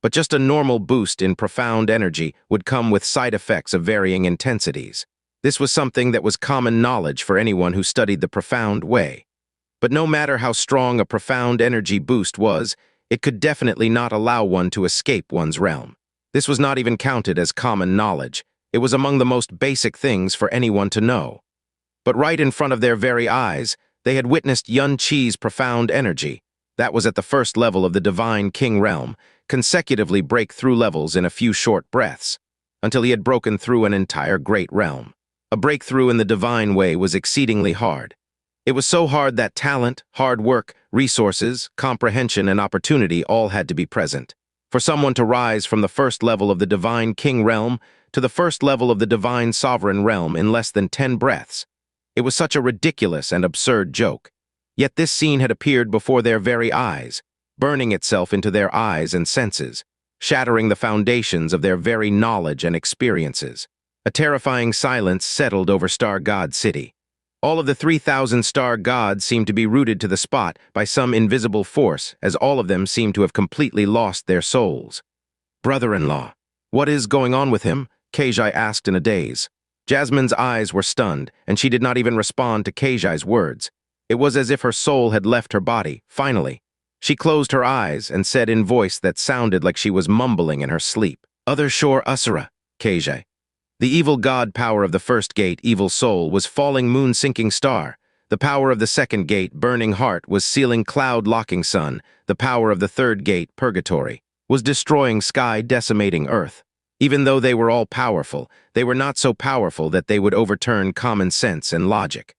But just a normal boost in profound energy would come with side effects of varying intensities. This was something that was common knowledge for anyone who studied the profound way. But no matter how strong a profound energy boost was, it could definitely not allow one to escape one's realm. This was not even counted as common knowledge. It was among the most basic things for anyone to know. But right in front of their very eyes, they had witnessed Xianxia's profound energy, that was at the first level of the Divine King realm, consecutively break through levels in a few short breaths, until he had broken through an entire great realm. A breakthrough in the divine way was exceedingly hard. It was so hard that talent, hard work, resources, comprehension, and opportunity all had to be present. For someone to rise from the first level of the Divine King realm to the first level of the Divine Sovereign realm in less than 10 breaths. It was such a ridiculous and absurd joke. Yet this scene had appeared before their very eyes, burning itself into their eyes and senses, shattering the foundations of their very knowledge and experiences. A terrifying silence settled over Star God City. All of the 3,000 star gods seemed to be rooted to the spot by some invisible force, as all of them seemed to have completely lost their souls. "Brother-in-law, what is going on with him?" Kejai asked in a daze. Jasmine's eyes were stunned, and she did not even respond to Kejai's words. It was as if her soul had left her body, finally. She closed her eyes and said in voice that sounded like she was mumbling in her sleep, "Other shore Usura, Kejai." The evil god power of the first gate, evil soul, was falling moon sinking star. The power of the second gate, burning heart, was sealing cloud locking sun. The power of the third gate, purgatory, was destroying sky, decimating earth. Even though they were all powerful, they were not so powerful that they would overturn common sense and logic.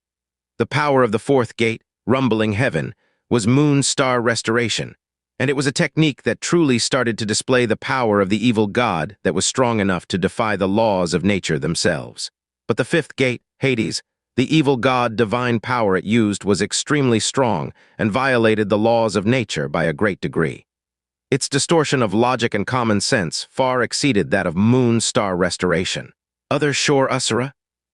The power of the fourth gate, rumbling heaven, was moon star restoration, and it was a technique that truly started to display the power of the evil god that was strong enough to defy the laws of nature themselves. But the fifth gate, Hades, the evil god divine power it used was extremely strong and violated the laws of nature by a great degree. Its distortion of logic and common sense far exceeded that of moon star restoration. Other shore Usura?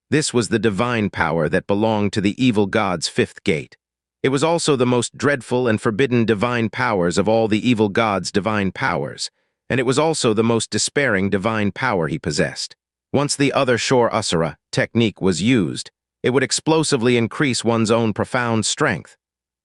This was the divine power that belonged to the evil god's fifth gate. It was also the most dreadful and forbidden divine powers of all the evil god's divine powers, and it was also the most despairing divine power he possessed. Once the other shore Usura technique was used, it would explosively increase one's own profound strength.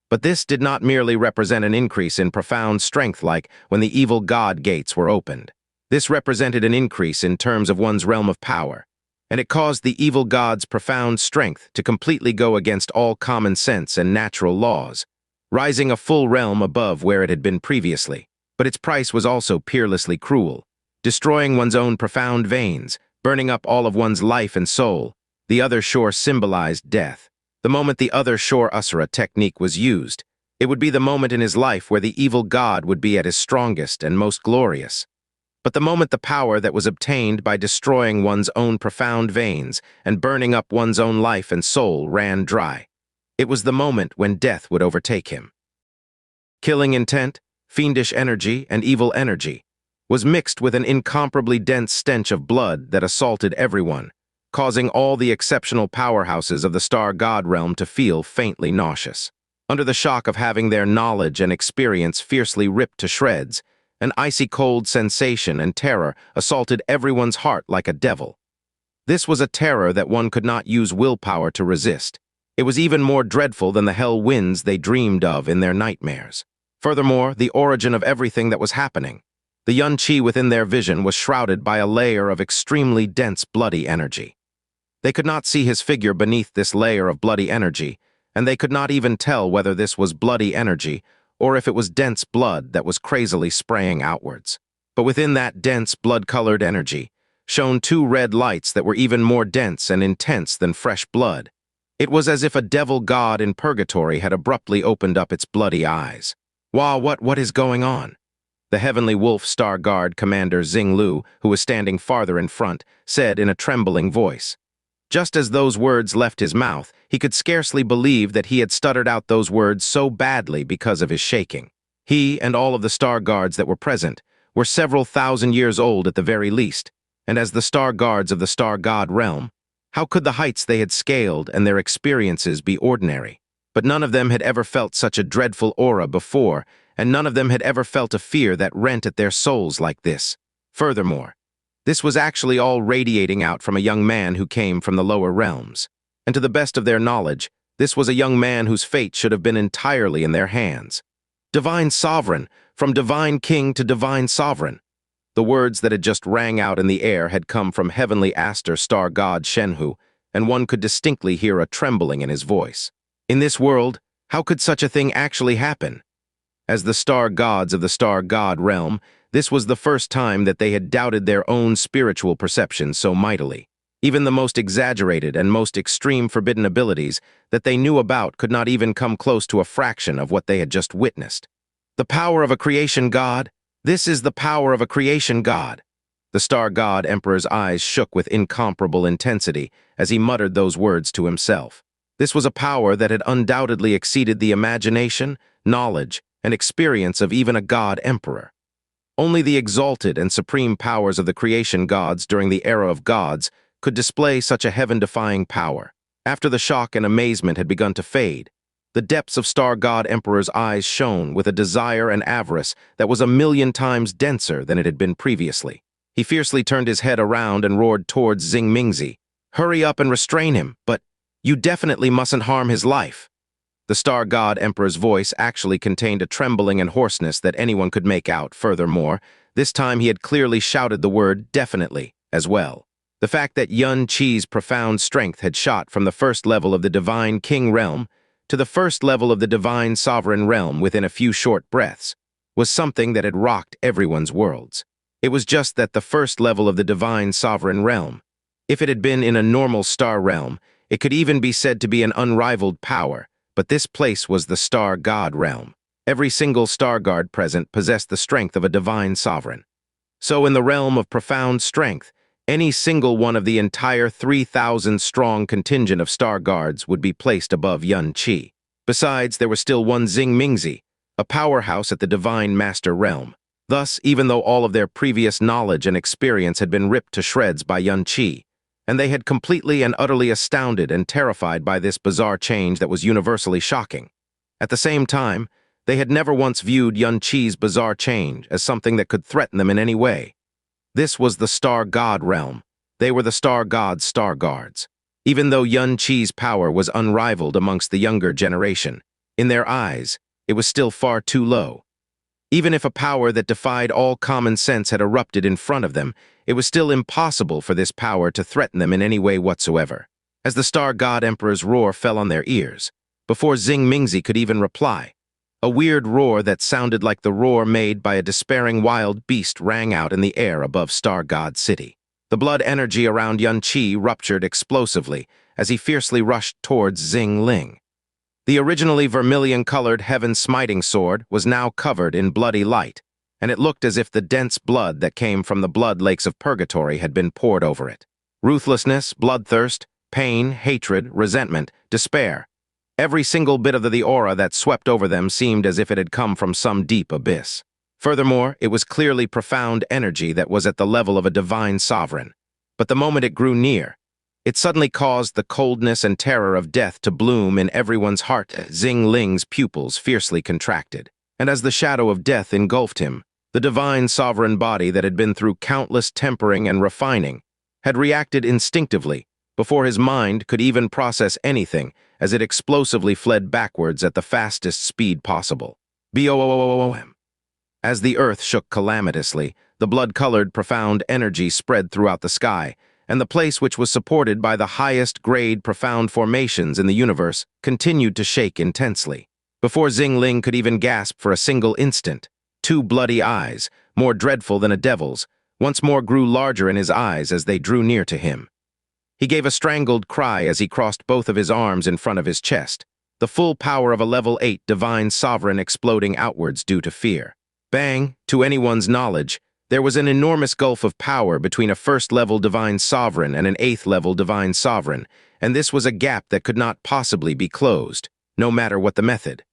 But this did not merely represent an increase in profound strength like when the evil god gates were opened. This represented an increase in terms of one's realm of power, and it caused the evil god's profound strength to completely go against all common sense and natural laws, rising a full realm above where it had been previously. But its price was also peerlessly cruel, destroying one's own profound veins, burning up all of one's life and soul. The other shore symbolized death. The moment the other shore Usura technique was used, it would be the moment in his life where the evil god would be at his strongest and most glorious. But the moment the power that was obtained by destroying one's own profound veins and burning up one's own life and soul ran dry. It was the moment when death would overtake him. Killing intent, fiendish energy, and evil energy was mixed with an incomparably dense stench of blood that assaulted everyone, causing all the exceptional powerhouses of the star god realm to feel faintly nauseous. Under the shock of having their knowledge and experience fiercely ripped to shreds, an icy cold sensation and terror assaulted everyone's heart like a devil. This was a terror that one could not use willpower to resist. It was even more dreadful than the hell winds they dreamed of in their nightmares. Furthermore, the origin of everything that was happening. The Xianxia within their vision was shrouded by a layer of extremely dense bloody energy. They could not see his figure beneath this layer of bloody energy, and they could not even tell whether this was bloody energy or if it was dense blood that was crazily spraying outwards. But within that dense blood-colored energy shone two red lights that were even more dense and intense than fresh blood. It was as if a devil god in purgatory had abruptly opened up its bloody eyes. What is going on? The Heavenly Wolf Star Guard Commander Xing Lu, who was standing farther in front, said in a trembling voice. Just as those words left his mouth, he could scarcely believe that he had stuttered out those words so badly because of his shaking. He and all of the star guards that were present were several thousand years old at the very least, and as the star guards of the star god realm, how could the heights they had scaled and their experiences be ordinary? But none of them had ever felt such a dreadful aura before, and none of them had ever felt a fear that rent at their souls like this. Furthermore, this was actually all radiating out from a young man who came from the lower realms. And to the best of their knowledge, this was a young man whose fate should have been entirely in their hands. Divine Sovereign, from Divine King to Divine Sovereign. The words that had just rang out in the air had come from Heavenly Aster Star God Shenhu, and one could distinctly hear a trembling in his voice. In this world, how could such a thing actually happen? As the star gods of the star god realm, this was the first time that they had doubted their own spiritual perception so mightily. Even the most exaggerated and most extreme forbidden abilities that they knew about could not even come close to a fraction of what they had just witnessed. The power of a creation god? This is the power of a creation god. The star god emperor's eyes shook with incomparable intensity as he muttered those words to himself. This was a power that had undoubtedly exceeded the imagination, knowledge, and experience of even a god emperor. Only the exalted and supreme powers of the creation gods during the era of gods could display such a heaven-defying power. After the shock and amazement had begun to fade, the depths of Star God Emperor's eyes shone with a desire and avarice that was 1,000,000 times denser than it had been previously. He fiercely turned his head around and roared towards Xing Mingzi. "Hurry up and restrain him, but you definitely mustn't harm his life." The Star God Emperor's voice actually contained a trembling and hoarseness that anyone could make out. Furthermore, this time he had clearly shouted the word "definitely" as well. The fact that Yuan Qi's profound strength had shot from the first level of the Divine King realm to the first level of the Divine Sovereign realm within a few short breaths was something that had rocked everyone's worlds. It was just that the first level of the Divine Sovereign realm, if it had been in a normal star realm, it could even be said to be an unrivaled power, but this place was the Star God realm. Every single Star Guard present possessed the strength of a Divine Sovereign. So in the realm of profound strength, any single one of the entire 3,000-strong contingent of Star Guards would be placed above Yuan Qi. Besides, there was still one Xing Mingzi, a powerhouse at the Divine Master realm. Thus, even though all of their previous knowledge and experience had been ripped to shreds by Yuan Qi, and they had completely and utterly astounded and terrified by this bizarre change that was universally shocking. At the same time, they had never once viewed Yuan Qi's bizarre change as something that could threaten them in any way. This was the Star God realm. They were the Star God's Star Guards. Even though Yuan Qi's power was unrivaled amongst the younger generation, in their eyes, it was still far too low. Even if a power that defied all common sense had erupted in front of them, it was still impossible for this power to threaten them in any way whatsoever. As the Star God Emperor's roar fell on their ears, before Xing Mingzi could even reply, a weird roar that sounded like the roar made by a despairing wild beast rang out in the air above Star God City. The blood energy around Yuan Qi ruptured explosively as he fiercely rushed towards Xing Ling. The originally vermilion-colored heaven-smiting sword was now covered in bloody light, and it looked as if the dense blood that came from the blood lakes of purgatory had been poured over it. Ruthlessness, bloodthirst, pain, hatred, resentment, despair. Every single bit of the aura that swept over them seemed as if it had come from some deep abyss. Furthermore, it was clearly profound energy that was at the level of a divine sovereign. But the moment it grew near, it suddenly caused the coldness and terror of death to bloom in everyone's heart. Xing Ling's pupils fiercely contracted, and as the shadow of death engulfed him, the divine sovereign body that had been through countless tempering and refining had reacted instinctively before his mind could even process anything as it explosively fled backwards at the fastest speed possible. Boom! As the earth shook calamitously, the blood-colored profound energy spread throughout the sky, and the place which was supported by the highest-grade profound formations in the universe continued to shake intensely. Before Xing Ling could even gasp for a single instant, two bloody eyes, more dreadful than a devil's, once more grew larger in his eyes as they drew near to him. He gave a strangled cry as he crossed both of his arms in front of his chest, the full power of a level 8 divine sovereign exploding outwards due to fear. Bang! To anyone's knowledge, there was an enormous gulf of power between a first-level divine sovereign and an 8th-level divine sovereign, and this was a gap that could not possibly be closed, no matter what the method.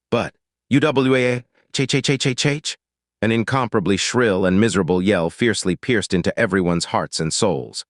But, UWA, ch. An incomparably shrill and miserable yell fiercely pierced into everyone's hearts and souls.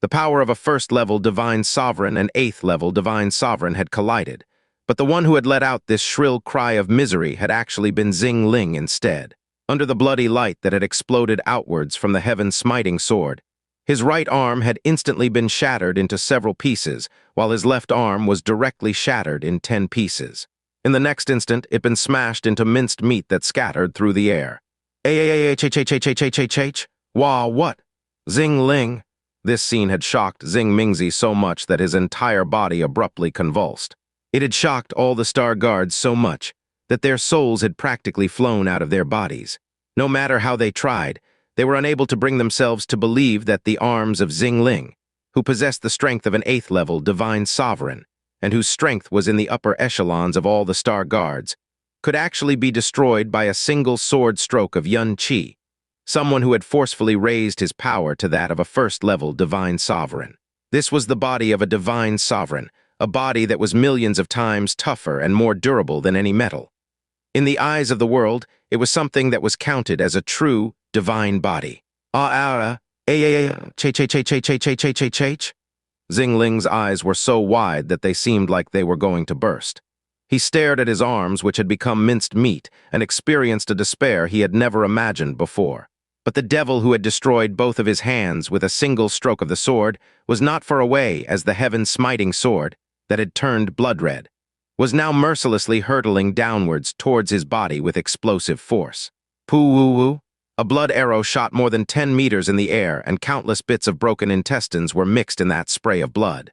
The power of a first-level divine sovereign and 8th-level divine sovereign had collided, but the one who had let out this shrill cry of misery had actually been Xing Ling instead. Under the bloody light that had exploded outwards from the heaven-smiting sword, his right arm had instantly been shattered into several pieces, while his left arm was directly shattered in 10 pieces. In the next instant, it had been smashed into minced meat that scattered through the air. Wah, what? Xing Ling. This scene had shocked Xing Mingzi so much that his entire body abruptly convulsed. It had shocked all the Star Guards so much that their souls had practically flown out of their bodies. No matter how they tried, they were unable to bring themselves to believe that the arms of Xing Ling, who possessed the strength of an 8th-level divine sovereign, and whose strength was in the upper echelons of all the Star Guards, could actually be destroyed by a single sword stroke of Yuan Qi, someone who had forcefully raised his power to that of a first-level divine sovereign. This was the body of a divine sovereign, a body that was millions of times tougher and more durable than any metal. In the eyes of the world, it was something that was counted as a true divine body. Xingling's eyes were so wide that they seemed like they were going to burst. He stared at his arms, which had become minced meat, and experienced a despair he had never imagined before. But the devil who had destroyed both of his hands with a single stroke of the sword was not far away, as the heaven-smiting sword, that had turned blood-red, was now mercilessly hurtling downwards towards his body with explosive force. Poo-woo-woo! A blood arrow shot more than 10 meters in the air, and countless bits of broken intestines were mixed in that spray of blood.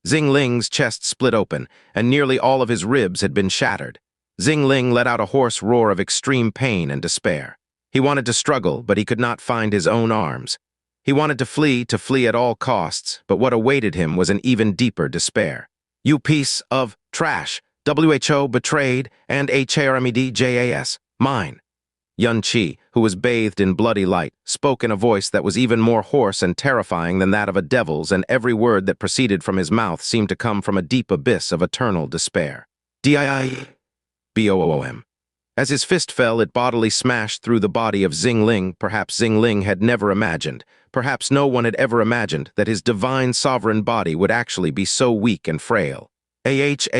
Xingling's chest split open, and nearly all of his ribs had been shattered. Xingling let out a hoarse roar of extreme pain and despair. He wanted to struggle, but he could not find his own arms. He wanted to flee at all costs, but what awaited him was an even deeper despair. "You piece of trash, WHO betrayed, and HRMEDJAS, mine." Xianxia, who was bathed in bloody light, spoke in a voice that was even more hoarse and terrifying than that of a devil's, and every word that proceeded from his mouth seemed to come from a deep abyss of eternal despair. "DII-BOOM." As his fist fell, it bodily smashed through the body of Xingling. Perhaps Xingling had never imagined, perhaps no one had ever imagined, that his divine sovereign body would actually be so weak and frail. Ch-ch-ch-ch-ch-ch.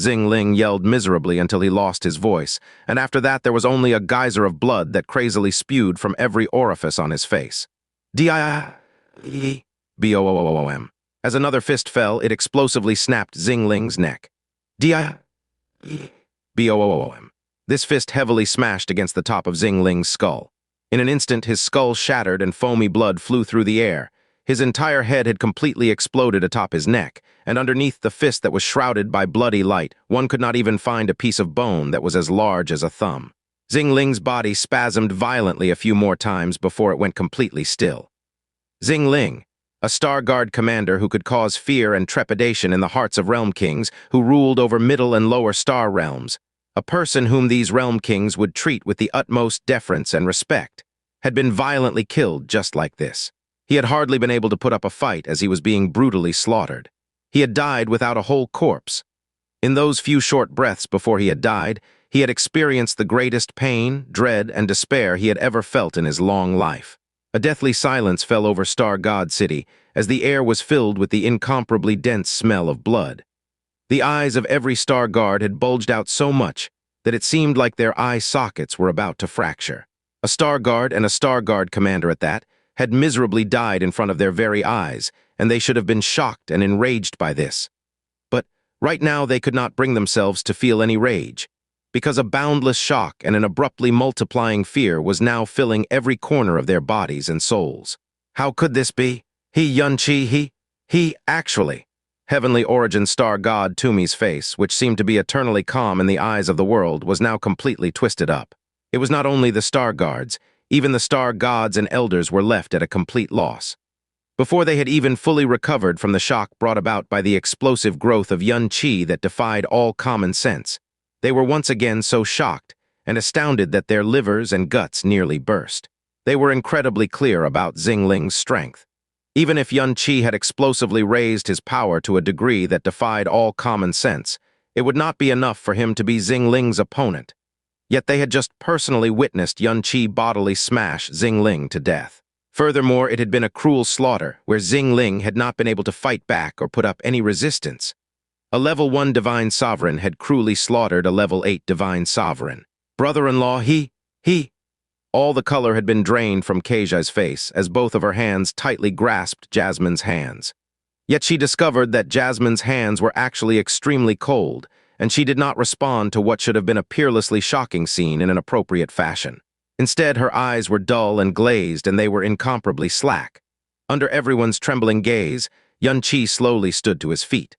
Xingling yelled miserably until he lost his voice, and after that there was only a geyser of blood that crazily spewed from every orifice on his face. "DII-BOOM." As another fist fell, it explosively snapped Xingling's neck. "DII-BOOM." This fist heavily smashed against the top of Xingling's skull. In an instant, his skull shattered and foamy blood flew through the air. His entire head had completely exploded atop his neck, and underneath the fist that was shrouded by bloody light, one could not even find a piece of bone that was as large as a thumb. Xingling's body spasmed violently a few more times before it went completely still. Xingling, a Star Guard commander who could cause fear and trepidation in the hearts of realm kings who ruled over middle and lower star realms, a person whom these realm kings would treat with the utmost deference and respect, had been violently killed just like this. He had hardly been able to put up a fight as he was being brutally slaughtered. He had died without a whole corpse. In those few short breaths before he had died, he had experienced the greatest pain, dread, and despair he had ever felt in his long life. A deathly silence fell over Star God City as the air was filled with the incomparably dense smell of blood. The eyes of every Star Guard had bulged out so much that it seemed like their eye sockets were about to fracture. A Star Guard, and a Star Guard commander at that, had miserably died in front of their very eyes, and they should have been shocked and enraged by this. But right now they could not bring themselves to feel any rage, because a boundless shock and an abruptly multiplying fear was now filling every corner of their bodies and souls. How could this be? Xianxia, he actually. Heavenly origin Star God Tumi's face, which seemed to be eternally calm in the eyes of the world, was now completely twisted up. It was not only the Star Guards, even the Star Gods and Elders were left at a complete loss. Before they had even fully recovered from the shock brought about by the explosive growth of Xianxia that defied all common sense, they were once again so shocked and astounded that their livers and guts nearly burst. They were incredibly clear about Xingling's strength. Even if Xianxia had explosively raised his power to a degree that defied all common sense, it would not be enough for him to be Xingling's opponent. Yet they had just personally witnessed Xianxia bodily smash Xingling to death. Furthermore, it had been a cruel slaughter, where Xingling had not been able to fight back or put up any resistance. A level 1 Divine Sovereign had cruelly slaughtered a level 8 Divine Sovereign. Brother-in-law, he. All the color had been drained from Keija's face as both of her hands tightly grasped Jasmine's hands. Yet she discovered that Jasmine's hands were actually extremely cold, and she did not respond to what should have been a peerlessly shocking scene in an appropriate fashion. Instead, her eyes were dull and glazed, and they were incomparably slack. Under everyone's trembling gaze, Xianxia slowly stood to his feet.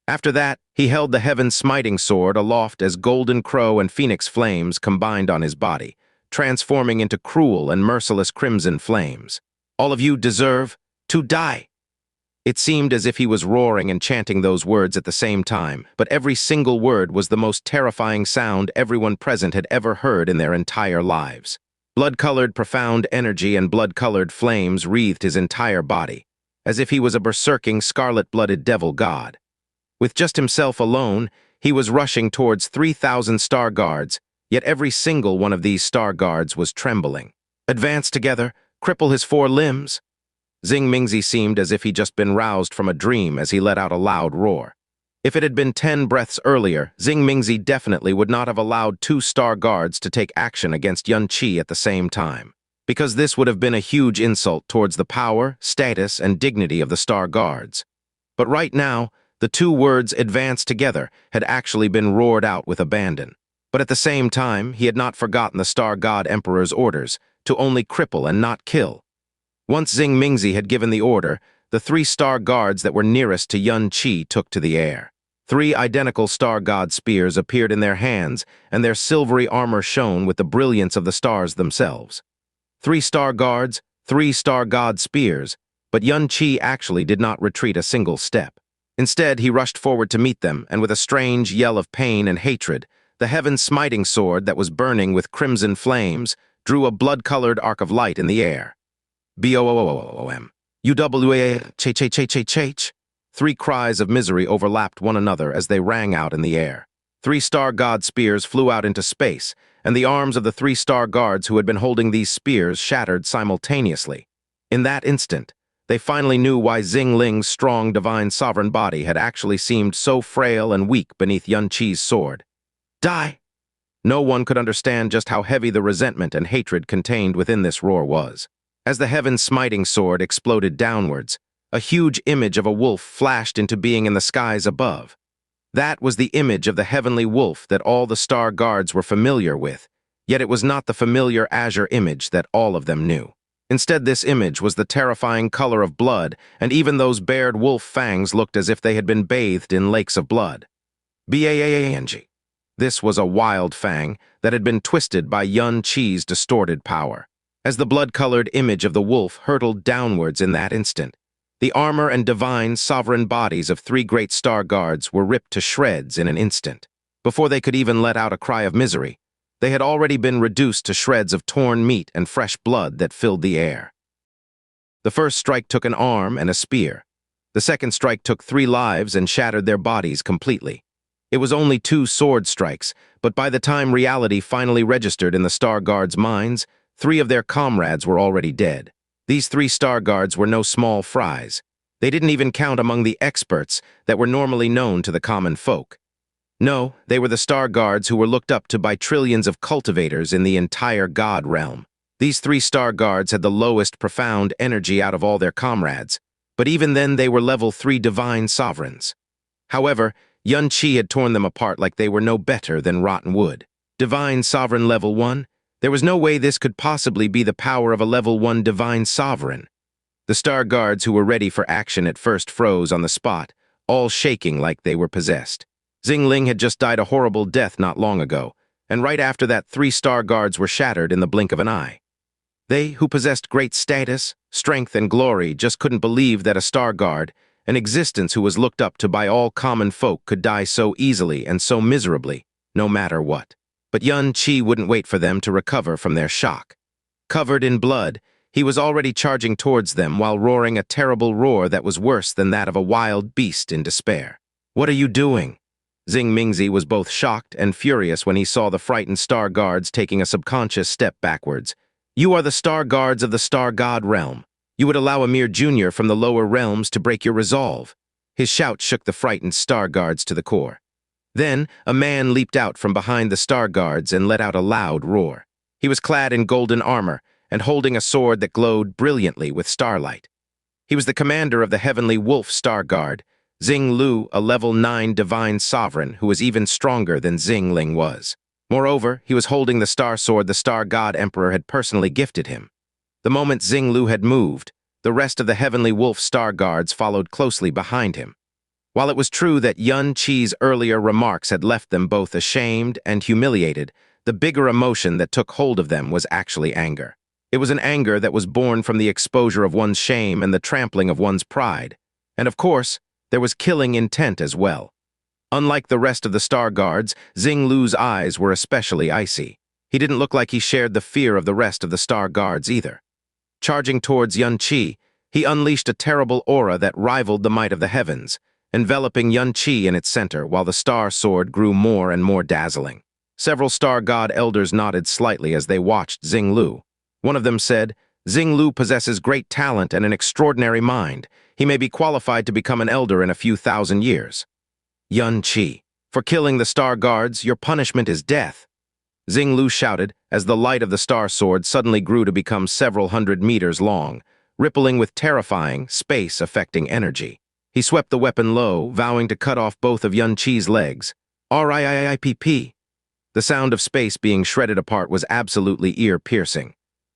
After that, he held the heaven-smiting sword aloft as golden crow and phoenix flames combined on his body, transforming into cruel and merciless crimson flames. "All of you deserve to die." It seemed as if he was roaring and chanting those words at the same time, but every single word was the most terrifying sound everyone present had ever heard in their entire lives. Blood-colored profound energy and blood-colored flames wreathed his entire body, as if he was a berserking scarlet-blooded devil god. With just himself alone, he was rushing towards 3,000 Star Guards, yet every single one of these Star Guards was trembling. "Advance together, cripple his 4 limbs." Xing Mingzi seemed as if he'd just been roused from a dream as he let out a loud roar. If it had been 10 breaths earlier, Xing Mingzi definitely would not have allowed 2-star guards to take action against Yun Qi at the same time, because this would have been a huge insult towards the power, status, and dignity of the star guards. But right now, the two words "advance together" had actually been roared out with abandon. But at the same time, he had not forgotten the Star God Emperor's orders to only cripple and not kill. Once Xing Mingzi had given the order, the 3 star guards that were nearest to Yun Qi took to the air. 3 identical star god spears appeared in their hands, and their silvery armor shone with the brilliance of the stars themselves. 3 star guards, 3 star god spears, but Yun Qi actually did not retreat a single step. Instead, he rushed forward to meet them, and with a strange yell of pain and hatred, the heaven-smiting sword that was burning with crimson flames drew a blood-colored arc of light in the air. Boom. Uwa. 3 cries of misery overlapped one another as they rang out in the air. 3 star god spears flew out into space, and the arms of the 3 star guards who had been holding these spears shattered simultaneously. In that instant, they finally knew why Xing Ling's strong divine sovereign body had actually seemed so frail and weak beneath Yun Qi's sword. Die! No one could understand just how heavy the resentment and hatred contained within this roar was. As the heaven-smiting sword exploded downwards, a huge image of a wolf flashed into being in the skies above. That was the image of the heavenly wolf that all the star guards were familiar with, yet it was not the familiar azure image that all of them knew. Instead, this image was the terrifying color of blood, and even those bared wolf fangs looked as if they had been bathed in lakes of blood. Bang. This was a wild fang that had been twisted by Yun Qi's distorted power. As the blood-colored image of the wolf hurtled downwards in that instant, the armor and divine, sovereign bodies of 3 great star guards were ripped to shreds in an instant. Before they could even let out a cry of misery, they had already been reduced to shreds of torn meat and fresh blood that filled the air. The first strike took an arm and a spear. The second strike took 3 lives and shattered their bodies completely. It was only 2 sword strikes, but by the time reality finally registered in the Star Guards' minds, 3 of their comrades were already dead. These 3 Star Guards were no small fries. They didn't even count among the experts that were normally known to the common folk. No, they were the Star Guards who were looked up to by trillions of cultivators in the entire God realm. These 3 Star Guards had the lowest profound energy out of all their comrades, but even then they were level 3 divine sovereigns. However, Yun Qi had torn them apart like they were no better than rotten wood. Divine Sovereign Level 1? There was no way this could possibly be the power of a Level 1 Divine Sovereign. The Star Guards who were ready for action at first froze on the spot, all shaking like they were possessed. Xing Ling had just died a horrible death not long ago, and right after that 3 Star Guards were shattered in the blink of an eye. They, who possessed great status, strength, and glory, just couldn't believe that a Star Guard, an existence who was looked up to by all common folk, could die so easily and so miserably, no matter what. But Yun Qi wouldn't wait for them to recover from their shock. Covered in blood, he was already charging towards them while roaring a terrible roar that was worse than that of a wild beast in despair. "What are you doing?" Xing Mingzi was both shocked and furious when he saw the frightened Star Guards taking a subconscious step backwards. "You are the Star Guards of the Star God realm. You would allow a mere junior from the lower realms to break your resolve." His shout shook the frightened Star Guards to the core. Then, a man leaped out from behind the Star Guards and let out a loud roar. He was clad in golden armor and holding a sword that glowed brilliantly with starlight. He was the commander of the Heavenly Wolf Star Guard, Xing Lu, a level 9 divine sovereign who was even stronger than Xing Ling was. Moreover, he was holding the star sword the Star God Emperor had personally gifted him. The moment Xing Lu had moved, the rest of the Heavenly Wolf Star Guards followed closely behind him. While it was true that Yun Qi's earlier remarks had left them both ashamed and humiliated, the bigger emotion that took hold of them was actually anger. It was an anger that was born from the exposure of one's shame and the trampling of one's pride. And of course, there was killing intent as well. Unlike the rest of the Star Guards, Xing Lu's eyes were especially icy. He didn't look like he shared the fear of the rest of the Star Guards either. Charging towards Yun Qi, he unleashed a terrible aura that rivaled the might of the heavens, enveloping Yun Qi in its center while the star sword grew more and more dazzling. Several Star God elders nodded slightly as they watched Xing Lu. One of them said, Xing Lu possesses great talent and an extraordinary mind. He may be qualified to become an elder in a few thousand years. Yun Qi, for killing the star guards, your punishment is death. Xing Lu shouted as the light of the star sword suddenly grew to become several hundred meters long, rippling with terrifying, space-affecting energy. He swept the weapon low, vowing to cut off both of Yun Qi's legs. RIIIPP. The sound of space being shredded apart was absolutely ear-piercing.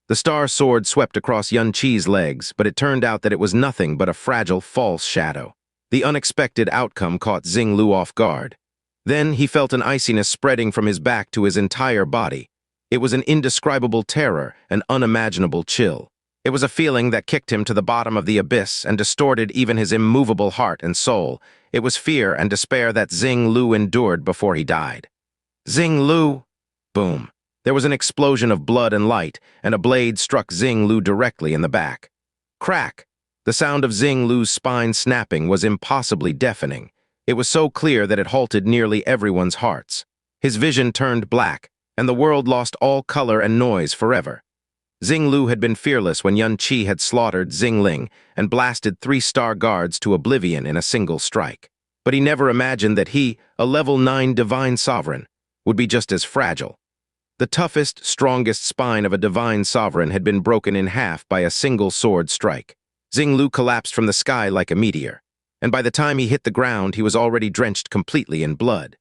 The star sword swept across Yun Qi's legs, but it turned out that it was nothing but a fragile, false shadow. The unexpected outcome caught Xing Lu off guard. Then he felt an iciness spreading from his back to his entire body. It was an indescribable terror, an unimaginable chill. It was a feeling that kicked him to the bottom of the abyss and distorted even his immovable heart and soul. It was fear and despair that Xing Lu endured before he died. Xing Lu! Boom. There was an explosion of blood and light, and a blade struck Xing Lu directly in the back. Crack! The sound of Xing Lu's spine snapping was impossibly deafening. It was so clear that it halted nearly everyone's hearts. His vision turned black, and the world lost all color and noise forever. Xing Lu had been fearless when Yun Qi had slaughtered Xing Ling and blasted 3 star guards to oblivion in a single strike. But he never imagined that he, a level 9 divine sovereign, would be just as fragile. The toughest, strongest spine of a divine sovereign had been broken in half by a single sword strike. Xing Lu collapsed from the sky like a meteor, and by the time he hit the ground, he was already drenched completely in blood.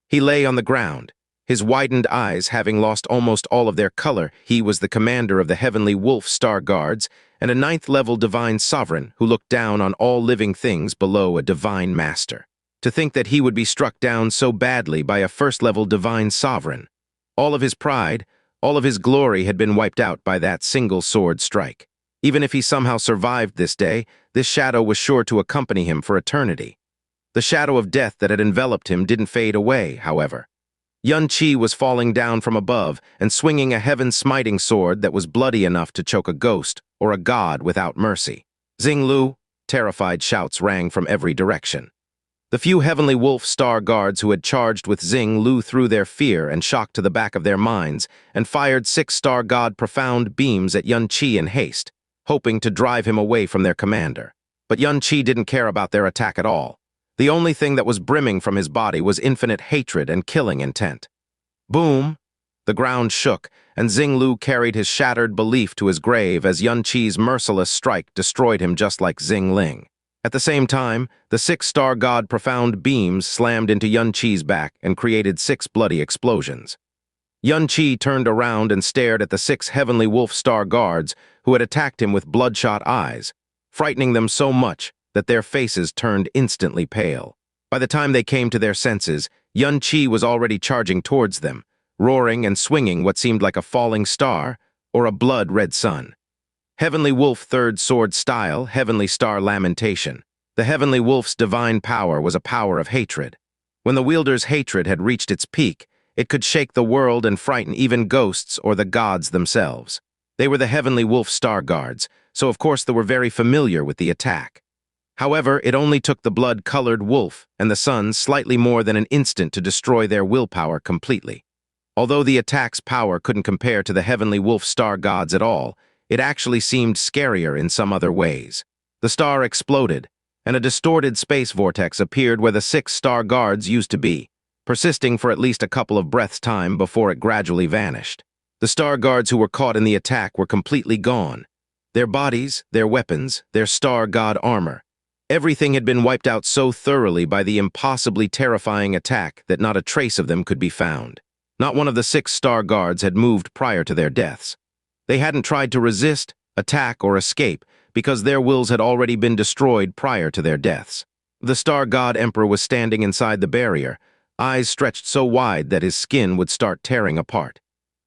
He lay on the ground, his widened eyes having lost almost all of their color. He was the commander of the Heavenly Wolf Star Guards and a 9th-level divine sovereign who looked down on all living things below a divine master. To think that he would be struck down so badly by a 1st-level divine sovereign. All of his pride, all of his glory had been wiped out by that single sword strike. Even if he somehow survived this day, this shadow was sure to accompany him for eternity. The shadow of death that had enveloped him didn't fade away, however. Yun Qi was falling down from above and swinging a heaven-smiting sword that was bloody enough to choke a ghost or a god without mercy. Xing Lu! Terrified shouts rang from every direction. The few Heavenly Wolf Star Guards who had charged with Xing Lu threw their fear and shock to the back of their minds and fired 6-star god profound beams at Yun Qi in haste, hoping to drive him away from their commander. But Yun Qi didn't care about their attack at all. The only thing that was brimming from his body was infinite hatred and killing intent. Boom! The ground shook, and Xing Lu carried his shattered belief to his grave as Yun Qi's merciless strike destroyed him just like Xing Ling. At the same time, the 6-star god profound beams slammed into Yun Qi's back and created 6 bloody explosions. Yun Qi turned around and stared at the 6 Heavenly Wolf Star Guards who had attacked him with bloodshot eyes, frightening them so much that their faces turned instantly pale. By the time they came to their senses, Yun Qi was already charging towards them, roaring and swinging what seemed like a falling star or a blood-red sun. Heavenly Wolf Third Sword Style, Heavenly Star Lamentation. The Heavenly Wolf's divine power was a power of hatred. When the wielder's hatred had reached its peak, it could shake the world and frighten even ghosts or the gods themselves. They were the Heavenly Wolf Star Guards, so of course they were very familiar with the attack. However, it only took the blood-colored wolf and the sun slightly more than an instant to destroy their willpower completely. Although the attack's power couldn't compare to the Heavenly Wolf Star Gods at all, it actually seemed scarier in some other ways. The star exploded, and a distorted space vortex appeared where the 6 star guards used to be, persisting for at least a couple of breaths' time before it gradually vanished. The star guards who were caught in the attack were completely gone. Their bodies, their weapons, their star god armor. Everything had been wiped out so thoroughly by the impossibly terrifying attack that not a trace of them could be found. Not one of the 6 star guards had moved prior to their deaths. They hadn't tried to resist, attack, or escape because their wills had already been destroyed prior to their deaths. The Star God Emperor was standing inside the barrier, eyes stretched so wide that his skin would start tearing apart.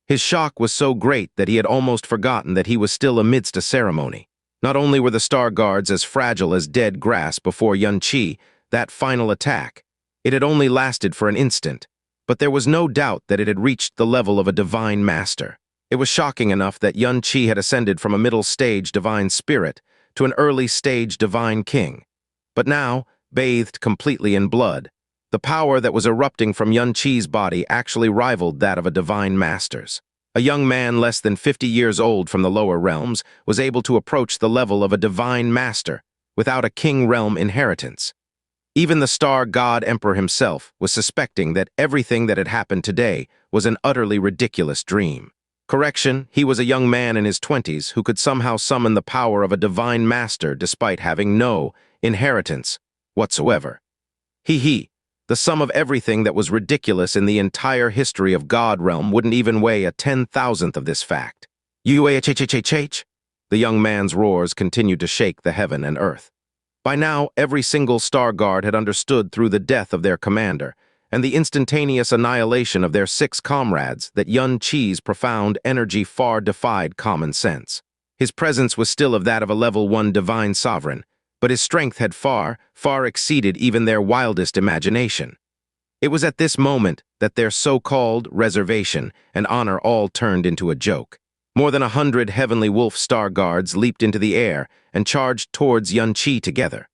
His shock was so great that he had almost forgotten that he was still amidst a ceremony. Not only were the Star Guards as fragile as dead grass before Yun Qi, that final attack, it had only lasted for an instant, but there was no doubt that it had reached the level of a divine master. It was shocking enough that Yun Qi had ascended from a middle-stage divine spirit to an early-stage divine king. But now, bathed completely in blood, the power that was erupting from Yun Qi's body actually rivaled that of a divine master's. A young man less than 50 years old from the lower realms was able to approach the level of a divine master without a king realm inheritance. Even the star god emperor himself was suspecting that everything that had happened today was an utterly ridiculous dream. Correction, he was a young man in his 20s who could somehow summon the power of a divine master despite having no inheritance whatsoever. The sum of everything that was ridiculous in the entire history of God realm wouldn't even weigh a 10,000th of this fact. UHHHH. The young man's roars continued to shake the heaven and earth. By now, every single Star Guard had understood through the death of their commander and the instantaneous annihilation of their 6 comrades that Xianxia's profound energy far defied common sense. His presence was still of that of a level 1 divine sovereign, but his strength had far exceeded even their wildest imagination. It was at this moment that their so-called reservation and honor all turned into a joke. More than 100 Heavenly Wolf Star Guards leaped into the air and charged towards Xianxia together.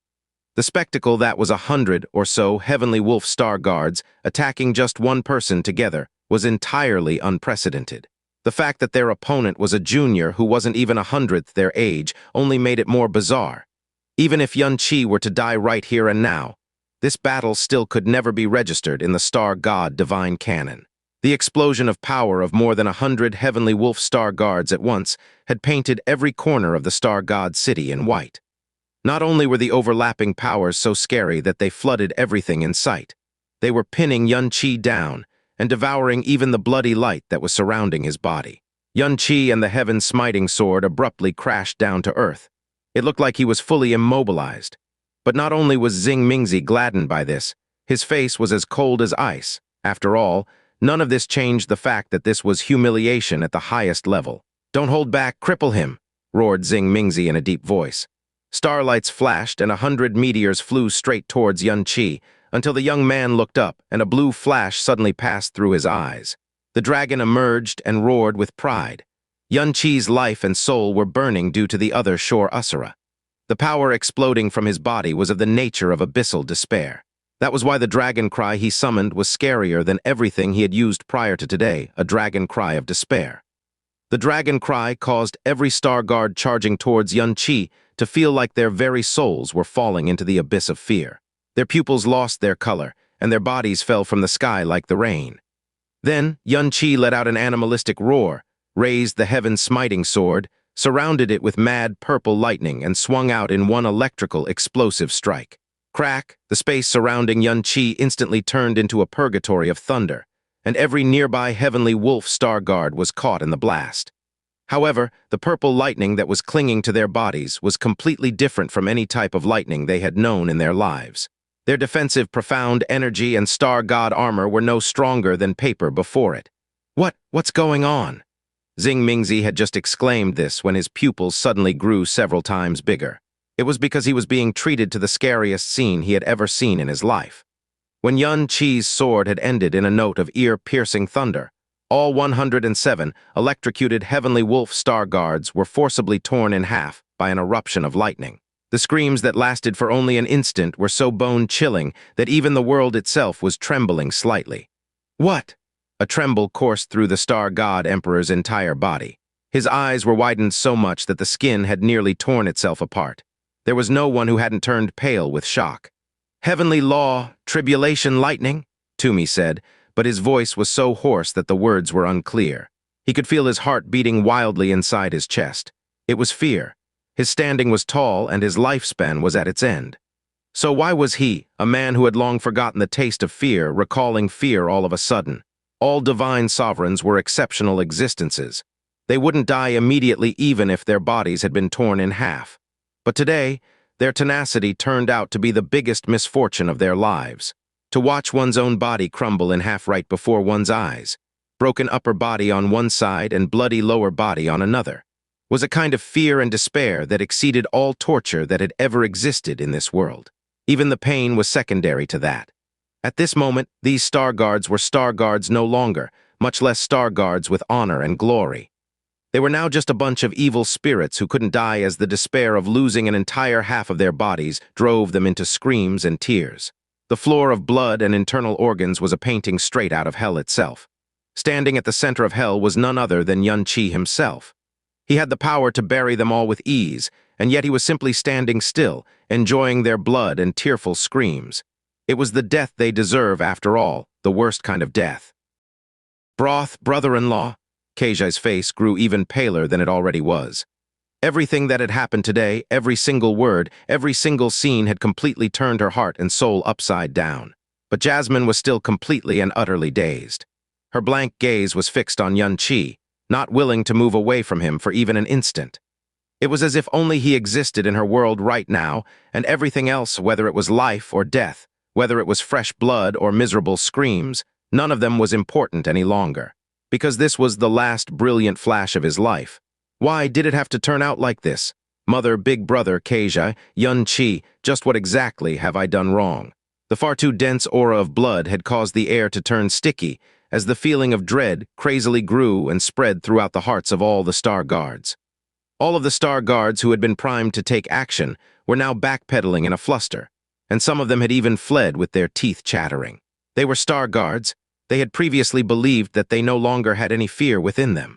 The spectacle that was 100 or so Heavenly Wolf Star Guards attacking just one person together was entirely unprecedented. The fact that their opponent was a junior who wasn't even 100th their age only made it more bizarre. Even if Xianxia were to die right here and now, this battle still could never be registered in the Star God divine canon. The explosion of power of more than 100 Heavenly Wolf Star Guards at once had painted every corner of the Star God city in white. Not only were the overlapping powers so scary that they flooded everything in sight, they were pinning Xianxia down and devouring even the bloody light that was surrounding his body. Xianxia and the heaven-smiting sword abruptly crashed down to earth. It looked like he was fully immobilized. But not only was Xing Mingzi gladdened by this, his face was as cold as ice. After all, none of this changed the fact that this was humiliation at the highest level. "Don't hold back, cripple him," roared Xing Mingzi in a deep voice. Starlights flashed and 100 meteors flew straight towards Xianxia until the young man looked up and a blue flash suddenly passed through his eyes. The dragon emerged and roared with pride. Xianxia's life and soul were burning due to the other Shor Usura. The power exploding from his body was of the nature of abyssal despair. That was why the dragon cry he summoned was scarier than everything he had used prior to today, a dragon cry of despair. The dragon cry caused every Star Guard charging towards Xianxia to feel like their very souls were falling into the abyss of fear. Their pupils lost their color, and their bodies fell from the sky like the rain. Then Xianxia let out an animalistic roar, raised the heaven-smiting sword, surrounded it with mad purple lightning, and swung out in one electrical explosive strike. Crack, the space surrounding Xianxia instantly turned into a purgatory of thunder, and every nearby Heavenly Wolf Star Guard was caught in the blast. However, the purple lightning that was clinging to their bodies was completely different from any type of lightning they had known in their lives. Their defensive profound energy and Star God armor were no stronger than paper before it. What's going on?" Xing Mingzi had just exclaimed this when his pupils suddenly grew several times bigger. It was because he was being treated to the scariest scene he had ever seen in his life. When Xianxia's sword had ended in a note of ear-piercing thunder, all 107 electrocuted Heavenly Wolf Star Guards were forcibly torn in half by an eruption of lightning. The screams that lasted for only an instant were so bone-chilling that even the world itself was trembling slightly. "What?" A tremble coursed through the Star God Emperor's entire body. His eyes were widened so much that the skin had nearly torn itself apart. There was no one who hadn't turned pale with shock. "Heavenly law, tribulation lightning," Toomey said, but his voice was so hoarse that the words were unclear. He could feel his heart beating wildly inside his chest. It was fear. His standing was tall and his lifespan was at its end. So why was he, a man who had long forgotten the taste of fear, recalling fear all of a sudden? All divine sovereigns were exceptional existences. They wouldn't die immediately even if their bodies had been torn in half. But today, their tenacity turned out to be the biggest misfortune of their lives. To watch one's own body crumble in half right before one's eyes, broken upper body on one side and bloody lower body on another, was a kind of fear and despair that exceeded all torture that had ever existed in this world. Even the pain was secondary to that. At this moment, these Star Guards were Star Guards no longer, much less Star Guards with honor and glory. They were now just a bunch of evil spirits who couldn't die as the despair of losing an entire half of their bodies drove them into screams and tears. The floor of blood and internal organs was a painting straight out of hell itself. Standing at the center of hell was none other than Xianxia himself. He had the power to bury them all with ease, and yet he was simply standing still, enjoying their blood and tearful screams. It was the death they deserve, after all, the worst kind of death. Broth, brother-in-law. Xianxia's face grew even paler than it already was. Everything that had happened today, every single word, every single scene had completely turned her heart and soul upside down. But Jasmine was still completely and utterly dazed. Her blank gaze was fixed on Xianxia, not willing to move away from him for even an instant. It was as if only he existed in her world right now, and everything else, whether it was life or death, whether it was fresh blood or miserable screams, none of them was important any longer. Because this was the last brilliant flash of his life. Why did it have to turn out like this? Mother, big brother, Xianxia, Xianxia, just what exactly have I done wrong? The far too dense aura of blood had caused the air to turn sticky, as the feeling of dread crazily grew and spread throughout the hearts of all the Star Guards. All of the Star Guards who had been primed to take action were now backpedaling in a fluster, and some of them had even fled with their teeth chattering. They were Star Guards. They had previously believed that they no longer had any fear within them.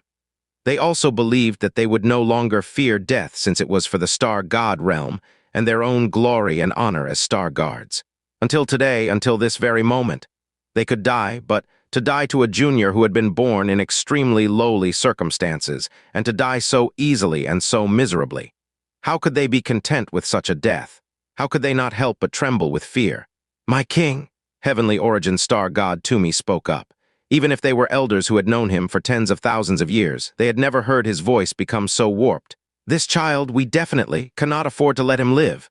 They also believed that they would no longer fear death since it was for the Star God realm and their own glory and honor as Star Guards. Until today, until this very moment. They could die, but to die to a junior who had been born in extremely lowly circumstances, and to die so easily and so miserably. How could they be content with such a death? How could they not help but tremble with fear? "My king," heavenly origin Star God Tumi spoke up. Even if they were elders who had known him for tens of thousands of years, they had never heard his voice become so warped. "This child, we definitely cannot afford to let him live."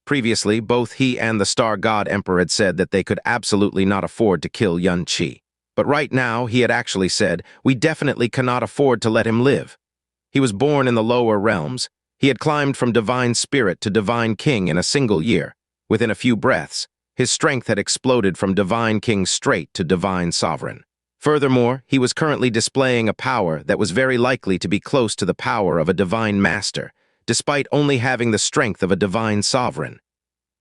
Previously, both he and the Star God Emperor had said that they could absolutely not afford to kill Xianxia. But right now, he had actually said, "We definitely cannot afford to let him live." He was born in the lower realms. He had climbed from divine spirit to divine king in a single year. Within a few breaths, his strength had exploded from divine king straight to divine sovereign. Furthermore, he was currently displaying a power that was very likely to be close to the power of a divine master, despite only having the strength of a divine sovereign.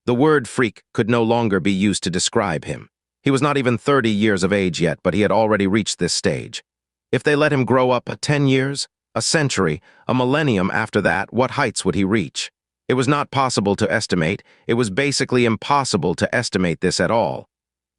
The word freak could no longer be used to describe him. He was not even 30 years of age yet, but he had already reached this stage. If they let him grow up 10 years, a century, a millennium after that, what heights would he reach? It was not possible to estimate. It was basically impossible to estimate this at all.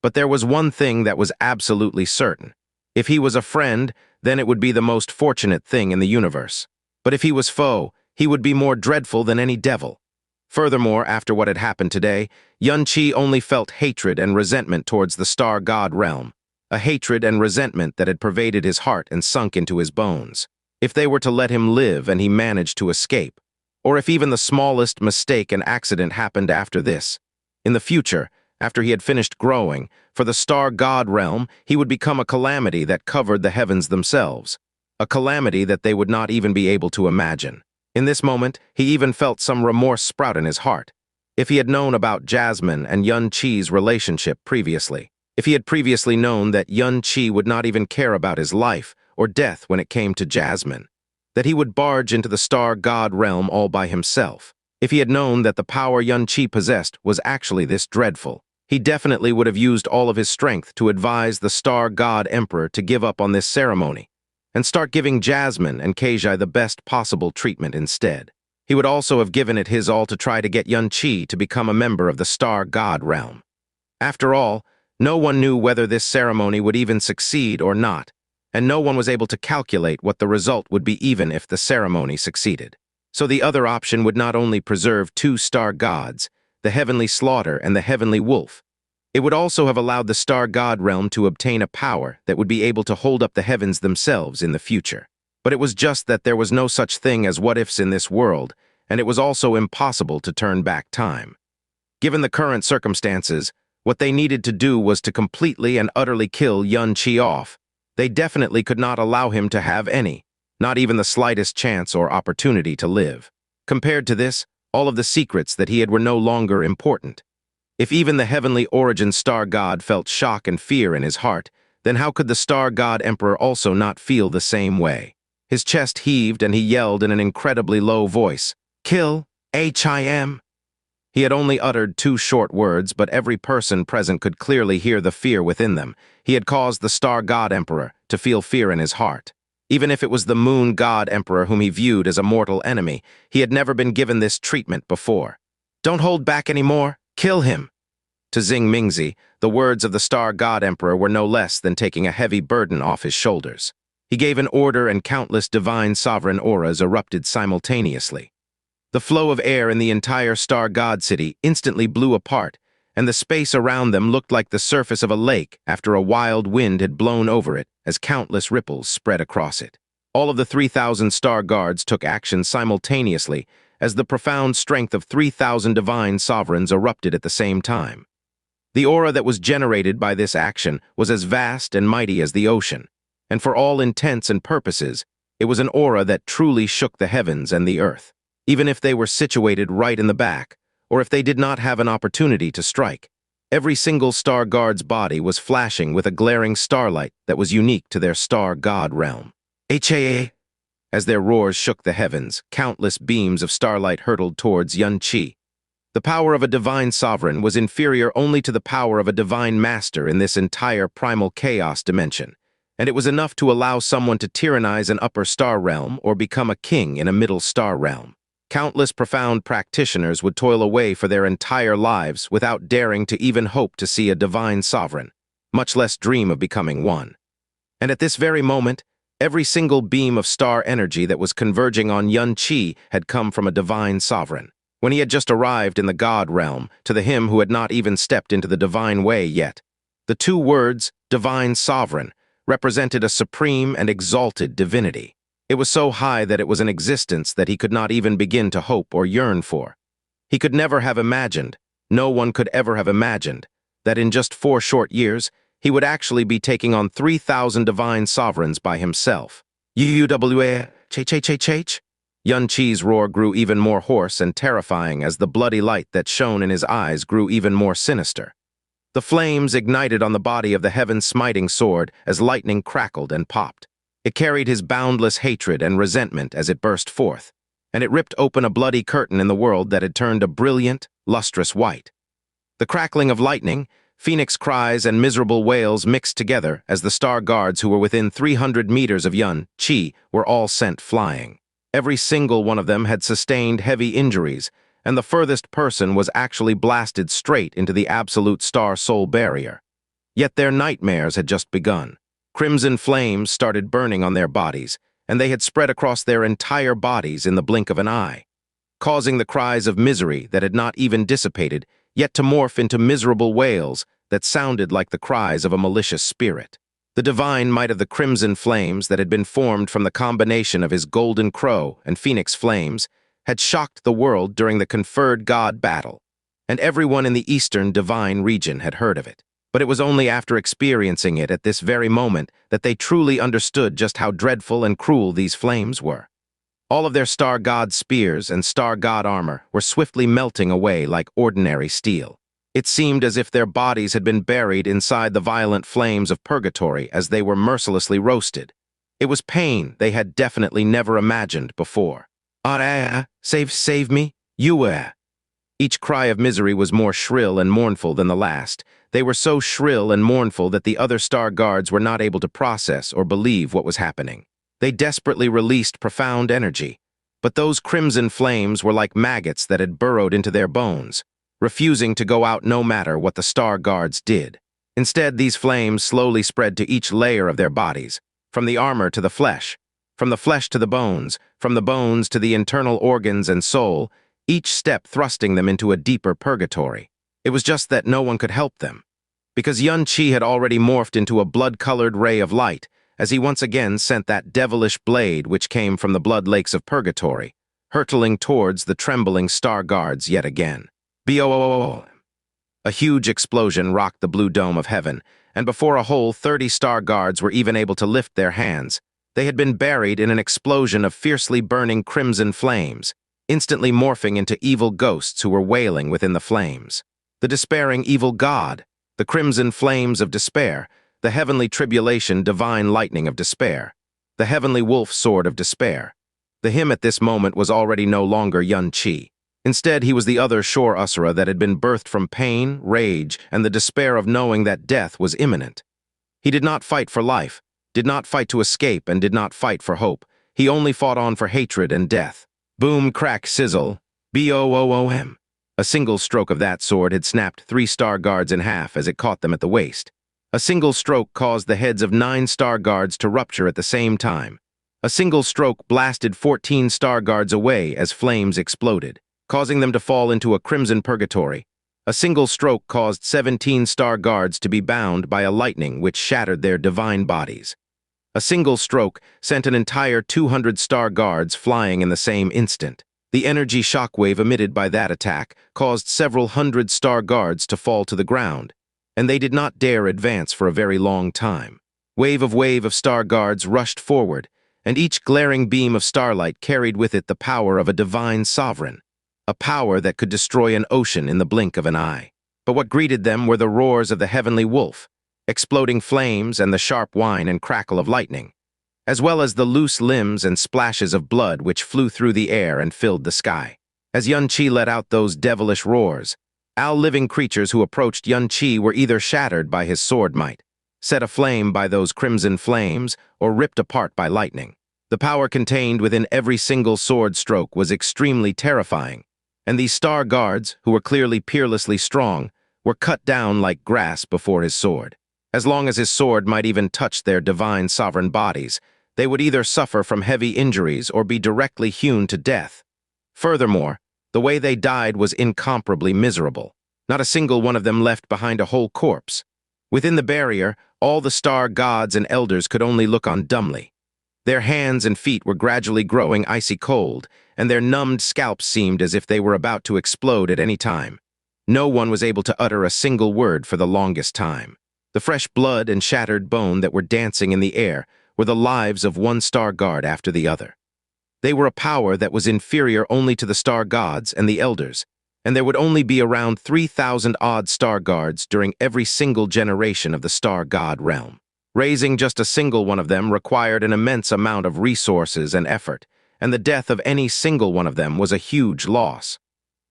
But there was one thing that was absolutely certain. If he was a friend, then it would be the most fortunate thing in the universe. But if he was foe, he would be more dreadful than any devil. Furthermore, after what had happened today, Xianxia only felt hatred and resentment towards the Star God realm, a hatred and resentment that had pervaded his heart and sunk into his bones. If they were to let him live and he managed to escape, or if even the smallest mistake and accident happened after this, in the future, after he had finished growing, for the Star God realm, he would become a calamity that covered the heavens themselves, a calamity that they would not even be able to imagine. In this moment, he even felt some remorse sprout in his heart. If he had known about Jasmine and Xianxia's relationship previously, if he had previously known that Xianxia would not even care about his life or death when it came to Jasmine, that he would barge into the Star God realm all by himself, if he had known that the power Xianxia possessed was actually this dreadful, he definitely would have used all of his strength to advise the Star God Emperor to give up on this ceremony and start giving Jasmine and Xianxia the best possible treatment instead. He would also have given it his all to try to get Xianxia to become a member of the Star God realm. After all, no one knew whether this ceremony would even succeed or not, and no one was able to calculate what the result would be even if the ceremony succeeded. So the other option would not only preserve two Star Gods, the Heavenly Slaughter and the Heavenly Wolf, it would also have allowed the Star God realm to obtain a power that would be able to hold up the heavens themselves in the future. But it was just that there was no such thing as what-ifs in this world, and it was also impossible to turn back time. Given the current circumstances, what they needed to do was to completely and utterly kill Xianxia off. They definitely could not allow him to have any, not even the slightest chance or opportunity to live. Compared to this, all of the secrets that he had were no longer important. If even the heavenly origin Star God felt shock and fear in his heart, then how could the Star God Emperor also not feel the same way? His chest heaved and he yelled in an incredibly low voice, "Kill, HIM." He had only uttered 2 short words, but every person present could clearly hear the fear within them. He had caused the Star God Emperor, to feel fear in his heart. Even if it was the moon god emperor whom he viewed as a mortal enemy, he had never been given this treatment before. "Don't hold back anymore. Kill him." To Xing Mingzi, the words of the star god emperor were no less than taking a heavy burden off his shoulders. He gave an order and countless divine sovereign auras erupted simultaneously. The flow of air in the entire star god city instantly blew apart, and the space around them looked like the surface of a lake after a wild wind had blown over it as countless ripples spread across it. All of the 3,000 star guards took action simultaneously as the profound strength of 3,000 divine sovereigns erupted at the same time. The aura that was generated by this action was as vast and mighty as the ocean, and for all intents and purposes, it was an aura that truly shook the heavens and the earth, even if they were situated right in the back, or if they did not have an opportunity to strike. Every single star guard's body was flashing with a glaring starlight that was unique to their star god realm. HAA! As their roars shook the heavens, countless beams of starlight hurtled towards Xianxia. The power of a divine sovereign was inferior only to the power of a divine master in this entire primal chaos dimension, and it was enough to allow someone to tyrannize an upper star realm or become a king in a middle star realm. Countless profound practitioners would toil away for their entire lives without daring to even hope to see a divine sovereign, much less dream of becoming one. And at this very moment, every single beam of star energy that was converging on Xianxia had come from a divine sovereign. When he had just arrived in the god realm, to the him who had not even stepped into the divine way yet, the two words, divine sovereign, represented a supreme and exalted divinity. It was so high that it was an existence that he could not even begin to hope or yearn for. He could never have imagined, no one could ever have imagined, that in just 4 short years, he would actually be taking on 3,000 divine sovereigns by himself. Uwa, ch. Xianxia's roar grew even more hoarse and terrifying as the bloody light that shone in his eyes grew even more sinister. The flames ignited on the body of the heaven-smiting sword as lightning crackled and popped. It carried his boundless hatred and resentment as it burst forth, and it ripped open a bloody curtain in the world that had turned a brilliant, lustrous white. The crackling of lightning, phoenix cries, and miserable wails mixed together as the star guards who were within 300 meters of Xianxia were all sent flying. Every single one of them had sustained heavy injuries, and the furthest person was actually blasted straight into the absolute star-soul barrier. Yet their nightmares had just begun. Crimson flames started burning on their bodies, and they had spread across their entire bodies in the blink of an eye, causing the cries of misery that had not even dissipated, yet to morph into miserable wails that sounded like the cries of a malicious spirit. The divine might of the crimson flames that had been formed from the combination of his golden crow and phoenix flames had shocked the world during the conferred god battle, and everyone in the eastern divine region had heard of it. But it was only after experiencing it at this very moment that they truly understood just how dreadful and cruel these flames were. All of their star god spears and star god armor were swiftly melting away like ordinary steel. It seemed as if their bodies had been buried inside the violent flames of purgatory as they were mercilessly roasted. It was pain they had definitely never imagined before. Save me, Yue. Each cry of misery was more shrill and mournful than the last. They were so shrill and mournful that the other star guards were not able to process or believe what was happening. They desperately released profound energy, but those crimson flames were like maggots that had burrowed into their bones, refusing to go out no matter what the star guards did. Instead, these flames slowly spread to each layer of their bodies, from the armor to the flesh, from the flesh to the bones, from the bones to the internal organs and soul, each step thrusting them into a deeper purgatory. It was just that no one could help them, because Xianxia had already morphed into a blood-colored ray of light as he once again sent that devilish blade which came from the blood lakes of purgatory, hurtling towards the trembling star guards yet again. Boo! A huge explosion rocked the blue dome of heaven, and before a whole 30 star guards were even able to lift their hands, they had been buried in an explosion of fiercely burning crimson flames, instantly morphing into evil ghosts who were wailing within the flames. The despairing evil god, the crimson flames of despair, the heavenly tribulation divine lightning of despair, the heavenly wolf sword of despair. The him at this moment was already no longer Xianxia. Instead, he was the other Shor Usura that had been birthed from pain, rage, and the despair of knowing that death was imminent. He did not fight for life, did not fight to escape and did not fight for hope. He only fought on for hatred and death. Boom, crack, sizzle. Boom. A single stroke of that sword had snapped 3 Star Guards in half as it caught them at the waist. A single stroke caused the heads of 9 Star Guards to rupture at the same time. A single stroke blasted 14 Star Guards away as flames exploded, causing them to fall into a crimson purgatory. A single stroke caused 17 Star Guards to be bound by a lightning which shattered their divine bodies. A single stroke sent an entire 200 Star Guards flying in the same instant. The energy shockwave emitted by that attack caused several hundred Star Guards to fall to the ground, and they did not dare advance for a very long time. Wave of Star Guards rushed forward, and each glaring beam of starlight carried with it the power of a divine sovereign, a power that could destroy an ocean in the blink of an eye. But what greeted them were the roars of the heavenly wolf, exploding flames and the sharp whine and crackle of lightning, as well as the loose limbs and splashes of blood which flew through the air and filled the sky. As Xianxia let out those devilish roars, all living creatures who approached Xianxia were either shattered by his sword might, set aflame by those crimson flames, or ripped apart by lightning. The power contained within every single sword stroke was extremely terrifying, and these Star Guards, who were clearly peerlessly strong, were cut down like grass before his sword. As long as his sword might even touch their divine sovereign bodies, they would either suffer from heavy injuries or be directly hewn to death. Furthermore, the way they died was incomparably miserable. Not a single one of them left behind a whole corpse. Within the barrier, all the Star Gods and Elders could only look on dumbly. Their hands and feet were gradually growing icy cold, and their numbed scalps seemed as if they were about to explode at any time. No one was able to utter a single word for the longest time. The fresh blood and shattered bone that were dancing in the air were the lives of one Star Guard after the other. They were a power that was inferior only to the Star Gods and the Elders, and there would only be around 3,000-odd Star Guards during every single generation of the Star God realm. Raising just a single one of them required an immense amount of resources and effort, and the death of any single one of them was a huge loss.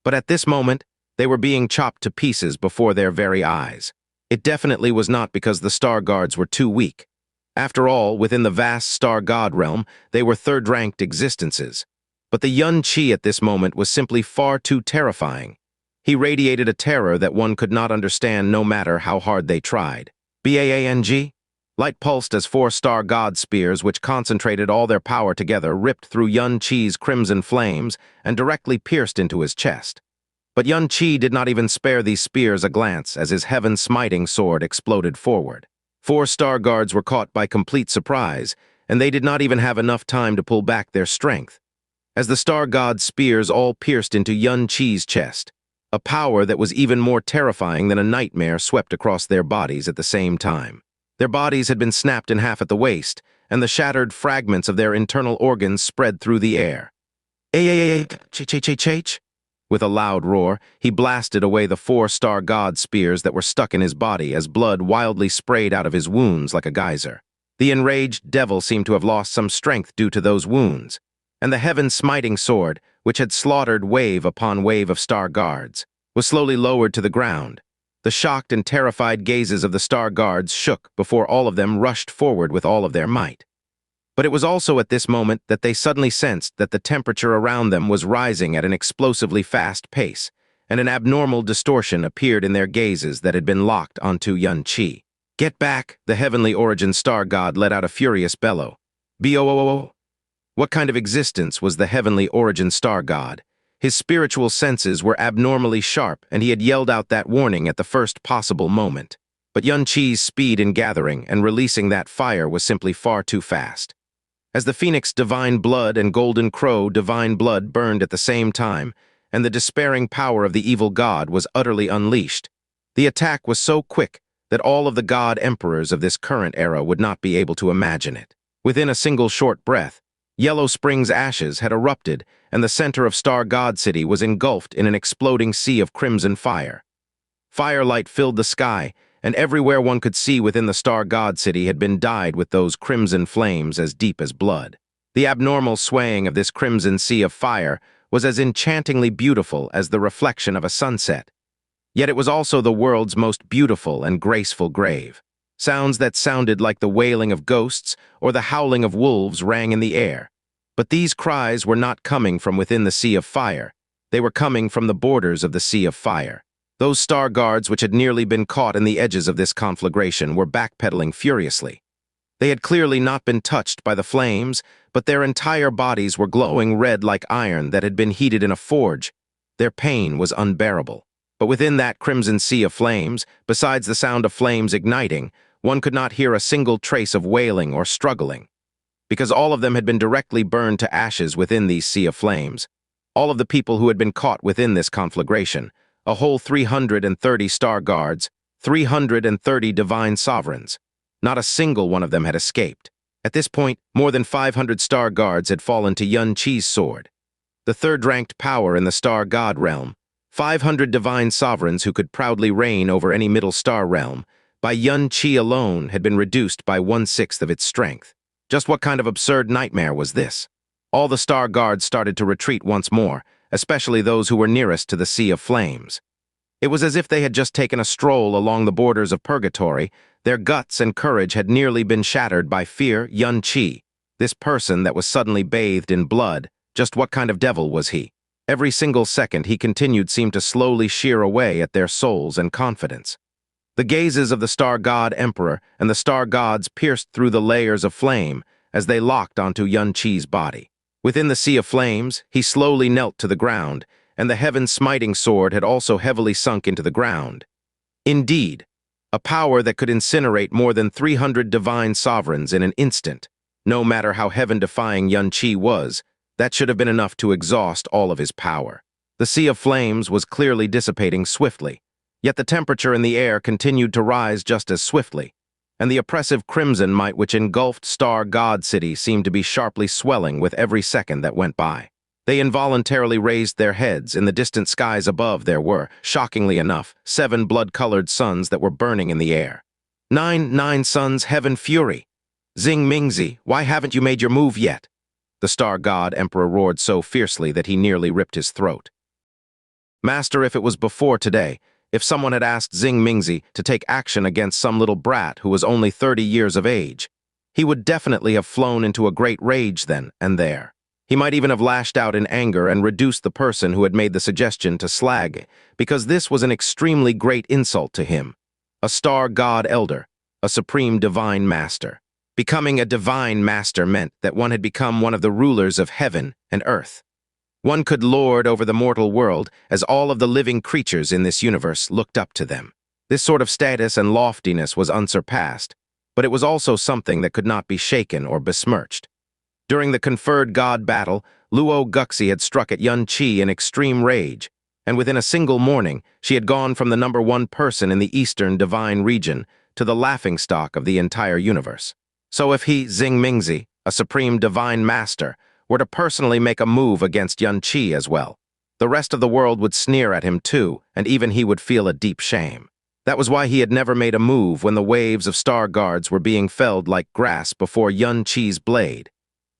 But at this moment, they were being chopped to pieces before their very eyes. It definitely was not because the Star Guards were too weak. After all, within the vast Star God realm, they were third-ranked existences. But the Xianxia at this moment was simply far too terrifying. He radiated a terror that one could not understand no matter how hard they tried. Bang! Light pulsed as 4 Star God spears which concentrated all their power together ripped through Xianxia's crimson flames and directly pierced into his chest. But Xianxia did not even spare these spears a glance as his heaven-smiting sword exploded forward. 4 Star Guards were caught by complete surprise, and they did not even have enough time to pull back their strength. As the Star God's spears all pierced into Xianxia's chest, a power that was even more terrifying than a nightmare swept across their bodies at the same time. Their bodies had been snapped in half at the waist, and the shattered fragments of their internal organs spread through the air. Ch. With a loud roar, he blasted away the 4 Star God spears that were stuck in his body as blood wildly sprayed out of his wounds like a geyser. The enraged devil seemed to have lost some strength due to those wounds, and the heaven-smiting sword, which had slaughtered wave upon wave of Star Guards, was slowly lowered to the ground. The shocked and terrified gazes of the Star Guards shook before all of them rushed forward with all of their might. But it was also at this moment that they suddenly sensed that the temperature around them was rising at an explosively fast pace, and an abnormal distortion appeared in their gazes that had been locked onto Xianxia. "Get back!" The heavenly origin Star God let out a furious bellow. Boo! What kind of existence was the heavenly origin Star God? His spiritual senses were abnormally sharp, and he had yelled out that warning at the first possible moment. But Xianxia's speed in gathering and releasing that fire was simply far too fast. As the Phoenix Divine Blood and Golden Crow Divine Blood burned at the same time, and the despairing power of the evil god was utterly unleashed, the attack was so quick that all of the god emperors of this current era would not be able to imagine it. Within a single short breath, Yellow Spring's ashes had erupted, and the center of Star God City was engulfed in an exploding sea of crimson fire. Firelight filled the sky, and everywhere one could see within the Star God City had been dyed with those crimson flames as deep as blood. The abnormal swaying of this crimson sea of fire was as enchantingly beautiful as the reflection of a sunset. Yet it was also the world's most beautiful and graceful grave. Sounds that sounded like the wailing of ghosts or the howling of wolves rang in the air. But these cries were not coming from within the Sea of Fire. They were coming from the borders of the Sea of Fire. Those star guards which had nearly been caught in the edges of this conflagration were backpedaling furiously. They had clearly not been touched by the flames, but their entire bodies were glowing red like iron that had been heated in a forge. Their pain was unbearable. But within that crimson sea of flames, besides the sound of flames igniting, one could not hear a single trace of wailing or struggling, because all of them had been directly burned to ashes within these sea of flames. All of the people who had been caught within this conflagration, a whole 330 star guards, 330 divine sovereigns. Not a single one of them had escaped. At this point, more than 500 star guards had fallen to Xianxia's sword, the third-ranked power in the star god realm. 500 divine sovereigns who could proudly reign over any middle star realm, by Xianxia alone had been reduced by 1/6 of its strength. Just what kind of absurd nightmare was this? All the star guards started to retreat once more, especially those who were nearest to the Sea of Flames. It was as if they had just taken a stroll along the borders of purgatory. Their guts and courage had nearly been shattered by fear. Xianxia, this person that was suddenly bathed in blood, just what kind of devil was he? Every single second he continued seemed to slowly shear away at their souls and confidence. The gazes of the star god emperor and the star gods pierced through the layers of flame as they locked onto Xianxia's body. Within the Sea of Flames, he slowly knelt to the ground, and the heaven-smiting sword had also heavily sunk into the ground. Indeed, a power that could incinerate more than 300 divine sovereigns in an instant. No matter how heaven-defying Xianxia was, that should have been enough to exhaust all of his power. The Sea of Flames was clearly dissipating swiftly, yet the temperature in the air continued to rise just as swiftly, and the oppressive crimson might which engulfed Star God City seemed to be sharply swelling with every second that went by. They involuntarily raised their heads. In the distant skies above there were, shockingly enough, 7 blood-colored suns that were burning in the air. Nine suns, heaven fury! Xing Mingzi, why haven't you made your move yet? The star god emperor roared so fiercely that he nearly ripped his throat. Master, if it was before today, if someone had asked Xing Mingzi to take action against some little brat who was only 30 years of age, he would definitely have flown into a great rage then and there. He might even have lashed out in anger and reduced the person who had made the suggestion to slag, because this was an extremely great insult to him. A star god elder, a supreme divine master. Becoming a divine master meant that one had become one of the rulers of heaven and earth. One could lord over the mortal world as all of the living creatures in this universe looked up to them. This sort of status and loftiness was unsurpassed, but it was also something that could not be shaken or besmirched. During the conferred god battle, Luo Guxi had struck at Xianxia in extreme rage, and within a single morning, she had gone from the #1 person in the eastern divine region to the laughingstock of the entire universe. So if he, Xing Mingzi, a supreme divine master, were to personally make a move against Xianxia as well, the rest of the world would sneer at him too, and even he would feel a deep shame. That was why he had never made a move when the waves of star guards were being felled like grass before Xianxia's blade,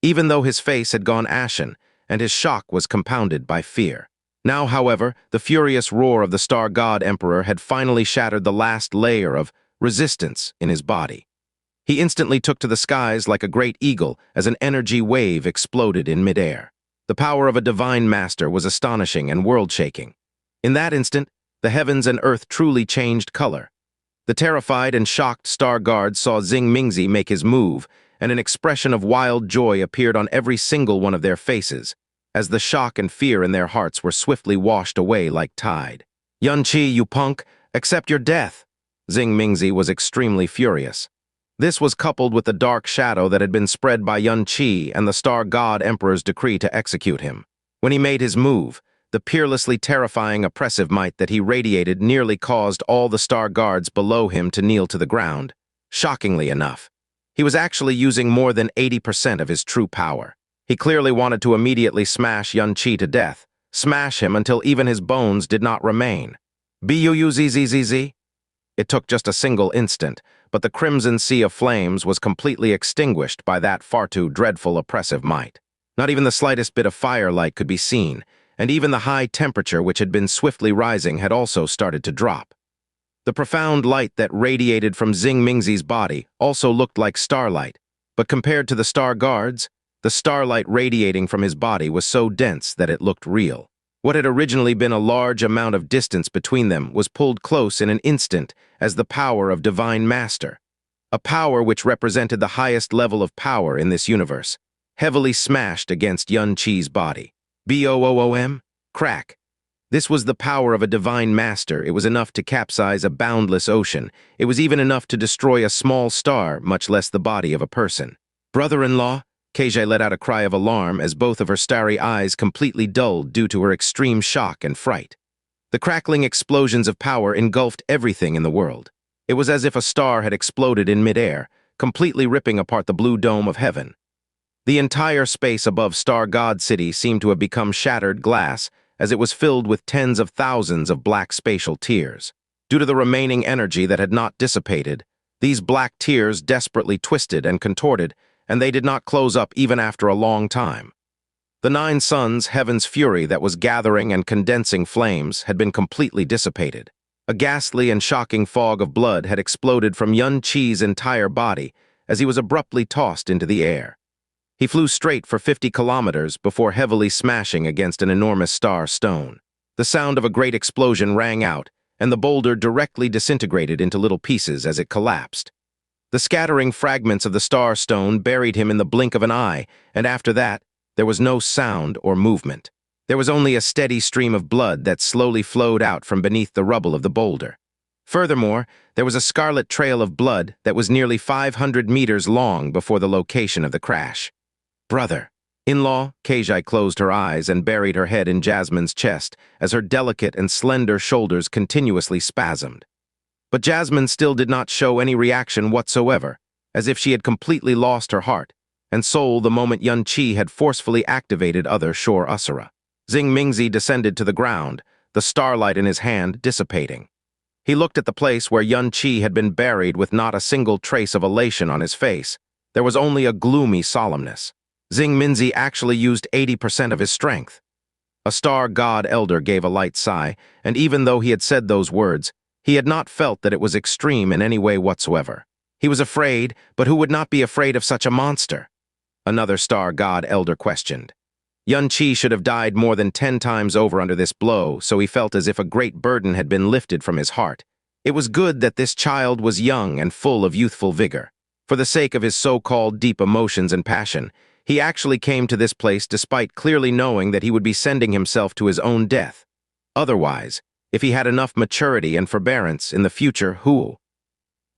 even though his face had gone ashen and his shock was compounded by fear. Now, however, the furious roar of the star god emperor had finally shattered the last layer of resistance in his body. He instantly took to the skies like a great eagle as an energy wave exploded in midair. The power of a divine master was astonishing and world-shaking. In that instant, the heavens and earth truly changed color. The terrified and shocked star guards saw Xing Mingzi make his move, and an expression of wild joy appeared on every single one of their faces, as the shock and fear in their hearts were swiftly washed away like tide. "Xianxia, you punk, accept your death!" Xing Mingzi was extremely furious. This was coupled with the dark shadow that had been spread by Xianxia and the star god emperor's decree to execute him. When he made his move, the peerlessly terrifying oppressive might that he radiated nearly caused all the star guards below him to kneel to the ground. Shockingly enough, he was actually using more than 80% of his true power. He clearly wanted to immediately smash Xianxia to death, smash him until even his bones did not remain. Buzzzzz. It took just a single instant, but the crimson sea of flames was completely extinguished by that far too dreadful oppressive might. Not even the slightest bit of firelight could be seen, and even the high temperature which had been swiftly rising had also started to drop. The profound light that radiated from Xing Mingzi's body also looked like starlight, but compared to the star guards, the starlight radiating from his body was so dense that it looked real. What had originally been a large amount of distance between them was pulled close in an instant as the power of Divine Master, a power which represented the highest level of power in this universe, heavily smashed against Xianxia's body. Boom! Crack! This was the power of a divine master. It was enough to capsize a boundless ocean. It was even enough to destroy a small star, much less the body of a person. Brother-in-law? Keiji let out a cry of alarm as both of her starry eyes completely dulled due to her extreme shock and fright. The crackling explosions of power engulfed everything in the world. It was as if a star had exploded in midair, completely ripping apart the blue dome of heaven. The entire space above Star God City seemed to have become shattered glass, as it was filled with tens of thousands of black spatial tears. Due to the remaining energy that had not dissipated, these black tears desperately twisted and contorted, and they did not close up even after a long time. The nine suns, heaven's fury that was gathering and condensing flames, had been completely dissipated. A ghastly and shocking fog of blood had exploded from Xianxia's entire body as he was abruptly tossed into the air. He flew straight for 50 kilometers before heavily smashing against an enormous star stone. The sound of a great explosion rang out, and the boulder directly disintegrated into little pieces as it collapsed. The scattering fragments of the star stone buried him in the blink of an eye, and after that, there was no sound or movement. There was only a steady stream of blood that slowly flowed out from beneath the rubble of the boulder. Furthermore, there was a scarlet trail of blood that was nearly 500 meters long before the location of the crash. Brother-in-law, Keiji closed her eyes and buried her head in Jasmine's chest as her delicate and slender shoulders continuously spasmed. But Jasmine still did not show any reaction whatsoever, as if she had completely lost her heart and soul the moment Xianxia had forcefully activated other Shore Usura. Xing Mingzi descended to the ground, the starlight in his hand dissipating. He looked at the place where Xianxia had been buried with not a single trace of elation on his face. There was only a gloomy solemnness. Xing Mingzi actually used 80% of his strength. A star god elder gave a light sigh, and even though he had said those words, he had not felt that it was extreme in any way whatsoever. He was afraid, but who would not be afraid of such a monster? Another star god elder questioned. Xianxia should have died more than 10 times over under this blow, so he felt as if a great burden had been lifted from his heart. It was good that this child was young and full of youthful vigor. For the sake of his so-called deep emotions and passion, he actually came to this place despite clearly knowing that he would be sending himself to his own death. Otherwise, if he had enough maturity and forbearance in the future, who?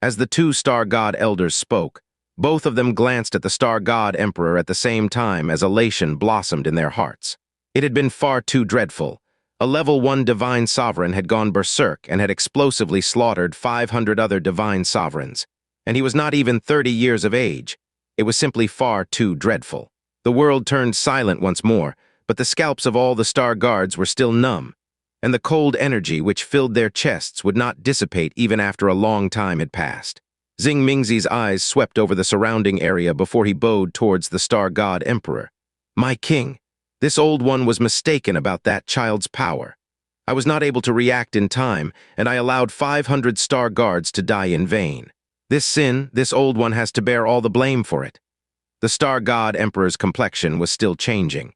As the two star god elders spoke, both of them glanced at the star god emperor at the same time as elation blossomed in their hearts. It had been far too dreadful. A level 1 divine sovereign had gone berserk and had explosively slaughtered 500 other divine sovereigns, and he was not even 30 years of age. It was simply far too dreadful. The world turned silent once more, but the scalps of all the star guards were still numb, and the cold energy which filled their chests would not dissipate even after a long time had passed. Xing Mingzi's eyes swept over the surrounding area before he bowed towards the star god emperor. My king, this old one was mistaken about that child's power. I was not able to react in time, and I allowed 500 star guards to die in vain. This sin, this old one has to bear all the blame for it. The star god emperor's complexion was still changing.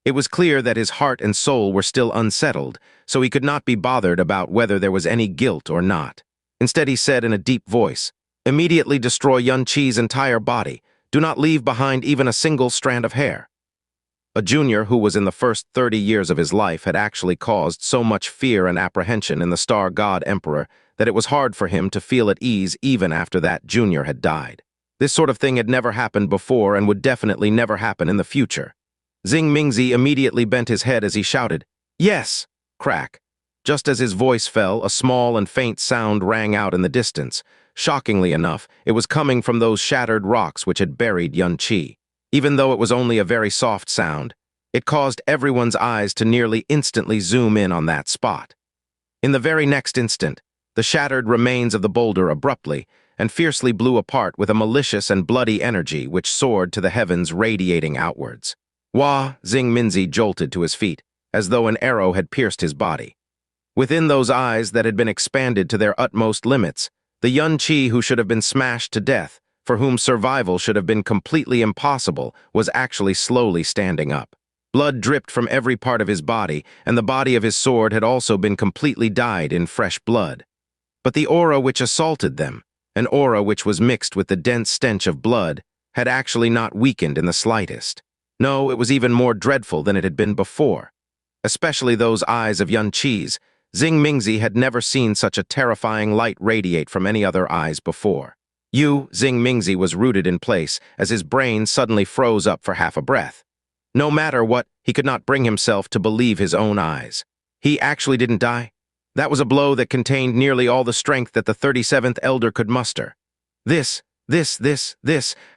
It was clear that his heart and soul were still unsettled, so he could not be bothered about whether there was any guilt or not. Instead, he said in a deep voice, "Immediately destroy Xianxia's entire body. Do not leave behind even a single strand of hair." A junior who was in the first 30 years of his life had actually caused so much fear and apprehension in the star god emperor that it was hard for him to feel at ease even after that junior had died. This sort of thing had never happened before and would definitely never happen in the future. Xing Mingzi immediately bent his head as he shouted, "Yes!" Crack. Just as his voice fell, a small and faint sound rang out in the distance. Shockingly enough, it was coming from those shattered rocks which had buried Xianxia. Even though it was only a very soft sound, it caused everyone's eyes to nearly instantly zoom in on that spot. In the very next instant, the shattered remains of the boulder abruptly and fiercely blew apart with a malicious and bloody energy which soared to the heavens, radiating outwards. Wah! Xing Mingzi jolted to his feet, as though an arrow had pierced his body. Within those eyes that had been expanded to their utmost limits, the Xianxia who should have been smashed to death, for whom survival should have been completely impossible, was actually slowly standing up. Blood dripped from every part of his body, and the body of his sword had also been completely dyed in fresh blood. But the aura which assaulted them, an aura which was mixed with the dense stench of blood, had actually not weakened in the slightest. No, it was even more dreadful than it had been before. Especially those eyes of Xianxia's. Xing Mingzi had never seen such a terrifying light radiate from any other eyes before. Xing Mingzi was rooted in place as his brain suddenly froze up for half a breath. No matter what, he could not bring himself to believe his own eyes. He actually didn't die? That was a blow that contained nearly all the strength that the 37th elder could muster. This,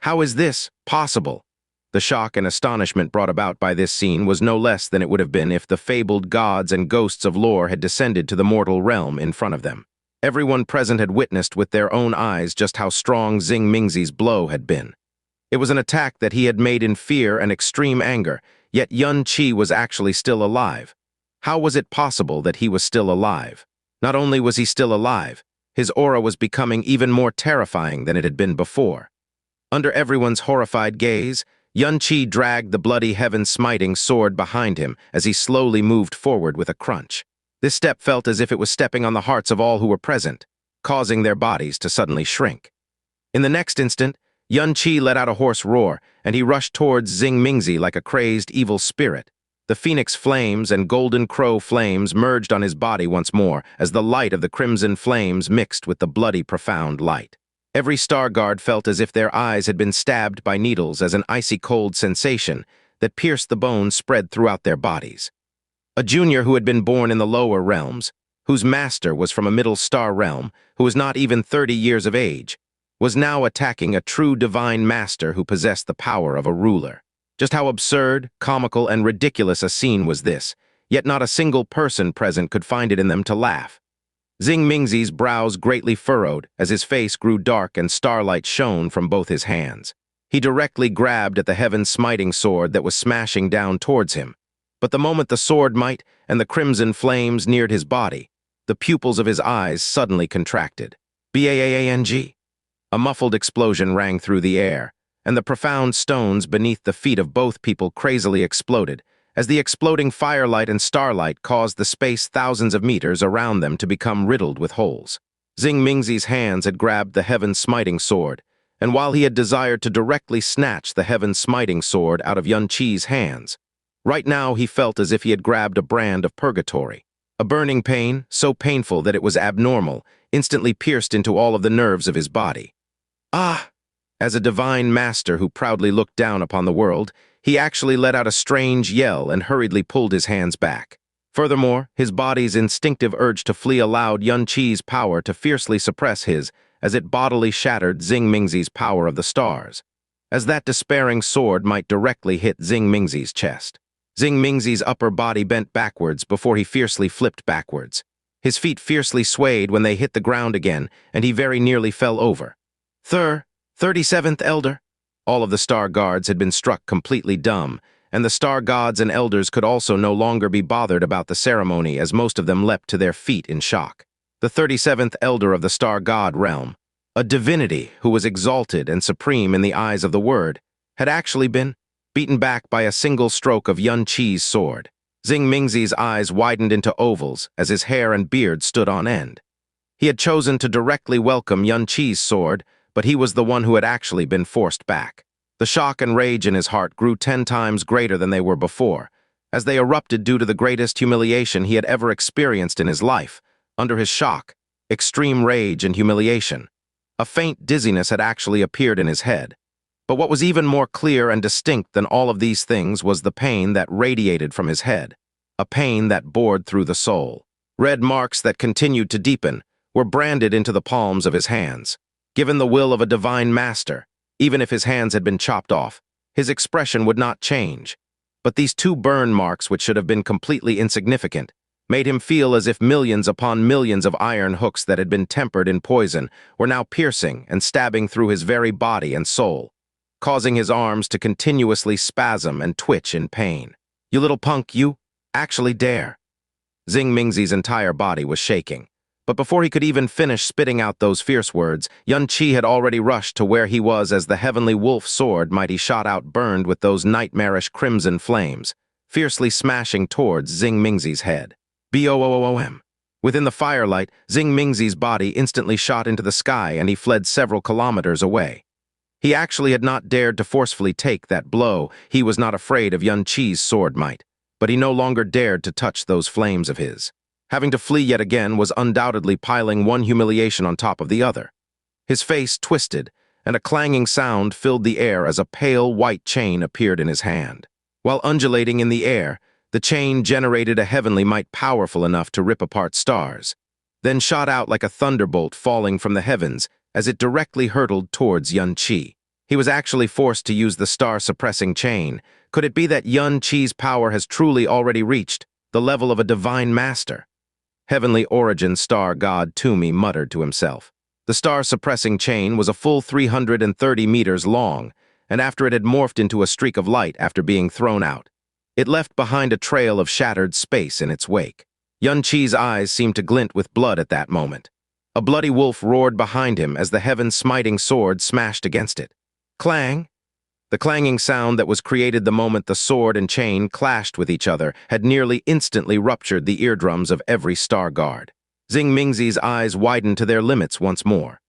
how is this possible? The shock and astonishment brought about by this scene was no less than it would have been if the fabled gods and ghosts of lore had descended to the mortal realm in front of them. Everyone present had witnessed with their own eyes just how strong Xing Mingzi's blow had been. It was an attack that he had made in fear and extreme anger, yet Xianxia was actually still alive. How was it possible that he was still alive? Not only was he still alive, his aura was becoming even more terrifying than it had been before. Under everyone's horrified gaze, Xianxia dragged the bloody heaven-smiting sword behind him as he slowly moved forward with a crunch. This step felt as if it was stepping on the hearts of all who were present, causing their bodies to suddenly shrink. In the next instant, Xianxia let out a hoarse roar, and he rushed towards Xing Mingzi like a crazed evil spirit. The phoenix flames and golden crow flames merged on his body once more as the light of the crimson flames mixed with the bloody profound light. Every star guard felt as if their eyes had been stabbed by needles as an icy cold sensation that pierced the bones spread throughout their bodies. A junior who had been born in the lower realms, whose master was from a middle star realm, who was not even 30 years of age, was now attacking a true divine master who possessed the power of a ruler. Just how absurd, comical, and ridiculous a scene was this, yet not a single person present could find it in them to laugh. Xing Mingzi's brows greatly furrowed as his face grew dark and starlight shone from both his hands. He directly grabbed at the heaven-smiting sword that was smashing down towards him. But the moment the sword might and the crimson flames neared his body, the pupils of his eyes suddenly contracted. Bang! A muffled explosion rang through the air, and the profound stones beneath the feet of both people crazily exploded, as the exploding firelight and starlight caused the space thousands of meters around them to become riddled with holes. Xing Mingzi's hands had grabbed the heaven-smiting sword, and while he had desired to directly snatch the heaven-smiting sword out of Xianxia's hands, right now he felt as if he had grabbed a brand of purgatory. A burning pain, so painful that it was abnormal, instantly pierced into all of the nerves of his body. Ah! As a divine master who proudly looked down upon the world, he actually let out a strange yell and hurriedly pulled his hands back. Furthermore, his body's instinctive urge to flee allowed Xianxia's power to fiercely suppress his, as it bodily shattered Xing Mingzi's power of the stars, as that despairing sword might directly hit Xing Mingzi's chest. Xing Mingzi's upper body bent backwards before he fiercely flipped backwards. His feet fiercely swayed when they hit the ground again, and he very nearly fell over. 37th Elder. All of the star guards had been struck completely dumb, and the star gods and elders could also no longer be bothered about the ceremony as most of them leapt to their feet in shock. The 37th Elder of the star god realm, a divinity who was exalted and supreme in the eyes of the word, had actually been beaten back by a single stroke of Xianxia's sword. Xing Mingzi's eyes widened into ovals as his hair and beard stood on end. He had chosen to directly welcome Xianxia's sword, but he was the one who had actually been forced back. The shock and rage in his heart grew 10 times greater than they were before, as they erupted due to the greatest humiliation he had ever experienced in his life. Under his shock, extreme rage and humiliation, a faint dizziness had actually appeared in his head. But what was even more clear and distinct than all of these things was the pain that radiated from his head, a pain that bored through the soul. Red marks that continued to deepen were branded into the palms of his hands. Given the will of a divine master, even if his hands had been chopped off, his expression would not change. But these 2 burn marks, which should have been completely insignificant, made him feel as if millions upon millions of iron hooks that had been tempered in poison were now piercing and stabbing through his very body and soul, causing his arms to continuously spasm and twitch in pain. You little punk, you actually dare. Xing Mingzi's entire body was shaking. But before he could even finish spitting out those fierce words, Xianxia had already rushed to where he was as the heavenly wolf sword mighty shot out burned with those nightmarish crimson flames, fiercely smashing towards Xing Mingzi's head. Boom! Within the firelight, Xing Mingzi's body instantly shot into the sky and he fled several kilometers away. He actually had not dared to forcefully take that blow. He was not afraid of Xianxia's sword might, but he no longer dared to touch those flames of his. Having to flee yet again was undoubtedly piling one humiliation on top of the other. His face twisted, and a clanging sound filled the air as a pale white chain appeared in his hand. While undulating in the air, the chain generated a heavenly might powerful enough to rip apart stars, then shot out like a thunderbolt falling from the heavens as it directly hurtled towards Xianxia. He was actually forced to use the star-suppressing chain. Could it be that Xianxia's power has truly already reached the level of a divine master? Heavenly origin star god Toomey muttered to himself. The star-suppressing chain was a full 330 meters long, and after it had morphed into a streak of light after being thrown out, it left behind a trail of shattered space in its wake. Xianxia's eyes seemed to glint with blood at that moment. A bloody wolf roared behind him as the heaven-smiting sword smashed against it. Clang! The clanging sound that was created the moment the sword and chain clashed with each other had nearly instantly ruptured the eardrums of every star guard. Xing Mingzi's eyes widened to their limits once more.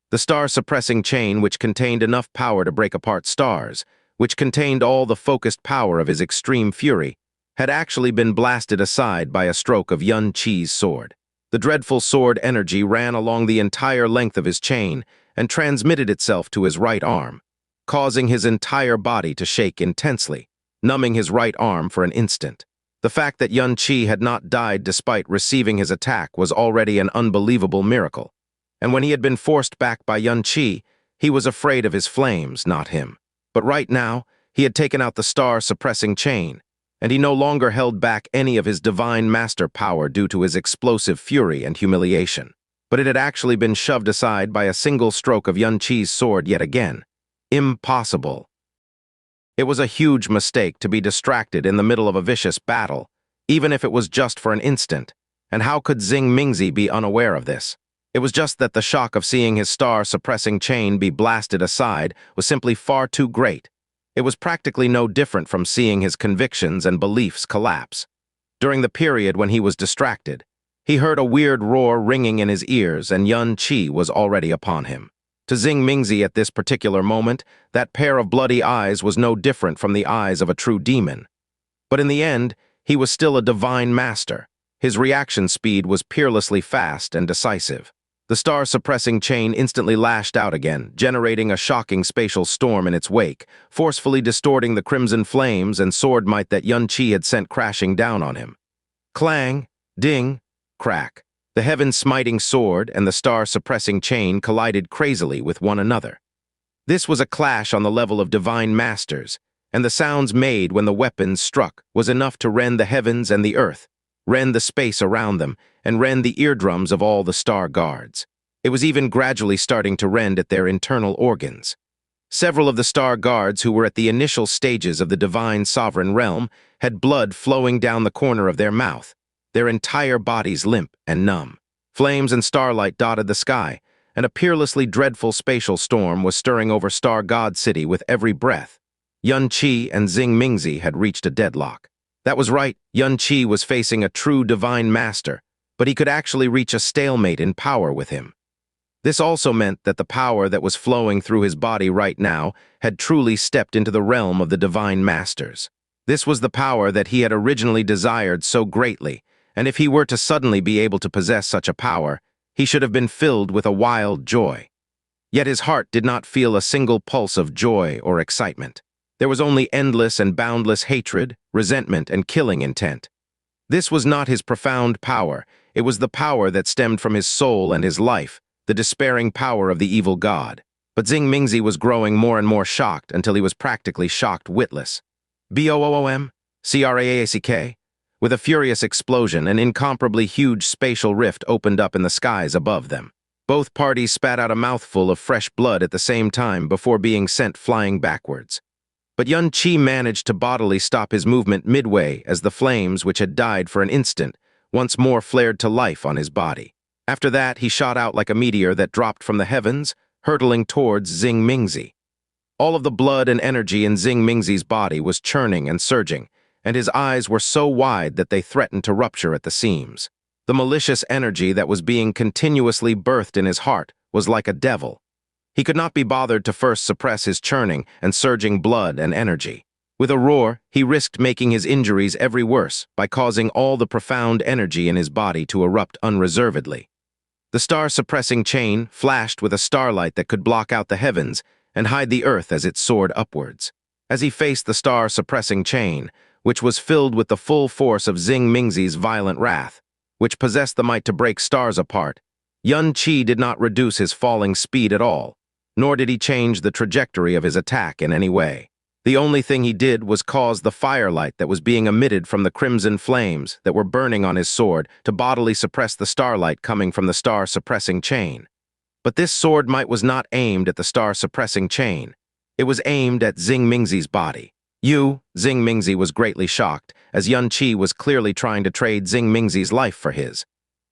The star-suppressing chain, which contained enough power to break apart stars, which contained all the focused power of his extreme fury, had actually been blasted aside by a stroke of Xianxia's sword. The dreadful sword energy ran along the entire length of his chain and transmitted itself to his right arm, causing his entire body to shake intensely, numbing his right arm for an instant. The fact that Xianxia had not died despite receiving his attack was already an unbelievable miracle. And when he had been forced back by Xianxia, he was afraid of his flames, not him. But right now, he had taken out the star-suppressing chain, and he no longer held back any of his divine master power due to his explosive fury and humiliation. But it had actually been shoved aside by a single stroke of Xianxia's sword yet again. Impossible. It was a huge mistake to be distracted in the middle of a vicious battle, even if it was just for an instant. And how could Xing Mingzi be unaware of this? It was just that the shock of seeing his star-suppressing chain be blasted aside was simply far too great. It was practically no different from seeing his convictions and beliefs collapse. During the period when he was distracted, he heard a weird roar ringing in his ears and Xianxia was already upon him. To Xing Mingzi at this particular moment, that pair of bloody eyes was no different from the eyes of a true demon. But in the end, he was still a divine master. His reaction speed was peerlessly fast and decisive. The star-suppressing chain instantly lashed out again, generating a shocking spatial storm in its wake, forcefully distorting the crimson flames and sword might that Xianxia had sent crashing down on him. Clang, ding, crack. The heaven-smiting sword and the star-suppressing chain collided crazily with one another. This was a clash on the level of divine masters, and the sounds made when the weapons struck was enough to rend the heavens and the earth, rend the space around them, and rend the eardrums of all the star guards. It was even gradually starting to rend at their internal organs. Several of the star guards who were at the initial stages of the divine sovereign realm had blood flowing down the corner of their mouth, their entire bodies limp and numb. Flames and starlight dotted the sky, and a peerlessly dreadful spatial storm was stirring over Star God City with every breath. Xianxia and Xing Mingzi had reached a deadlock. That was right, Xianxia was facing a true divine master, but he could actually reach a stalemate in power with him. This also meant that the power that was flowing through his body right now had truly stepped into the realm of the divine masters. This was the power that he had originally desired so greatly, and if he were to suddenly be able to possess such a power, he should have been filled with a wild joy. Yet his heart did not feel a single pulse of joy or excitement. There was only endless and boundless hatred, resentment, and killing intent. This was not his profound power, it was the power that stemmed from his soul and his life, the despairing power of the evil god. But Xing Mingzi was growing more and more shocked until he was practically shocked witless. Boom, crack. With a furious explosion, an incomparably huge spatial rift opened up in the skies above them. Both parties spat out a mouthful of fresh blood at the same time before being sent flying backwards. But Xianxia managed to bodily stop his movement midway as the flames, which had died for an instant, once more flared to life on his body. After that, he shot out like a meteor that dropped from the heavens, hurtling towards Xing Mingzi. All of the blood and energy in Xing Mingzi's body was churning and surging, and his eyes were so wide that they threatened to rupture at the seams. The malicious energy that was being continuously birthed in his heart was like a devil. He could not be bothered to first suppress his churning and surging blood and energy. With a roar, he risked making his injuries every worse by causing all the profound energy in his body to erupt unreservedly. The star-suppressing chain flashed with a starlight that could block out the heavens and hide the earth as it soared upwards. As he faced the star-suppressing chain, which was filled with the full force of Xing Mingzi's violent wrath, which possessed the might to break stars apart, Xianxia did not reduce his falling speed at all, nor did he change the trajectory of his attack in any way. The only thing he did was cause the firelight that was being emitted from the crimson flames that were burning on his sword to bodily suppress the starlight coming from the star-suppressing chain. But this sword might was not aimed at the star-suppressing chain. It was aimed at Xing Mingzi's body. Xing Mingzi was greatly shocked, as Xianxia was clearly trying to trade Xing Mingzi's life for his.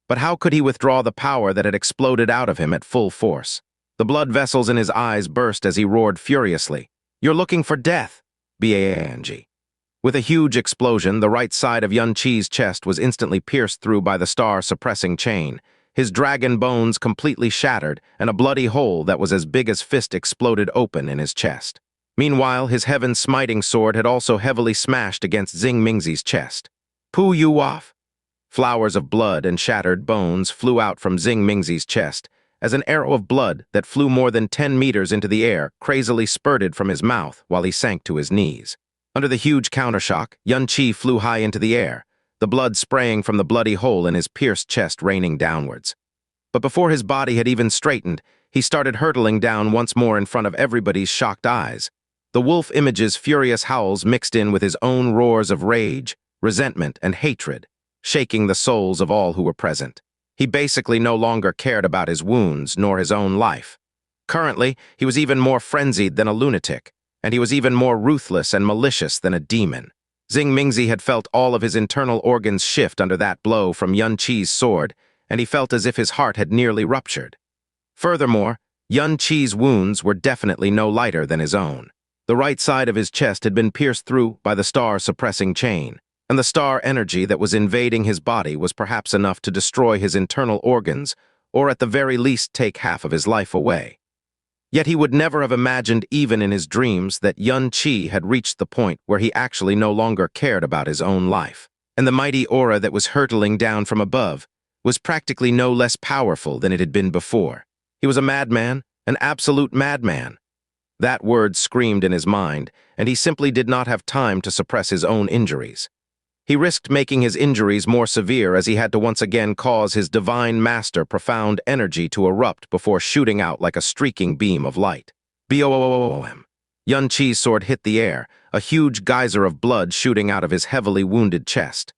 But how could he withdraw the power that had exploded out of him at full force? The blood vessels in his eyes burst as he roared furiously. "You're looking for death, Bang." With a huge explosion, the right side of Xianxia's chest was instantly pierced through by the star-suppressing chain. His dragon bones completely shattered, and a bloody hole that was as big as fist exploded open in his chest. Meanwhile, his heaven-smiting sword had also heavily smashed against Xing Mingzi's chest. "Poo you off!" Flowers of blood and shattered bones flew out from Xing Mingzi's chest, as an arrow of blood that flew more than 10 meters into the air crazily spurted from his mouth while he sank to his knees. Under the huge countershock, Xianxia flew high into the air, the blood spraying from the bloody hole in his pierced chest raining downwards. But before his body had even straightened, he started hurtling down once more in front of everybody's shocked eyes. The wolf image's furious howls mixed in with his own roars of rage, resentment, and hatred, shaking the souls of all who were present. He basically no longer cared about his wounds nor his own life. Currently, he was even more frenzied than a lunatic, and he was even more ruthless and malicious than a demon. Xing Mingzi had felt all of his internal organs shift under that blow from Xianxia's sword, and he felt as if his heart had nearly ruptured. Furthermore, Xianxia's wounds were definitely no lighter than his own. The right side of his chest had been pierced through by the star-suppressing chain, and the star energy that was invading his body was perhaps enough to destroy his internal organs, or at the very least take half of his life away. Yet he would never have imagined even in his dreams that Xianxia had reached the point where he actually no longer cared about his own life, and the mighty aura that was hurtling down from above was practically no less powerful than it had been before. He was a madman, an absolute madman. That word screamed in his mind, and he simply did not have time to suppress his own injuries. He risked making his injuries more severe as he had to once again cause his divine master profound energy to erupt before shooting out like a streaking beam of light. Boom! Xianxia's sword hit the air, a huge geyser of blood shooting out of his heavily wounded chest.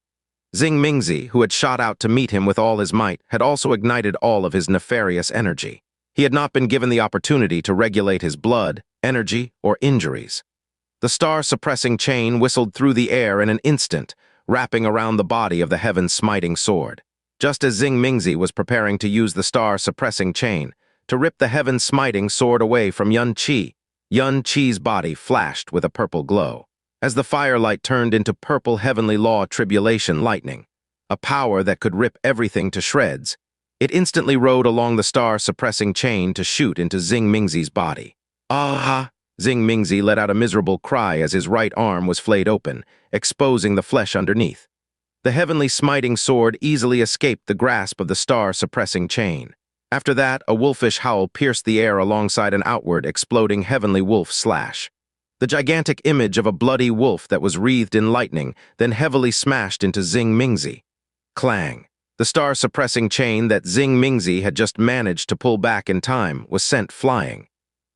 Xing Mingzi, who had shot out to meet him with all his might, had also ignited all of his nefarious energy. He had not been given the opportunity to regulate his blood, energy, or injuries. The star-suppressing chain whistled through the air in an instant, wrapping around the body of the heaven-smiting sword. Just as Xing Mingzi was preparing to use the star-suppressing chain to rip the heaven-smiting sword away from Xianxia's body flashed with a purple glow. As the firelight turned into purple heavenly law tribulation lightning, a power that could rip everything to shreds, it instantly rode along the star-suppressing chain to shoot into Xing Mingzi's body. "Ah!" Xing Mingzi let out a miserable cry as his right arm was flayed open, exposing the flesh underneath. The heavenly smiting sword easily escaped the grasp of the star-suppressing chain. After that, a wolfish howl pierced the air alongside an outward, exploding heavenly wolf slash. The gigantic image of a bloody wolf that was wreathed in lightning, then heavily smashed into Xing Mingzi. Clang! The star-suppressing chain that Xing Mingzi had just managed to pull back in time was sent flying.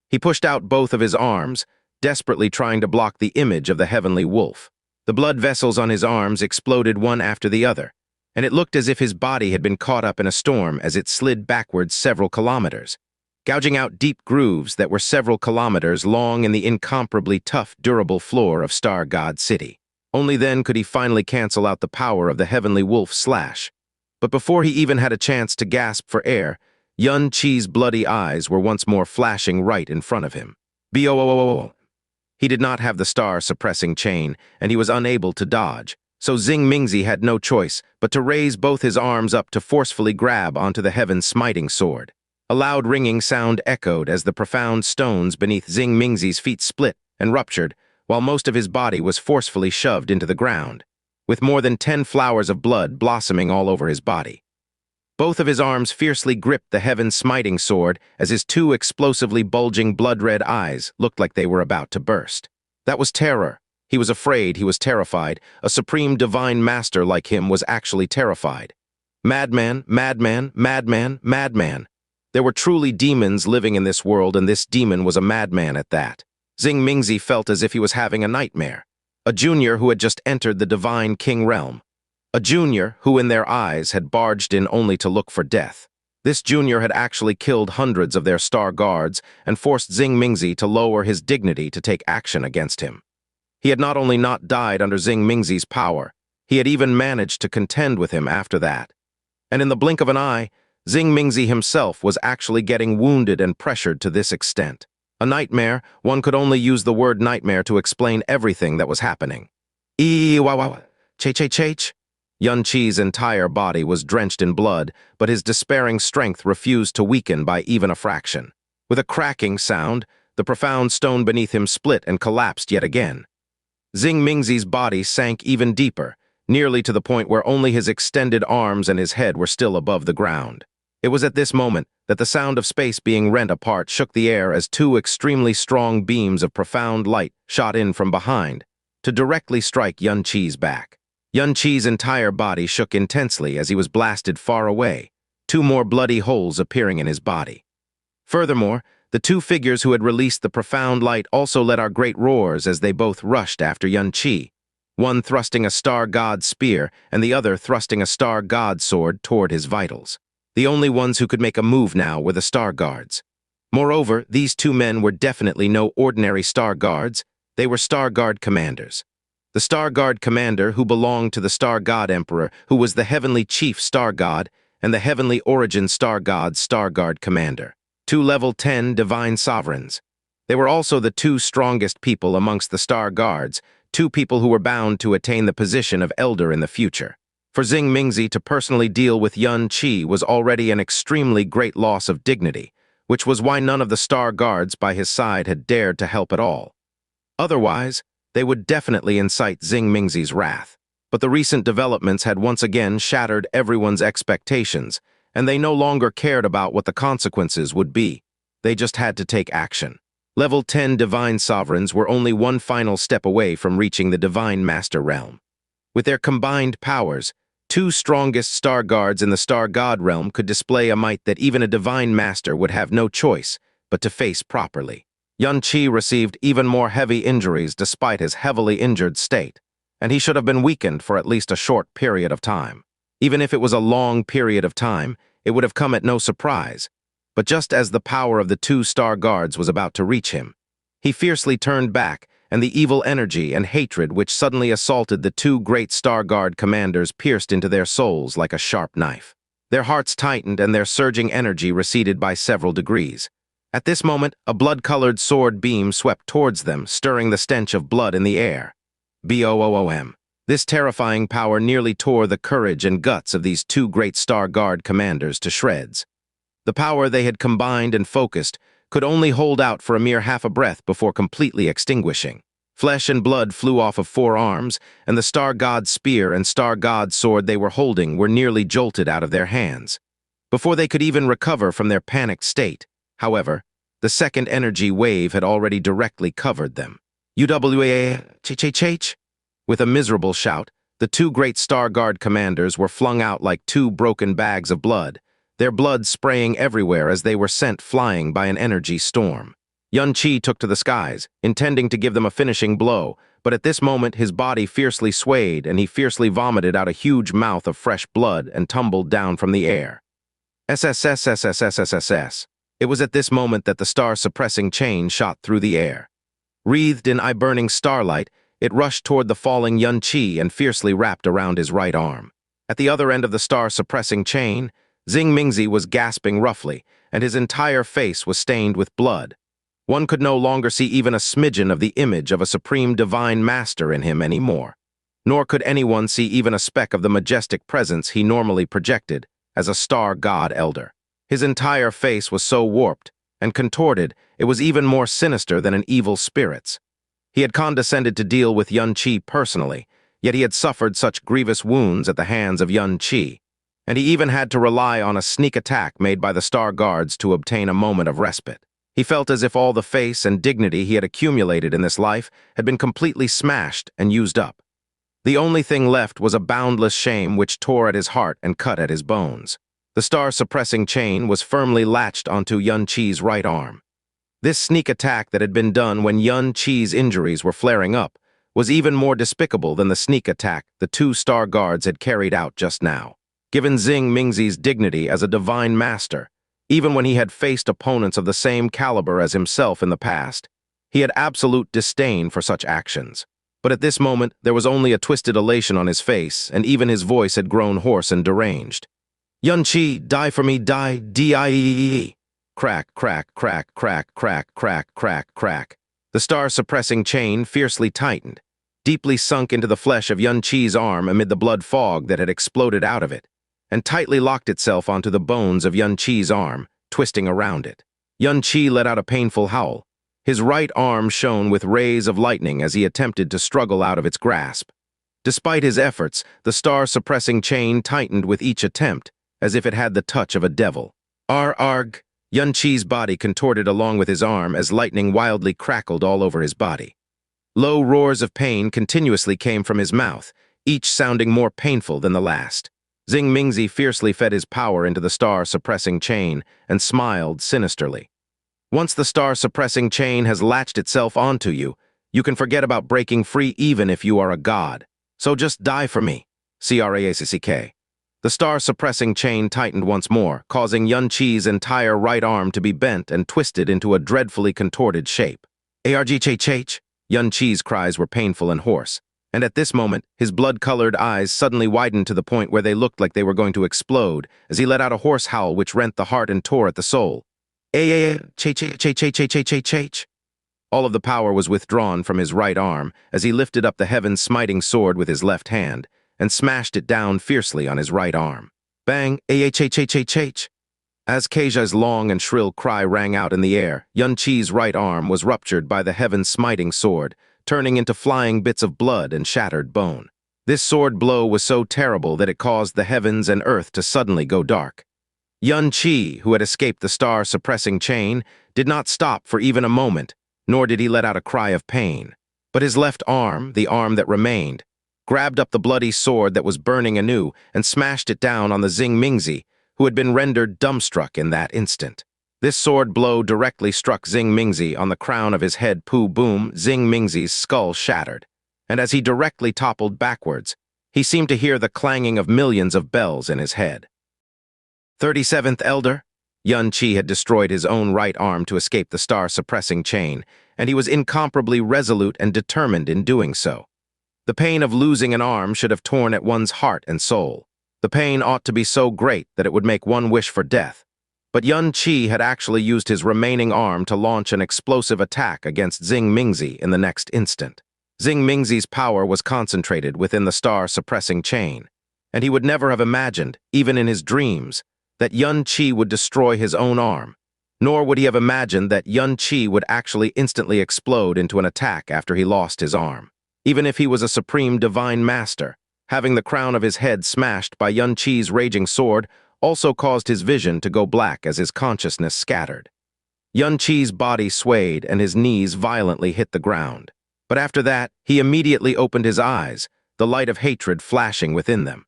He pushed out both of his arms, desperately trying to block the image of the heavenly wolf. The blood vessels on his arms exploded one after the other, and it looked as if his body had been caught up in a storm as it slid backwards several kilometers, gouging out deep grooves that were several kilometers long in the incomparably tough, durable floor of Star God City. Only then could he finally cancel out the power of the heavenly wolf slash. But before he even had a chance to gasp for air, Yuan-Chi's bloody eyes were once more flashing right in front of him. Bo. He did not have the star-suppressing chain, and he was unable to dodge, so Xing Mingzi had no choice but to raise both his arms up to forcefully grab onto the heaven-smiting sword. A loud ringing sound echoed as the profound stones beneath Xing Mingzi's feet split and ruptured, while most of his body was forcefully shoved into the ground, with more than 10 flowers of blood blossoming all over his body. Both of his arms fiercely gripped the heaven-smiting sword as his two explosively bulging blood-red eyes looked like they were about to burst. That was terror. He was afraid, he was terrified. A supreme divine master like him was actually terrified. Madman, madman, madman, madman. There were truly demons living in this world, and this demon was a madman at that. Xing Mingzi felt as if he was having a nightmare. A junior who had just entered the divine king realm. A junior who, in their eyes, had barged in only to look for death. This junior had actually killed hundreds of their star guards and forced Xing Mingzi to lower his dignity to take action against him. He had not only not died under Xing Mingzi's power, he had even managed to contend with him after that. And in the blink of an eye, Xing Mingzi himself was actually getting wounded and pressured to this extent. A nightmare, one could only use the word nightmare to explain everything that was happening. Ch. Yuan-Chi's entire body was drenched in blood, but his despairing strength refused to weaken by even a fraction. With a cracking sound, the profound stone beneath him split and collapsed yet again. Xing Mingzi's body sank even deeper, nearly to the point where only his extended arms and his head were still above the ground. It was at this moment that the sound of space being rent apart shook the air as two extremely strong beams of profound light shot in from behind to directly strike Yuan-Chi's back. Yuan-Chi's entire body shook intensely as he was blasted far away, two more bloody holes appearing in his body. Furthermore, the two figures who had released the profound light also let out great roars as they both rushed after Yuan-Chi, one thrusting a star god spear and the other thrusting a star god sword toward his vitals. The only ones who could make a move now were the star guards. Moreover, these two men were definitely no ordinary star guards, they were star guard commanders. The star guard commander who belonged to the star god emperor, who was the heavenly chief star god, and the heavenly origin star guard commander. Two level 10 divine sovereigns. They were also the two strongest people amongst the star guards, two people who were bound to attain the position of elder in the future. For Xing Mingzi to personally deal with Yuan-Chi was already an extremely great loss of dignity, which was why none of the star guards by his side had dared to help at all. Otherwise, they would definitely incite Xing Mingzi's wrath. But the recent developments had once again shattered everyone's expectations, and they no longer cared about what the consequences would be. They just had to take action. Level 10 divine sovereigns were only one final step away from reaching the divine master realm. With their combined powers, two strongest star guards in the star god realm could display a might that even a divine master would have no choice but to face properly. Yuan-Chi received even more heavy injuries despite his heavily injured state, and he should have been weakened for at least a short period of time. Even if it was a long period of time, it would have come at no surprise. But just as the power of the two star guards was about to reach him, he fiercely turned back, and the evil energy and hatred which suddenly assaulted the two great star guard commanders pierced into their souls like a sharp knife. Their hearts tightened and their surging energy receded by several degrees. At this moment, a blood-colored sword beam swept towards them, stirring the stench of blood in the air. Boom. This terrifying power nearly tore the courage and guts of these two great star guard commanders to shreds. The power they had combined and focused could only hold out for a mere half a breath before completely extinguishing. Flesh and blood flew off of four arms, and the star god spear and star god sword they were holding were nearly jolted out of their hands. Before they could even recover from their panicked state, however, the second energy wave had already directly covered them. UWA. With a miserable shout, the two great star guard commanders were flung out like two broken bags of blood, their blood spraying everywhere as they were sent flying by an energy storm. Yuan-Chi took to the skies, intending to give them a finishing blow, but at this moment his body fiercely swayed and he fiercely vomited out a huge mouth of fresh blood and tumbled down from the air. SSSSSSSSS. It was at this moment that the star-suppressing chain shot through the air. Wreathed in eye-burning starlight, It rushed toward the falling Xianxia and fiercely wrapped around his right arm. At the other end of the star-suppressing chain, Xing Mingzi was gasping roughly, and his entire face was stained with blood. One could no longer see even a smidgen of the image of a supreme divine master in him anymore. Nor could anyone see even a speck of the majestic presence he normally projected as a star god elder. His entire face was so warped and contorted, it was even more sinister than an evil spirit's. He had condescended to deal with Xianxia personally, yet he had suffered such grievous wounds at the hands of Xianxia, and he even had to rely on a sneak attack made by the Star Guards to obtain a moment of respite. He felt as if all the face and dignity he had accumulated in this life had been completely smashed and used up. The only thing left was a boundless shame which tore at his heart and cut at his bones. The star-suppressing chain was firmly latched onto Xianxia's right arm. This sneak attack that had been done when Xianxia's injuries were flaring up was even more despicable than the sneak attack the two Star Guards had carried out just now. Given Xing Mingzi's dignity as a divine master, even when he had faced opponents of the same caliber as himself in the past, he had absolute disdain for such actions. But at this moment, there was only a twisted elation on his face, and even his voice had grown hoarse and deranged. "Xianxia, die for me, die, die." Crack, crack, crack, crack, crack, crack, crack, crack. The star-suppressing chain fiercely tightened, deeply sunk into the flesh of Xianxia's arm amid the blood fog that had exploded out of it, and tightly locked itself onto the bones of Xianxia's arm, twisting around it. Xianxia let out a painful howl. His right arm shone with rays of lightning as he attempted to struggle out of its grasp. Despite his efforts, the star-suppressing chain tightened with each attempt, as if it had the touch of a devil. Arg! Xianxia's body contorted along with his arm as lightning wildly crackled all over his body. Low roars of pain continuously came from his mouth, each sounding more painful than the last. Xing Mingzi fiercely fed his power into the star-suppressing chain and smiled sinisterly. Once the star-suppressing chain has latched itself onto you, you can forget about breaking free even if you are a god. So just die for me. Crack. The star-suppressing chain tightened once more, causing Xianxia's entire right arm to be bent and twisted into a dreadfully contorted shape. Arg-ch-ch. Xianxia's cries were painful and hoarse, and at this moment, his blood-colored eyes suddenly widened to the point where they looked like they were going to explode as he let out a hoarse howl which rent the heart and tore at the soul. Ch-ch-ch-ch-ch-ch-ch-ch. All of the power was withdrawn from his right arm as he lifted up the heaven-smiting sword with his left hand and smashed it down fiercely on his right arm. Bang! Ch-ch-ch-ch-ch. As Xiaxia's long and shrill cry rang out in the air, Xianxia's right arm was ruptured by the heaven-smiting sword, turning into flying bits of blood and shattered bone. This sword blow was so terrible that it caused the heavens and earth to suddenly go dark. Xianxia, who had escaped the star-suppressing chain, did not stop for even a moment, nor did he let out a cry of pain. But his left arm, the arm that remained, grabbed up the bloody sword that was burning anew and smashed it down on the Xing Mingzi, who had been rendered dumbstruck in that instant. This sword blow directly struck Xing Mingzi on the crown of his head. Boom, Xing Mingzi's skull shattered, and as he directly toppled backwards, he seemed to hear the clanging of millions of bells in his head. 37th Elder? Xianxia had destroyed his own right arm to escape the star-suppressing chain, and he was incomparably resolute and determined in doing so. The pain of losing an arm should have torn at one's heart and soul. The pain ought to be so great that it would make one wish for death. But Xianxia had actually used his remaining arm to launch an explosive attack against Xing Mingzi in the next instant. Xing Mingzi's power was concentrated within the star-suppressing chain, and he would never have imagined, even in his dreams, that Xianxia would destroy his own arm, nor would he have imagined that Xianxia would actually instantly explode into an attack after he lost his arm. Even if he was a supreme divine master, having the crown of his head smashed by Xianxia's raging sword also caused his vision to go black as his consciousness scattered. Xianxia's body swayed and his knees violently hit the ground. But after that, he immediately opened his eyes, the light of hatred flashing within them.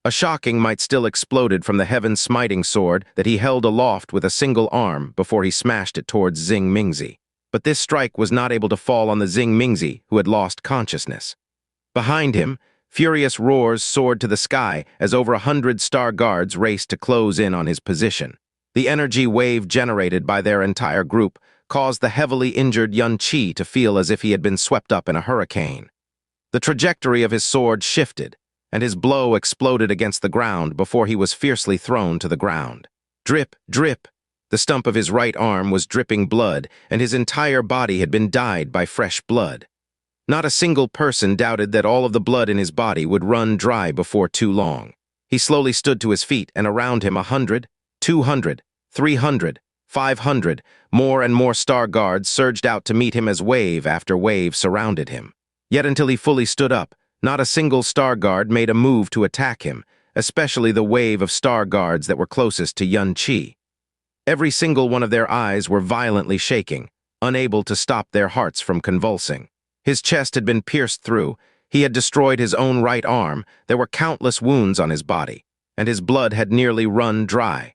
A shocking might still exploded from the heaven-smiting sword that he held aloft with a single arm before he smashed it towards Xing Mingzi. But this strike was not able to fall on the Xing Mingzi, who had lost consciousness. Behind him, furious roars soared to the sky as over 100 Star Guards raced to close in on his position. The energy wave generated by their entire group caused the heavily injured Xianxia to feel as if he had been swept up in a hurricane. The trajectory of his sword shifted, and his blow exploded against the ground before he was fiercely thrown to the ground. Drip, drip. The stump of his right arm was dripping blood, and his entire body had been dyed by fresh blood. Not a single person doubted that all of the blood in his body would run dry before too long. He slowly stood to his feet, and around him 100, 200, 300, 500, more and more star guards surged out to meet him as wave after wave surrounded him. Yet until he fully stood up, not a single star guard made a move to attack him, especially the wave of star guards that were closest to Xianxia. Every single one of their eyes were violently shaking, unable to stop their hearts from convulsing. His chest had been pierced through, he had destroyed his own right arm, there were countless wounds on his body, and his blood had nearly run dry.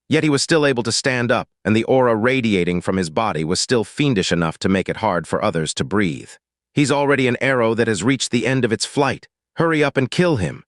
Yet he was still able to stand up, and the aura radiating from his body was still fiendish enough to make it hard for others to breathe. He's already an arrow that has reached the end of its flight. Hurry up and kill him.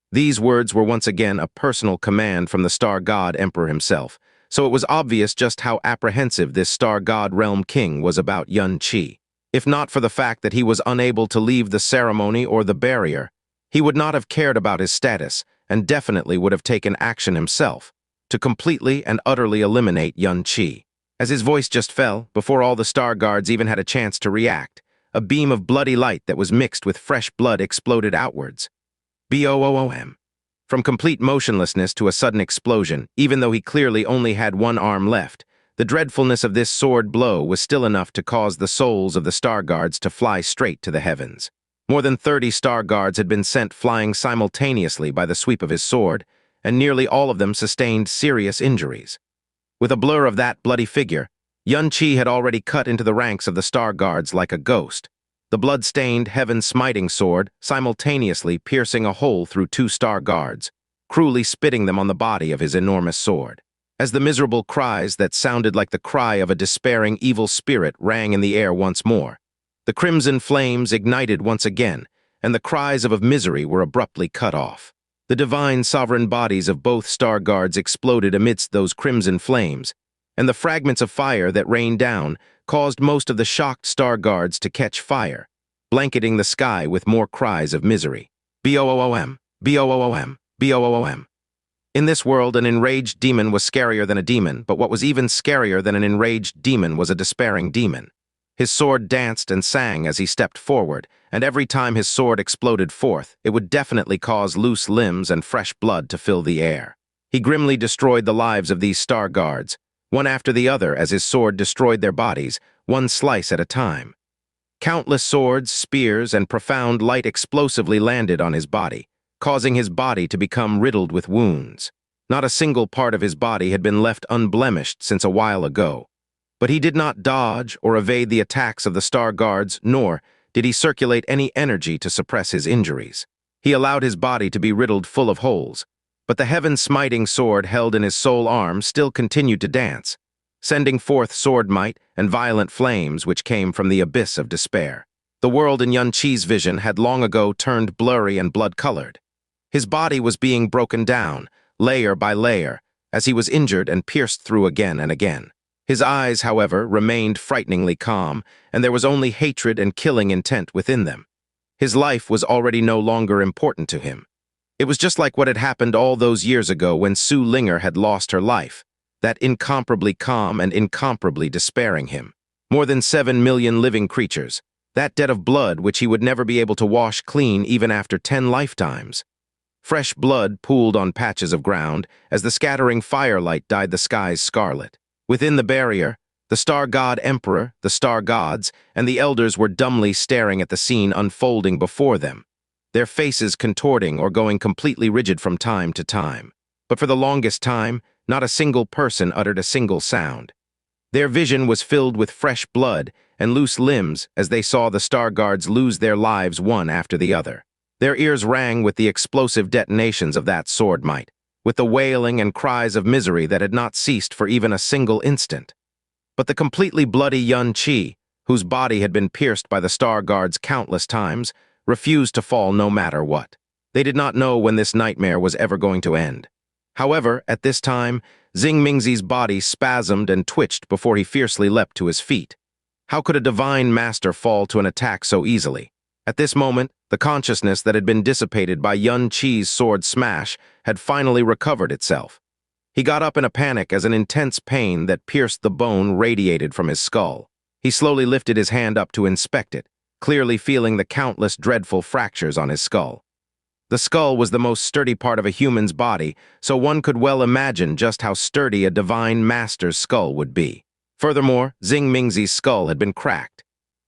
These words were once again a personal command from the Star God Emperor himself, so it was obvious just how apprehensive this Star God Realm King was about Xianxia. If not for the fact that he was unable to leave the ceremony or the barrier, he would not have cared about his status and definitely would have taken action himself to completely and utterly eliminate Xianxia. As his voice just fell, before all the Star Guards even had a chance to react, a beam of bloody light that was mixed with fresh blood exploded outwards. Boom. From complete motionlessness to a sudden explosion, even though he clearly only had one arm left, the dreadfulness of this sword blow was still enough to cause the souls of the Star Guards to fly straight to the heavens. More than 30 Star Guards had been sent flying simultaneously by the sweep of his sword, and nearly all of them sustained serious injuries. With a blur of that bloody figure, Xianxia had already cut into the ranks of the Star Guards like a ghost, the blood-stained heaven-smiting sword simultaneously piercing a hole through 2 Star Guards, cruelly spitting them on the body of his enormous sword. As the miserable cries that sounded like the cry of a despairing evil spirit rang in the air once more, the crimson flames ignited once again, and the cries of misery were abruptly cut off. The divine sovereign bodies of both Star Guards exploded amidst those crimson flames, and the fragments of fire that rained down caused most of the shocked Star Guards to catch fire, blanketing the sky with more cries of misery. Boom, boom, boom. In this world, an enraged demon was scarier than a demon, but what was even scarier than an enraged demon was a despairing demon. His sword danced and sang as he stepped forward, and every time his sword exploded forth, it would definitely cause loose limbs and fresh blood to fill the air. He grimly destroyed the lives of these Star Guards, one after the other as his sword destroyed their bodies, one slice at a time. Countless swords, spears, and profound light explosively landed on his body, causing his body to become riddled with wounds. Not a single part of his body had been left unblemished since a while ago. But he did not dodge or evade the attacks of the Star Guards, nor did he circulate any energy to suppress his injuries. He allowed his body to be riddled full of holes, but the heaven-smiting sword held in his sole arm still continued to dance, sending forth sword might and violent flames which came from the abyss of despair. The world in Xianxia's vision had long ago turned blurry and blood-colored. His body was being broken down, layer by layer, as he was injured and pierced through again and again. His eyes, however, remained frighteningly calm, and there was only hatred and killing intent within them. His life was already no longer important to him. It was just like what had happened all those years ago when Su Linger had lost her life, that incomparably calm and incomparably despairing him. More than 7 million living creatures, that debt of blood which he would never be able to wash clean even after 10 lifetimes. Fresh blood pooled on patches of ground as the scattering firelight dyed the skies scarlet. Within the barrier, the Star God Emperor, the Star Gods, and the Elders were dumbly staring at the scene unfolding before them, their faces contorting or going completely rigid from time to time. But for the longest time, not a single person uttered a single sound. Their vision was filled with fresh blood and loose limbs as they saw the Star Guards lose their lives one after the other. Their ears rang with the explosive detonations of that sword might, with the wailing and cries of misery that had not ceased for even a single instant. But the completely bloody Xianxia, whose body had been pierced by the Star Guards countless times, refused to fall no matter what. They did not know when this nightmare was ever going to end. However, at this time, Xing Mingzi's body spasmed and twitched before he fiercely leapt to his feet. How could a divine master fall to an attack so easily? At this moment, the consciousness that had been dissipated by Yun Qi's sword smash had finally recovered itself. He got up in a panic as an intense pain that pierced the bone radiated from his skull. He slowly lifted his hand up to inspect it, clearly feeling the countless dreadful fractures on his skull. The skull was the most sturdy part of a human's body, so one could well imagine just how sturdy a divine master's skull would be. Furthermore, Xing Mingzi's skull had been cracked.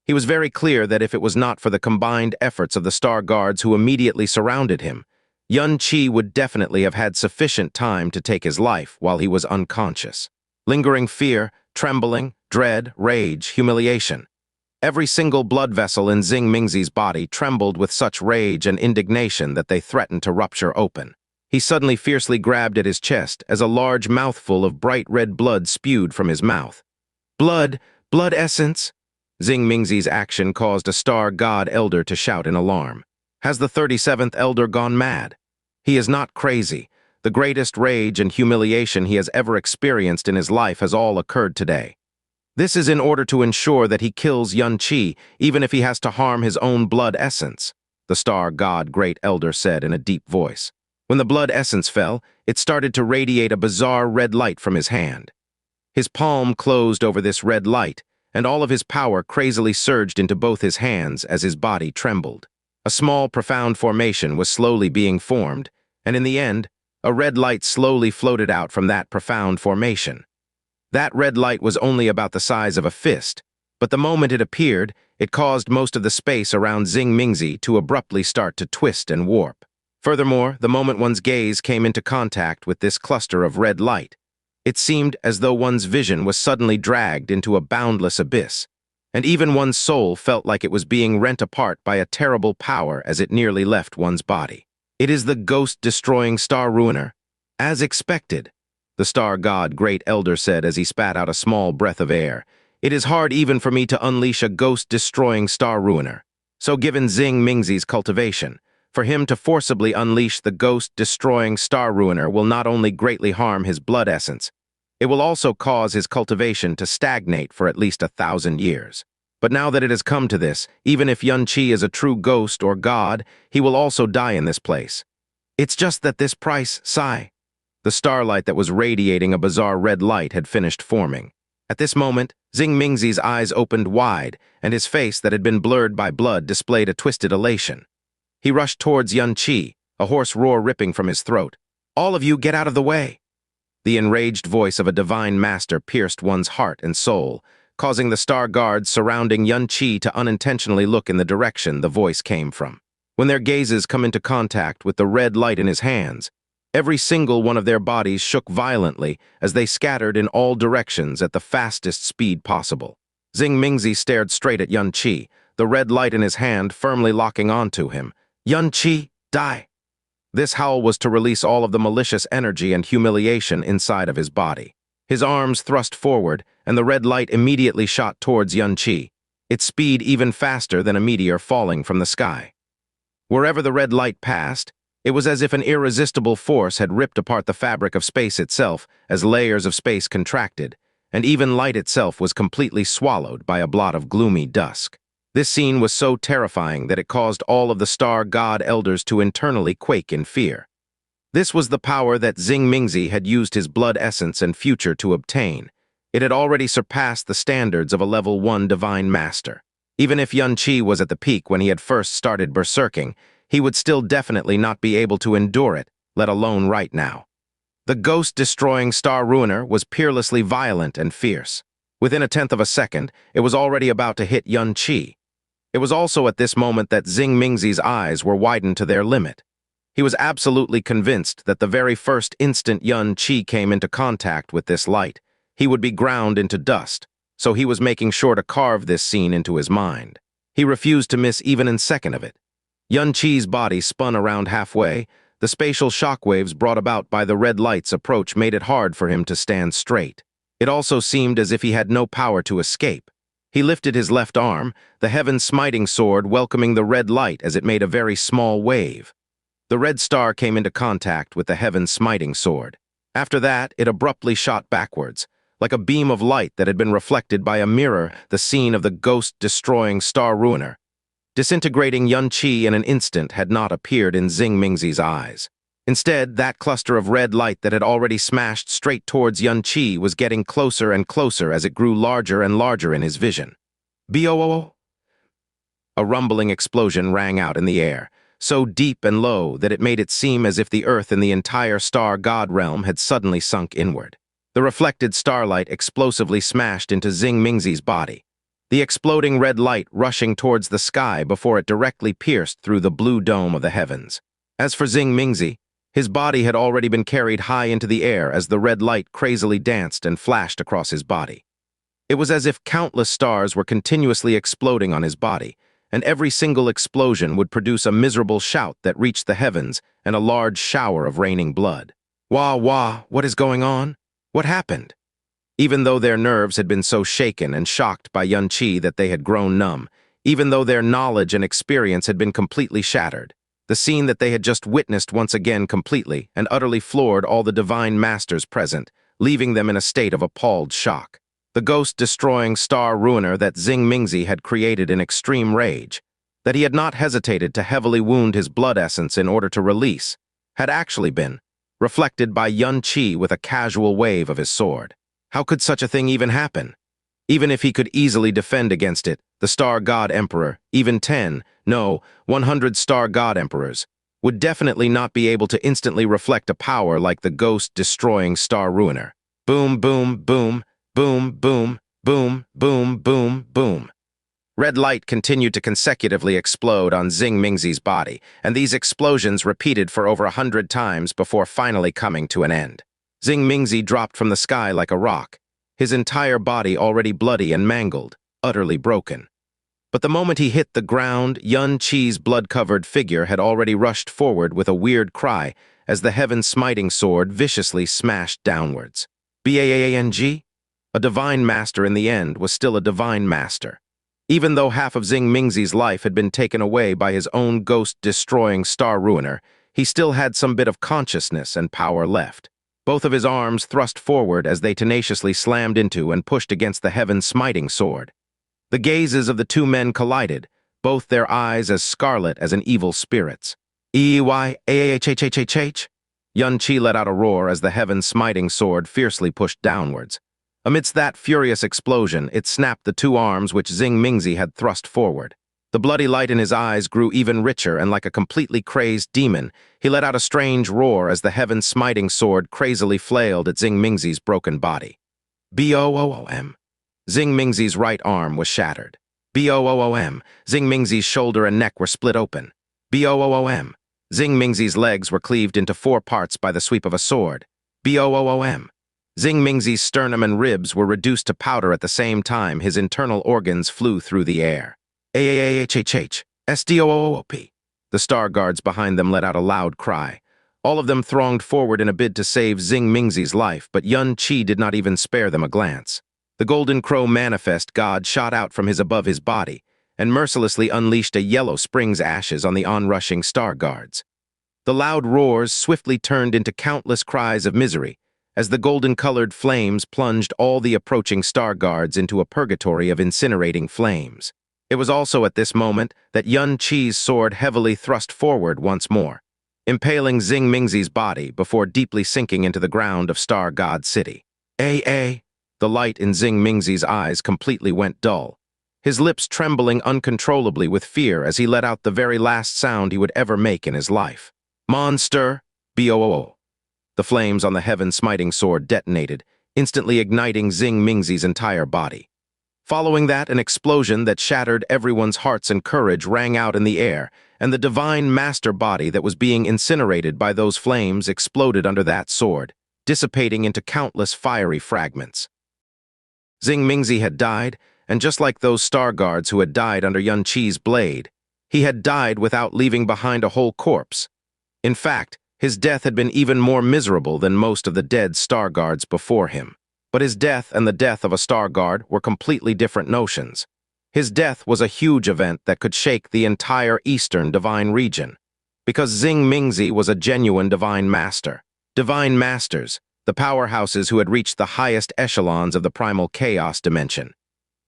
He was very clear that if it was not for the combined efforts of the Star Guards who immediately surrounded him, Yun Qi would definitely have had sufficient time to take his life while he was unconscious. Lingering fear, trembling, dread, rage, humiliation. Every single blood vessel in Xing Mingzi's body trembled with such rage and indignation that they threatened to rupture open. He suddenly fiercely grabbed at his chest as a large mouthful of bright red blood spewed from his mouth. Blood! Blood essence! Xing Mingzi's action caused a Star God Elder to shout in alarm. Has the 37th Elder gone mad? He is not crazy. The greatest rage and humiliation he has ever experienced in his life has all occurred today. This is in order to ensure that he kills Yun Qi, even if he has to harm his own blood essence, the Star God Great Elder said in a deep voice. When the blood essence fell, it started to radiate a bizarre red light from his hand. His palm closed over this red light, and all of his power crazily surged into both his hands as his body trembled. A small, profound formation was slowly being formed, and in the end, a red light slowly floated out from that profound formation. That red light was only about the size of a fist, but the moment it appeared, it caused most of the space around Xing Mingzi to abruptly start to twist and warp. Furthermore, the moment one's gaze came into contact with this cluster of red light, it seemed as though one's vision was suddenly dragged into a boundless abyss, and even one's soul felt like it was being rent apart by a terrible power as it nearly left one's body. It is the ghost-destroying Star Ruiner. As expected, the Star God Great Elder said as he spat out a small breath of air. It is hard even for me to unleash a ghost-destroying Star Ruiner. So given Xing Mingzi's cultivation, for him to forcibly unleash the ghost-destroying Star Ruiner will not only greatly harm his blood essence, it will also cause his cultivation to stagnate for at least 1,000 years. But now that it has come to this, even if Yun Qi is a true ghost or god, he will also die in this place. It's just that this price, sigh. The starlight that was radiating a bizarre red light had finished forming. At this moment, Xing Mingzi's eyes opened wide, and his face that had been blurred by blood displayed a twisted elation. He rushed towards Yun Qi, a hoarse roar ripping from his throat. All of you get out of the way! The enraged voice of a divine master pierced one's heart and soul, causing the Star Guards surrounding Yun Qi to unintentionally look in the direction the voice came from. When their gazes come into contact with the red light in his hands, every single one of their bodies shook violently as they scattered in all directions at the fastest speed possible. Xing Mingzi stared straight at Yun Qi, the red light in his hand firmly locking onto him. Yun Qi, die! This howl was to release all of the malicious energy and humiliation inside of his body. His arms thrust forward, and the red light immediately shot towards Yun Qi, its speed even faster than a meteor falling from the sky. Wherever the red light passed, it was as if an irresistible force had ripped apart the fabric of space itself as layers of space contracted, and even light itself was completely swallowed by a blot of gloomy dusk. This scene was so terrifying that it caused all of the Star God Elders to internally quake in fear. This was the power that Xing Mingzi had used his blood essence and future to obtain. It had already surpassed the standards of a level 1 divine master. Even if Yun Qi was at the peak when he had first started berserking, he would still definitely not be able to endure it, let alone right now. The ghost-destroying Star Ruiner was peerlessly violent and fierce. Within a tenth of a second, it was already about to hit Yun Qi. It was also at this moment that Xing Mingzi's eyes were widened to their limit. He was absolutely convinced that the very first instant Yun Qi came into contact with this light, he would be ground into dust, so he was making sure to carve this scene into his mind. He refused to miss even a second of it. Yun Qi's body spun around halfway. The spatial shockwaves brought about by the red light's approach made it hard for him to stand straight. It also seemed as if he had no power to escape. He lifted his left arm, the heaven-smiting sword welcoming the red light as it made a very small wave. The red star came into contact with the heaven-smiting sword. After that, it abruptly shot backwards, like a beam of light that had been reflected by a mirror, the scene of the ghost-destroying Star Ruiner. Disintegrating Xianxia in an instant had not appeared in Xing Mingzi's eyes. Instead, that cluster of red light that had already smashed straight towards Xianxia was getting closer and closer as it grew larger and larger in his vision. Boo! A rumbling explosion rang out in the air, so deep and low that it made it seem as if the earth and the entire star-god realm had suddenly sunk inward. The reflected starlight explosively smashed into Xing Mingzi's body, the exploding red light rushing towards the sky before it directly pierced through the blue dome of the heavens. As for Xing Mingzi, his body had already been carried high into the air as the red light crazily danced and flashed across his body. It was as if countless stars were continuously exploding on his body, and every single explosion would produce a miserable shout that reached the heavens and a large shower of raining blood. Wah, wah, what is going on? What happened? Even though their nerves had been so shaken and shocked by Xianxia that they had grown numb, even though their knowledge and experience had been completely shattered, the scene that they had just witnessed once again completely and utterly floored all the divine masters present, leaving them in a state of appalled shock. The ghost-destroying star ruiner that Xing Mingzi had created in extreme rage, that he had not hesitated to heavily wound his blood essence in order to release, had actually been reflected by Xianxia with a casual wave of his sword. How could such a thing even happen? Even if he could easily defend against it, the Star God Emperor, even 10, no, 100 Star God Emperors, would definitely not be able to instantly reflect a power like the ghost-destroying Star Ruiner. Boom, boom, boom, boom, boom, boom, boom, boom, boom. Red light continued to consecutively explode on Xing Mingzi's body, and these explosions repeated for over 100 times before finally coming to an end. Xing Mingzi dropped from the sky like a rock, his entire body already bloody and mangled, utterly broken. But the moment he hit the ground, Xianxia's blood-covered figure had already rushed forward with a weird cry as the heaven-smiting sword viciously smashed downwards. Bang! A divine master in the end was still a divine master. Even though half of Xing Mingzi's life had been taken away by his own ghost-destroying star ruiner, he still had some bit of consciousness and power left. Both of his arms thrust forward as they tenaciously slammed into and pushed against the heaven-smiting sword. The gazes of the two men collided, both their eyes as scarlet as an evil spirit's. Eeyahhhhh. Xianxia let out a roar as the heaven-smiting sword fiercely pushed downwards. Amidst that furious explosion, it snapped the two arms which Xing Mingzi had thrust forward. The bloody light in his eyes grew even richer, and like a completely crazed demon, he let out a strange roar as the heaven-smiting sword crazily flailed at Xing Mingzi's broken body. Boom! Xing Mingzi's right arm was shattered. Boom! Xing Mingzi's shoulder and neck were split open. Boom! Xing Mingzi's legs were cleaved into 4 parts by the sweep of a sword. Boom! Xing Mingzi's sternum and ribs were reduced to powder at the same time his internal organs flew through the air. Aahhhh, SDOOOP. The star guards behind them let out a loud cry. All of them thronged forward in a bid to save Xing Mingzi's life, but Xianxia did not even spare them a glance. The Golden Crow Manifest God shot out from above his body and mercilessly unleashed a yellow spring's ashes on the onrushing star guards. The loud roars swiftly turned into countless cries of misery as the golden-colored flames plunged all the approaching star guards into a purgatory of incinerating flames. It was also at this moment that Xianxia's sword heavily thrust forward once more, impaling Xing Mingzi's body before deeply sinking into the ground of Star God City. The light in Xing Mingzi's eyes completely went dull, his lips trembling uncontrollably with fear as he let out the very last sound he would ever make in his life. Monster! Boo! The flames on the heaven-smiting sword detonated, instantly igniting Xing Mingzi's entire body. Following that, an explosion that shattered everyone's hearts and courage rang out in the air, and the divine master body that was being incinerated by those flames exploded under that sword, dissipating into countless fiery fragments. Xing Mingzi had died, and just like those star guards who had died under Xianxia's blade, he had died without leaving behind a whole corpse. In fact, his death had been even more miserable than most of the dead star guards before him. But his death and the death of a star guard were completely different notions. His death was a huge event that could shake the entire Eastern divine region, because Xing Mingzi was a genuine divine master. Divine masters, the powerhouses who had reached the highest echelons of the primal chaos dimension.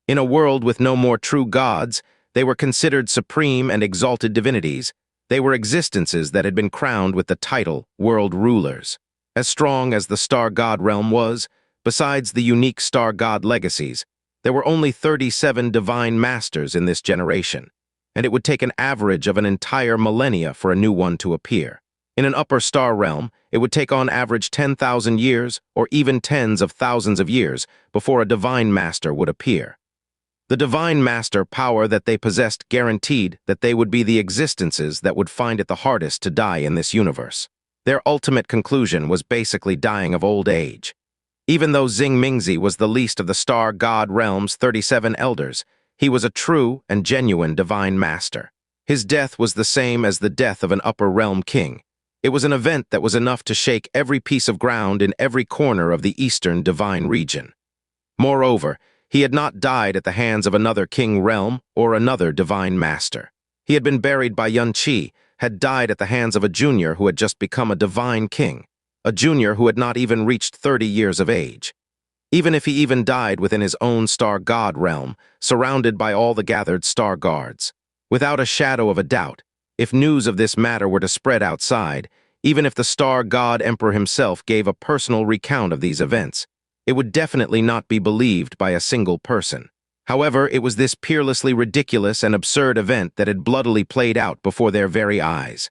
In a world with no more true gods, They were considered supreme and exalted divinities. They were existences that had been crowned with the title world rulers. As strong as the star god realm was, besides the unique star god legacies, there were only 37 divine masters in this generation, and it would take an average of an entire millennia for a new one to appear. In an upper star realm, it would take on average 10,000 years or even tens of thousands of years before a divine master would appear. The divine master power that they possessed guaranteed that they would be the existences that would find it the hardest to die in this universe. Their ultimate conclusion was basically dying of old age. Even though Xing Mingzi was the least of the star god realm's 37 elders, he was a true and genuine divine master. His death was the same as the death of an upper realm king. It was an event that was enough to shake every piece of ground in every corner of the eastern divine region. Moreover, he had not died at the hands of another king realm or another divine master. He had been buried by Xianxia, had died at the hands of a junior who had just become a divine king, a junior who had not even reached 30 years of age. Even if he even died within his own star god realm, surrounded by all the gathered star guards. Without a shadow of a doubt, if news of this matter were to spread outside, even if the star god emperor himself gave a personal recount of these events, it would definitely not be believed by a single person. However, it was this peerlessly ridiculous and absurd event that had bloodily played out before their very eyes.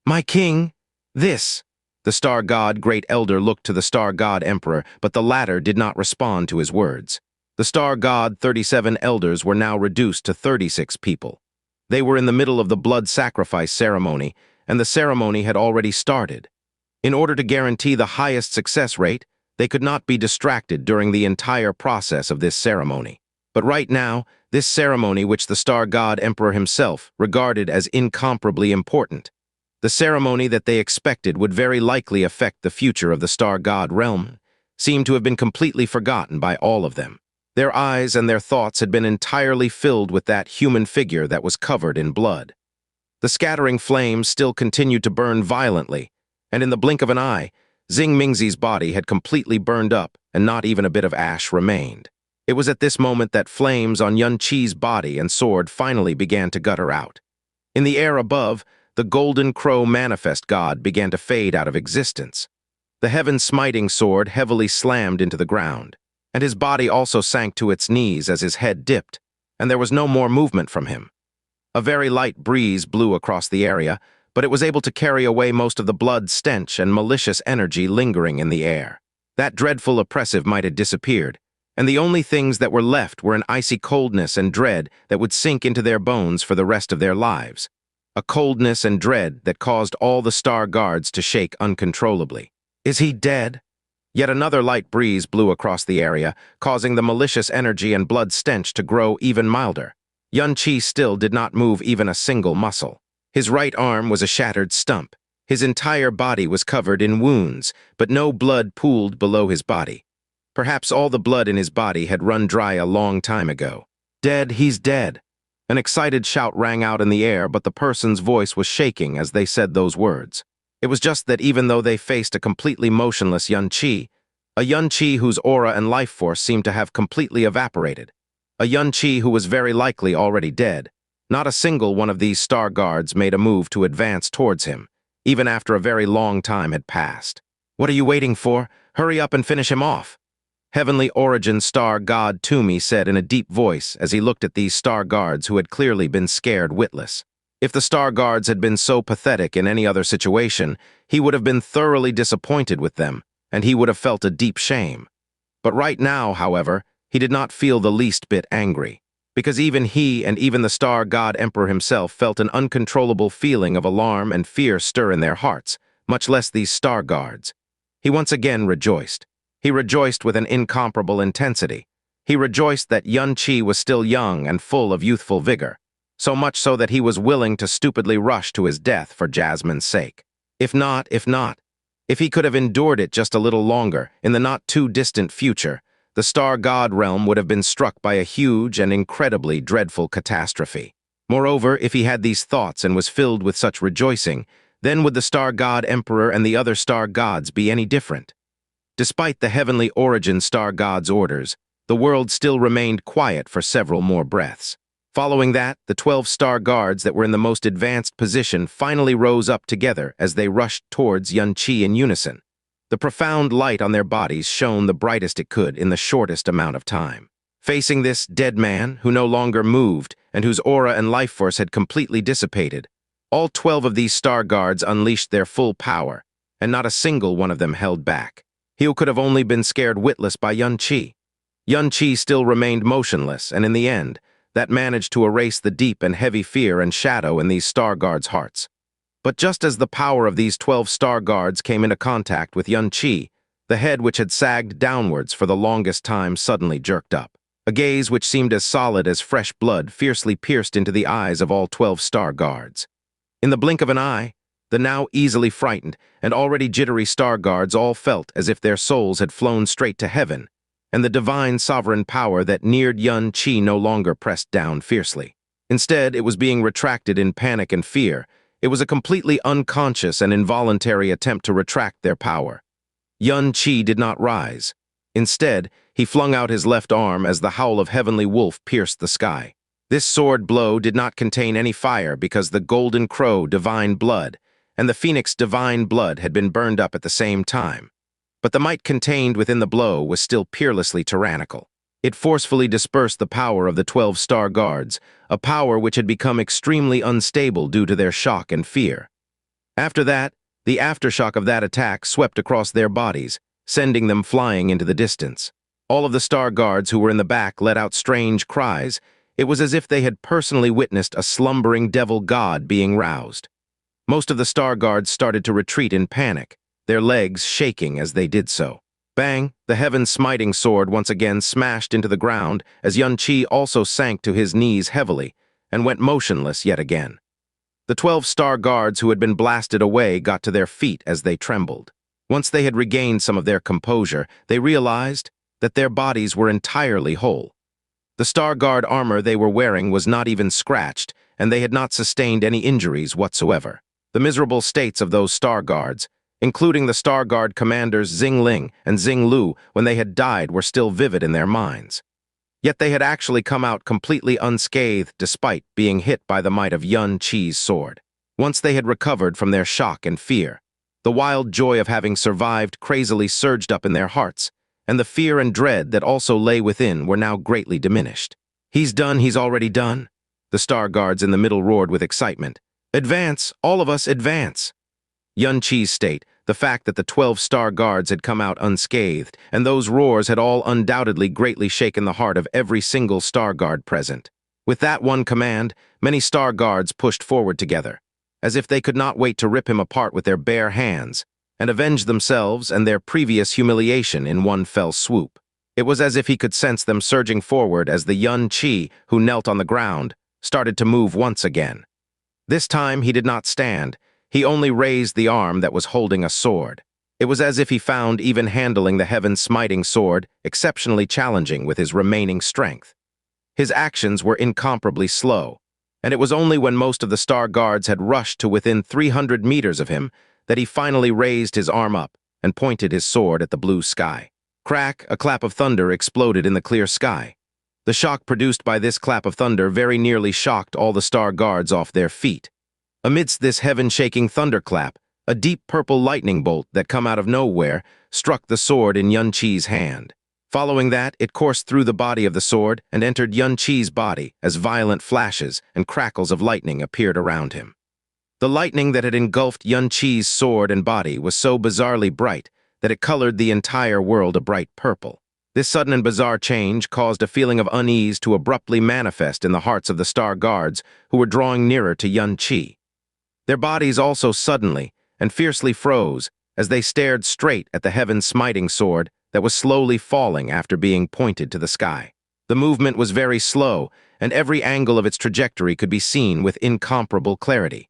"My king, this!" The star god great elder looked to the star god emperor, but the latter did not respond to his words. The star god 37 elders were now reduced to 36 people. They were in the middle of the blood sacrifice ceremony, and the ceremony had already started. In order to guarantee the highest success rate, they could not be distracted during the entire process of this ceremony. But right now, this ceremony which the star god emperor himself regarded as incomparably important, the ceremony that they expected would very likely affect the future of the star god realm, seemed to have been completely forgotten by all of them. Their eyes and their thoughts had been entirely filled with that human figure that was covered in blood. The scattering flames still continued to burn violently, and in the blink of an eye, Xing Mingzi's body had completely burned up and not even a bit of ash remained. It was at this moment that flames on Xianxia's body and sword finally began to gutter out. In the air above, the golden crow manifest god began to fade out of existence. The heaven-smiting sword heavily slammed into the ground, and his body also sank to its knees as his head dipped, and there was no more movement from him. A very light breeze blew across the area, but it was able to carry away most of the blood stench and malicious energy lingering in the air. That dreadful oppressive might have disappeared, and the only things that were left were an icy coldness and dread that would sink into their bones for the rest of their lives. A coldness and dread that caused all the star guards to shake uncontrollably. "Is he dead?" Yet another light breeze blew across the area, causing the malicious energy and blood stench to grow even milder. Xianxia still did not move even a single muscle. His right arm was a shattered stump. His entire body was covered in wounds, but no blood pooled below his body. Perhaps all the blood in his body had run dry a long time ago. "Dead, he's dead." An excited shout rang out in the air, but the person's voice was shaking as they said those words. It was just that even though they faced a completely motionless Xianxia, a Xianxia whose aura and life force seemed to have completely evaporated, a Xianxia who was very likely already dead, not a single one of these star guards made a move to advance towards him, even after a very long time had passed. "What are you waiting for? Hurry up and finish him off." Heavenly Origin Star God Toomey said in a deep voice as he looked at these star guards who had clearly been scared witless. If the star guards had been so pathetic in any other situation, he would have been thoroughly disappointed with them, and he would have felt a deep shame. But right now, however, he did not feel the least bit angry, because even he and even the star god emperor himself felt an uncontrollable feeling of alarm and fear stir in their hearts, much less these star guards. He once again rejoiced. He rejoiced with an incomparable intensity. He rejoiced that Xianxia was still young and full of youthful vigor, so much so that he was willing to stupidly rush to his death for Jasmine's sake. If he could have endured it just a little longer, in the not-too-distant future, the star god realm would have been struck by a huge and incredibly dreadful catastrophe. Moreover, if he had these thoughts and was filled with such rejoicing, then would the star god emperor and the other star gods be any different? Despite the heavenly origin star god's orders, the world still remained quiet for several more breaths. Following that, the 12 star guards that were in the most advanced position finally rose up together as they rushed towards Xianxia in unison. The profound light on their bodies shone the brightest it could in the shortest amount of time. Facing this dead man, who no longer moved and whose aura and life force had completely dissipated, all 12 of these star guards unleashed their full power, and not a single one of them held back. He who could have only been scared witless by Xianxia. Xianxia still remained motionless, and in the end, that managed to erase the deep and heavy fear and shadow in these star guards' hearts. But just as the power of these 12 star guards came into contact with Xianxia, the head which had sagged downwards for the longest time suddenly jerked up. A gaze which seemed as solid as fresh blood fiercely pierced into the eyes of all 12 star guards. In the blink of an eye, the now easily frightened and already jittery star guards all felt as if their souls had flown straight to heaven, and the divine sovereign power that neared Xianxia no longer pressed down fiercely. Instead, it was being retracted in panic and fear. It was a completely unconscious and involuntary attempt to retract their power. Xianxia did not rise. Instead, he flung out his left arm as the howl of heavenly wolf pierced the sky. This sword blow did not contain any fire because the golden crow divine blood and the phoenix divine blood had been burned up at the same time. But the might contained within the blow was still peerlessly tyrannical. It forcefully dispersed the power of the 12 star guards, a power which had become extremely unstable due to their shock and fear. After that, the aftershock of that attack swept across their bodies, sending them flying into the distance. All of the star guards who were in the back let out strange cries. It was as if they had personally witnessed a slumbering devil god being roused. Most of the star guards started to retreat in panic, their legs shaking as they did so. Bang! The heaven-smiting sword once again smashed into the ground as Xianxia also sank to his knees heavily and went motionless yet again. The 12 star guards who had been blasted away got to their feet as they trembled. Once they had regained some of their composure, they realized that their bodies were entirely whole. The star guard armor they were wearing was not even scratched, and they had not sustained any injuries whatsoever. The miserable states of those star guards, including the Star Guard commanders Xing Ling and Xing Lu when they had died, were still vivid in their minds. Yet they had actually come out completely unscathed despite being hit by the might of Xianxia's sword. Once they had recovered from their shock and fear, the wild joy of having survived crazily surged up in their hearts, and the fear and dread that also lay within were now greatly diminished. "He's done, he's already done," the Star Guards in the middle roared with excitement. "Advance, all of us advance." Xianxia's state, the fact that the 12 star guards had come out unscathed, and those roars had all undoubtedly greatly shaken the heart of every single star guard present. With that one command, many star guards pushed forward together, as if they could not wait to rip him apart with their bare hands, and avenge themselves and their previous humiliation in one fell swoop. It was as if he could sense them surging forward as the Xianxia, who knelt on the ground, started to move once again. This time he did not stand. He only raised the arm that was holding a sword. It was as if he found even handling the heaven-smiting sword exceptionally challenging with his remaining strength. His actions were incomparably slow, and it was only when most of the star guards had rushed to within 300 meters of him that he finally raised his arm up and pointed his sword at the blue sky. Crack! A clap of thunder exploded in the clear sky. The shock produced by this clap of thunder very nearly shocked all the star guards off their feet. Amidst this heaven-shaking thunderclap, a deep purple lightning bolt that come out of nowhere struck the sword in Xianxia's hand. Following that, it coursed through the body of the sword and entered Xianxia's body as violent flashes and crackles of lightning appeared around him. The lightning that had engulfed Xianxia's sword and body was so bizarrely bright that it colored the entire world a bright purple. This sudden and bizarre change caused a feeling of unease to abruptly manifest in the hearts of the star guards who were drawing nearer to Xianxia. Their bodies also suddenly and fiercely froze as they stared straight at the heaven-smiting sword that was slowly falling after being pointed to the sky. The movement was very slow, and every angle of its trajectory could be seen with incomparable clarity.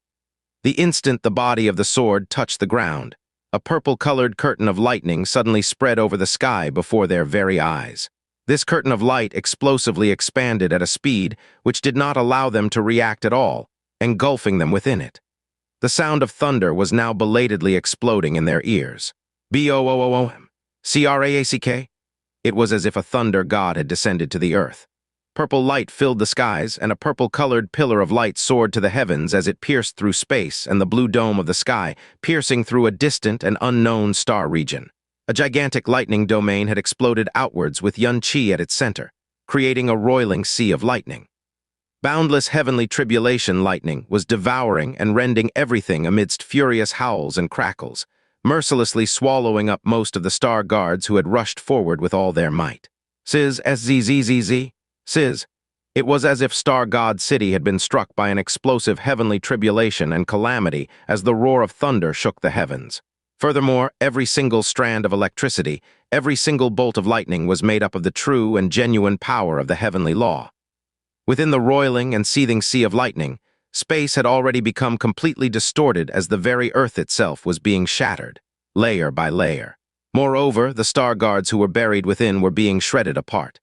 The instant the body of the sword touched the ground, a purple-colored curtain of lightning suddenly spread over the sky before their very eyes. This curtain of light explosively expanded at a speed which did not allow them to react at all, engulfing them within it. The sound of thunder was now belatedly exploding in their ears. B-O-O-O-O-M. C-R-A-C-K? It was as if a thunder god had descended to the earth. Purple light filled the skies, and a purple-colored pillar of light soared to the heavens as it pierced through space and the blue dome of the sky, piercing through a distant and unknown star region. A gigantic lightning domain had exploded outwards with Xianxia at its center, creating a roiling sea of lightning. Boundless heavenly tribulation lightning was devouring and rending everything amidst furious howls and crackles, mercilessly swallowing up most of the star guards who had rushed forward with all their might. Sizz. It was as if Star God City had been struck by an explosive heavenly tribulation and calamity as the roar of thunder shook the heavens. Furthermore, every single strand of electricity, every single bolt of lightning was made up of the true and genuine power of the heavenly law. Within the roiling and seething sea of lightning, space had already become completely distorted as the very earth itself was being shattered, layer by layer. Moreover, the star guards who were buried within were being shredded apart.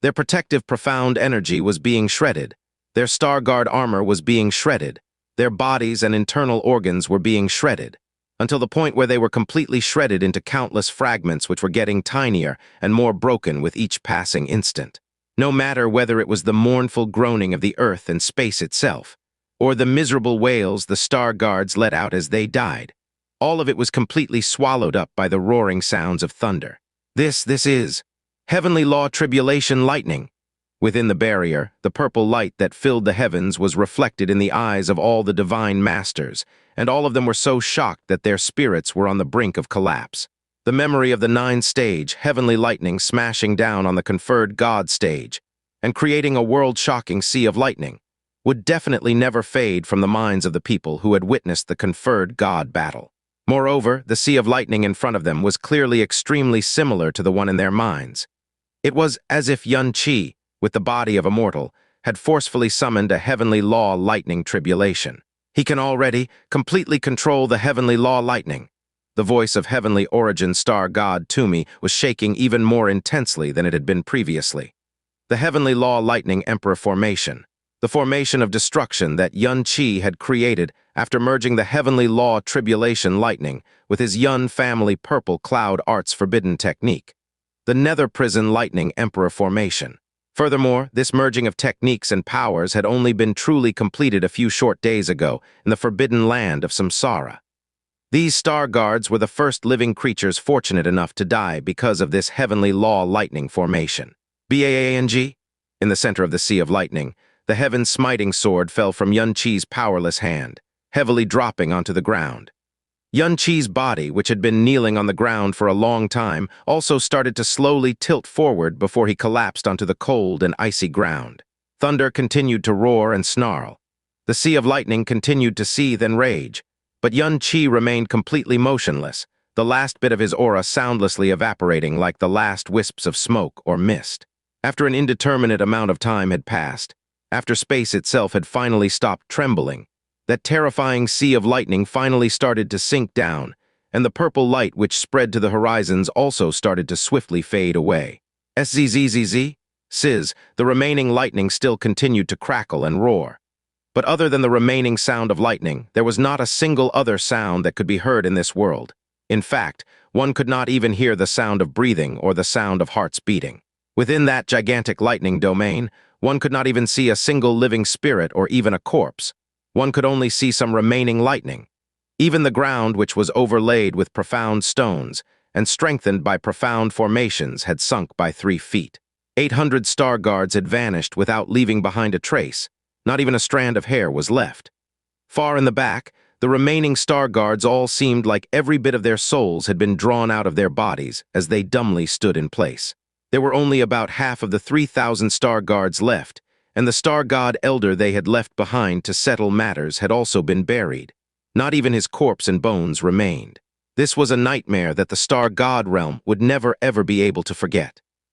Their protective profound energy was being shredded, their star guard armor was being shredded, their bodies and internal organs were being shredded, until the point where they were completely shredded into countless fragments which were getting tinier and more broken with each passing instant. No matter whether it was the mournful groaning of the earth and space itself, or the miserable wails the star guards let out as they died, all of it was completely swallowed up by the roaring sounds of thunder. This is heavenly law tribulation lightning. Within the barrier, the purple light that filled the heavens was reflected in the eyes of all the divine masters, and all of them were so shocked that their spirits were on the brink of collapse. The memory of the 9-stage heavenly lightning smashing down on the conferred God stage and creating a world-shocking sea of lightning would definitely never fade from the minds of the people who had witnessed the conferred God battle. Moreover, the sea of lightning in front of them was clearly extremely similar to the one in their minds. It was as if Xianxia, with the body of a mortal, had forcefully summoned a heavenly law lightning tribulation. He can already completely control the heavenly law lightning. The voice of heavenly origin star god Tumi was shaking even more intensely than it had been previously. The heavenly law lightning emperor formation, the formation of destruction that Xianxia had created after merging the heavenly law tribulation lightning with his Yun family purple cloud arts forbidden technique. The nether prison lightning emperor formation. Furthermore, this merging of techniques and powers had only been truly completed a few short days ago in the forbidden land of Samsara. These star guards were the first living creatures fortunate enough to die because of this heavenly law lightning formation. Bang! In the center of the sea of lightning, the heaven-smiting sword fell from Xianxia's powerless hand, heavily dropping onto the ground. Xianxia's body, which had been kneeling on the ground for a long time, also started to slowly tilt forward before he collapsed onto the cold and icy ground. Thunder continued to roar and snarl. The sea of lightning continued to seethe and rage, but Xianxia remained completely motionless, the last bit of his aura soundlessly evaporating like the last wisps of smoke or mist. After an indeterminate amount of time had passed, after space itself had finally stopped trembling, that terrifying sea of lightning finally started to sink down, and the purple light which spread to the horizons also started to swiftly fade away. Sizz, the remaining lightning still continued to crackle and roar. But other than the remaining sound of lightning, there was not a single other sound that could be heard in this world. In fact, one could not even hear the sound of breathing or the sound of hearts beating. Within that gigantic lightning domain, one could not even see a single living spirit or even a corpse. One could only see some remaining lightning. Even the ground, which was overlaid with profound stones and strengthened by profound formations, had sunk by 3 feet. 800 star guards had vanished without leaving behind a trace. Not even a strand of hair was left. Far in the back, the remaining star guards all seemed like every bit of their souls had been drawn out of their bodies as they dumbly stood in place. There were only about half of the 3,000 star guards left, and the star god elder they had left behind to settle matters had also been buried. Not even his corpse and bones remained. This was a nightmare that the star god realm would never ever be able to forget.